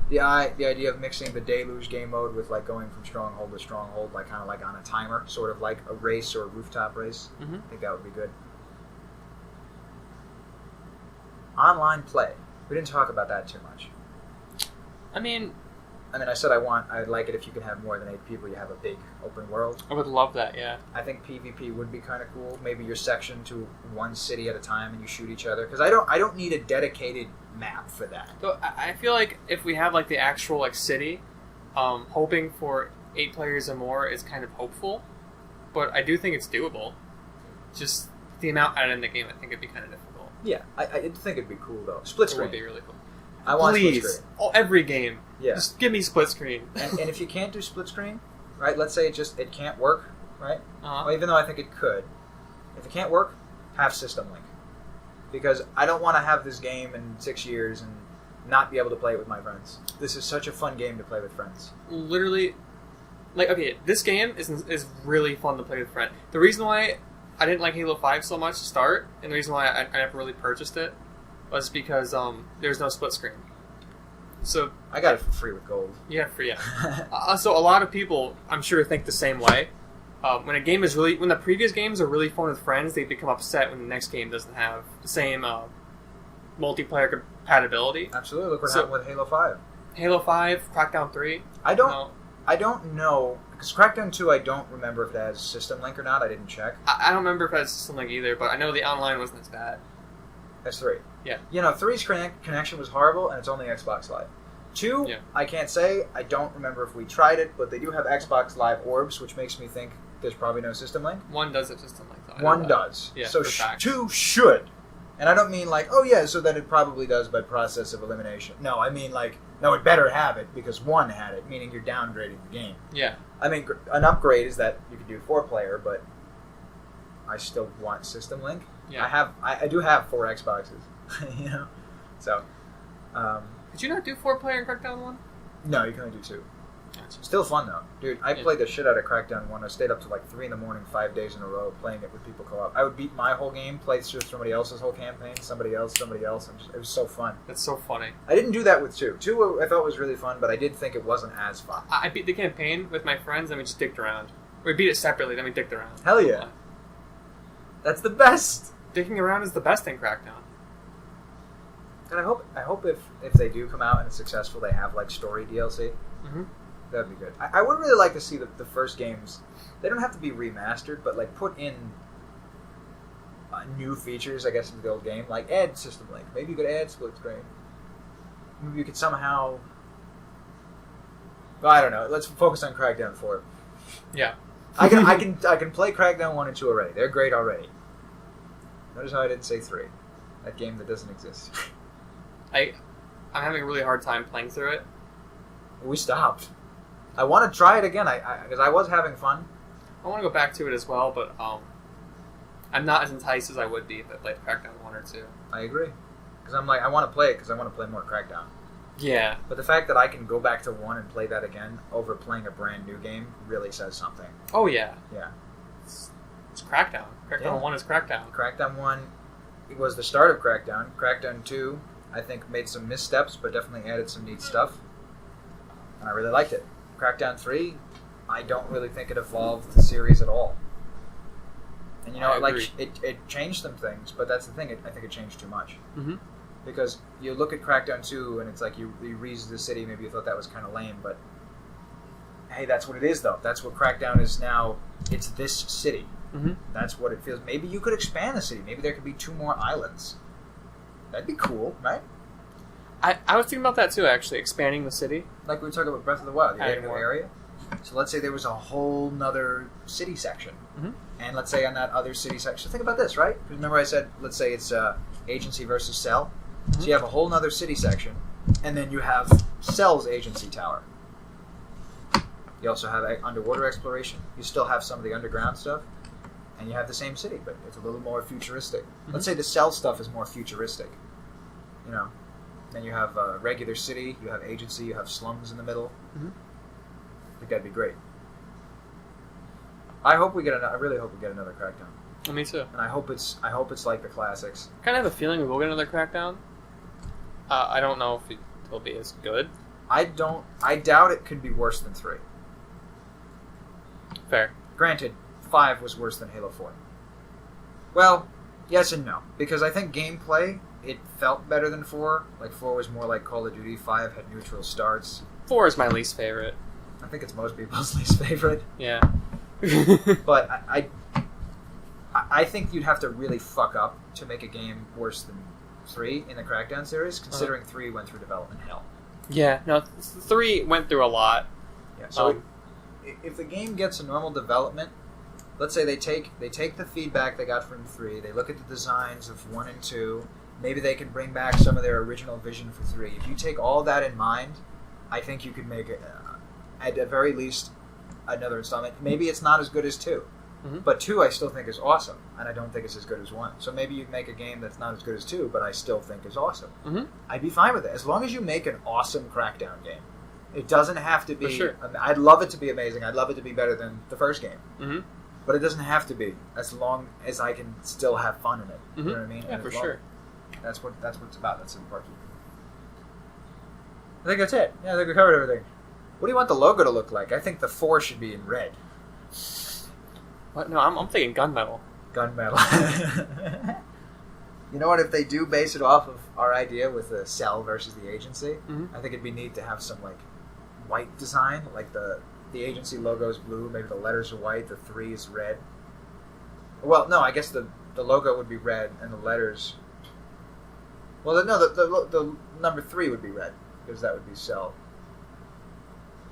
The idea of mixing the deluge game mode with like going from stronghold to stronghold, like kind of like on a timer, sort of like a race or a rooftop race. I think that would be good. Online play. We didn't talk about that too much. I said I'd like it if you could have more than 8 people. You have a big open world. I would love that, yeah. I think PvP would be kind of cool. Maybe you're sectioned to one city at a time and you shoot each other. Because I don't need a dedicated map for that. So I feel like if we have like the actual like city, hoping for 8 players or more is kind of hopeful. But I do think it's doable. Just the amount added in the game, I think it'd be kind of difficult. Yeah, I think it'd be cool though. Split screen It would be really cool. I want Please. split screen. Oh, every game. Yeah. Just give me split screen. and if you can't do split screen, right? Let's say it can't work, right? Well, even though I think it could, if it can't work, have system link. Because I don't want to have this game in 6 years and not be able to play it with my friends. This is such a fun game to play with friends. Literally, like, okay, this game is really fun to play with friends. The reason why I didn't like Halo 5 so much to start, and the reason why I never really purchased it, was because there's no split screen. So I got it for free with gold. Yeah, free. Yeah. So a lot of people, I'm sure, think the same way. When the previous games are really fun with friends, they become upset when the next game doesn't have the same multiplayer compatibility. Absolutely. Look what happened with Halo 5. Halo 5, Crackdown 3. I don't know, because Crackdown 2, I don't remember if it has System Link or not. I didn't check. I don't remember if it has System Link either, but I know the online wasn't as bad. That's 3. Yeah. 3's connection was horrible, and it's only Xbox Live. 2, yeah. I can't say. I don't remember if we tried it, but they do have Xbox Live orbs, which makes me think there's probably no System Link. 1 does have System Link, though. 1 does. Yeah, so 2 should. And I don't mean like, oh yeah, so that it probably does by process of elimination. No, I mean like, no, it better have it because 1 had it, meaning you're downgrading the game. Yeah. I mean, an upgrade is that you could do 4-player, but I still want System Link. Yeah. I do have 4 Xboxes, so. Did you not do 4-player in Crackdown 1? No, you can only do 2. Gotcha. Still fun though, dude. I played the shit out of Crackdown 1. I stayed up to like 3 in the morning, 5 days in a row, playing it with people co-op. I would beat my whole game, play through somebody else's whole campaign, somebody else. It was so fun. That's so funny. I didn't do that with 2. 2 I thought was really fun, but I did think it wasn't as fun. I beat the campaign with my friends, and we just dicked around. We beat it separately, then we dicked around. Hell yeah. That's the best. Dicking around is the best in Crackdown. And I hope if they do come out and it's successful, they have like story DLC. Mm-hmm. That'd be good. I would really like to see the first games. They don't have to be remastered, but like put in new features, I guess, into the old game. Like add System Link. Maybe you could add split screen. Maybe you could somehow Well, I don't know. Let's focus on Crackdown 4. Yeah. I can play Crackdown 1 and 2 already. They're great already. Notice how I didn't say 3. That game that doesn't exist. I'm having a really hard time playing through it. We stopped. I want to try it again because I was having fun. I want to go back to it as well, but I'm not as enticed as I would be if I played Crackdown 1 or 2. I agree. Because I'm like, I want to play it because I want to play more Crackdown. Yeah. But the fact that I can go back to 1 and play that again over playing a brand new game really says something. Oh, yeah. Yeah. It's Crackdown. Crackdown 1 is Crackdown. Crackdown 1 was the start of Crackdown. Crackdown 2, I think, made some missteps, but definitely added some neat stuff. And I really liked it. Crackdown 3, I don't really think it evolved the series at all. And, you know, it changed some things, but that's the thing. I think it changed too much. Mm-hmm. Because you look at Crackdown 2, and it's like you reuse the city, maybe you thought that was kind of lame, but hey, that's what it is, though. That's what Crackdown is now. It's this city. Mm-hmm. That's what it feels. Maybe you could expand the city. Maybe there could be 2 more islands. That'd be cool, right? I was thinking about that, too, actually, expanding the city. Like we were talking about Breath of the Wild, the Adding more area. So let's say there was a whole nother city section. Mm-hmm. And let's say on that other city section, think about this, right? Because remember I said, let's say it's agency versus cell. Mm-hmm. So you have a whole nother city section, and then you have Cell's agency tower. You also have underwater exploration. You still have some of the underground stuff, and you have the same city, but it's a little more futuristic. Mm-hmm. Let's say the Cell stuff is more futuristic. You know, then you have a regular city, you have agency, you have slums in the middle. Mm-hmm. I think that'd be great. I really hope we get another Crackdown. Me too. And I hope it's like the classics. I kind of have a feeling we will get another Crackdown. I don't know if it'll be as good. I doubt it could be worse than 3. Fair. Granted, 5 was worse than Halo 4. Well, yes and no. Because I think gameplay, it felt better than 4. Like, 4 was more like Call of Duty. 5 had neutral starts. 4 is my least favorite. I think it's most people's least favorite. Yeah. But I think you'd have to really fuck up to make a game worse than 3 in the Crackdown series, considering 3 went through development hell. Yeah, no, 3 went through a lot. Yeah, so if the game gets a normal development, let's say they take the feedback they got from 3, they look at the designs of 1 and 2, maybe they can bring back some of their original vision for 3. If you take all that in mind, I think you could make it, at the very least, another installment. Maybe it's not as good as 2. Mm-hmm. But 2 I still think is awesome, and I don't think it's as good as 1. So maybe you'd make a game that's not as good as 2, but I still think is awesome. Mm-hmm. I'd be fine with it. As long as you make an awesome Crackdown game. It doesn't have to be... For sure. I'd love it to be amazing. I'd love it to be better than the first game. Mm-hmm. But it doesn't have to be, as long as I can still have fun in it. Mm-hmm. You know what I mean? Yeah, for sure. That's what it's about. That's important. I think that's it. Yeah, I think we covered everything. What do you want the logo to look like? I think the 4 should be in red. What? No, I'm thinking gunmetal. Gunmetal. You know what? If they do base it off of our idea with the Cell versus the agency, I think it'd be neat to have some like white design, like the agency logo is blue, maybe the letters are white, the 3 is red. Well, no, I guess the logo would be red and the letters. Well, no, the number 3 would be red because that would be Cell.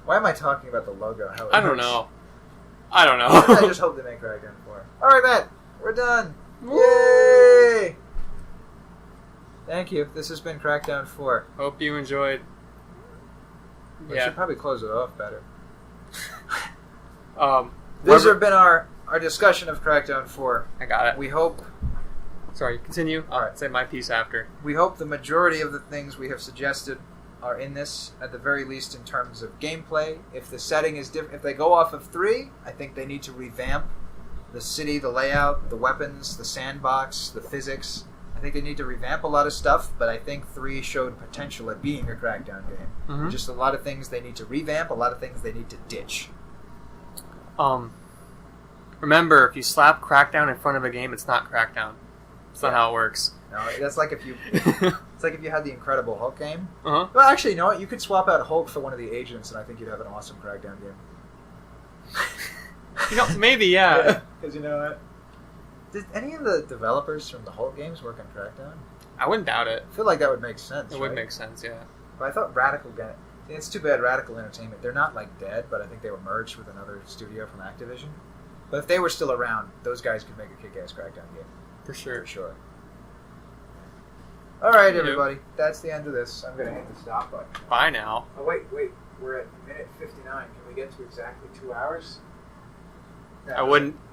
Why am I talking about the logo? How it I don't works? know. I don't know. I just hope they make Crackdown 4. Alright, Matt. We're done. Yay! Thank you. This has been Crackdown 4. Hope you enjoyed. We should probably close it off better. This has been our discussion of Crackdown 4. I got it. We hope... Sorry, continue. I'll say my piece after. We hope the majority of the things we have suggested are in this, at the very least in terms of gameplay. If the setting is different, if they go off of 3, I think they need to revamp the city, the layout, the weapons, the sandbox, the physics. I think they need to revamp a lot of stuff, but I think 3 showed potential at being a Crackdown game. Mm-hmm. Just a lot of things they need to revamp, a lot of things they need to ditch. Remember, if you slap Crackdown in front of a game, it's not Crackdown. That's not how it works. No, that's like if you... It's like if you had the Incredible Hulk game. Uh-huh. Well, actually, you know what? You could swap out Hulk for one of the agents, and I think you'd have an awesome Crackdown game. Maybe, yeah. Because you know what? Did any of the developers from the Hulk games work on Crackdown? I wouldn't doubt it. I feel like that would make sense. It would make sense, yeah. But I thought Radical It's too bad Radical Entertainment. They're not like dead, but I think they were merged with another studio from Activision. But if they were still around, those guys could make a kick-ass Crackdown game. For sure. For sure. All right, everybody. That's the end of this. I'm going to hit the stop button. Bye now. Oh, wait. We're at minute 59. Can we get to exactly 2 hours? No. I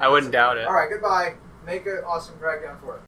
wouldn't doubt it. All right, goodbye. Make an awesome Crackdown for us.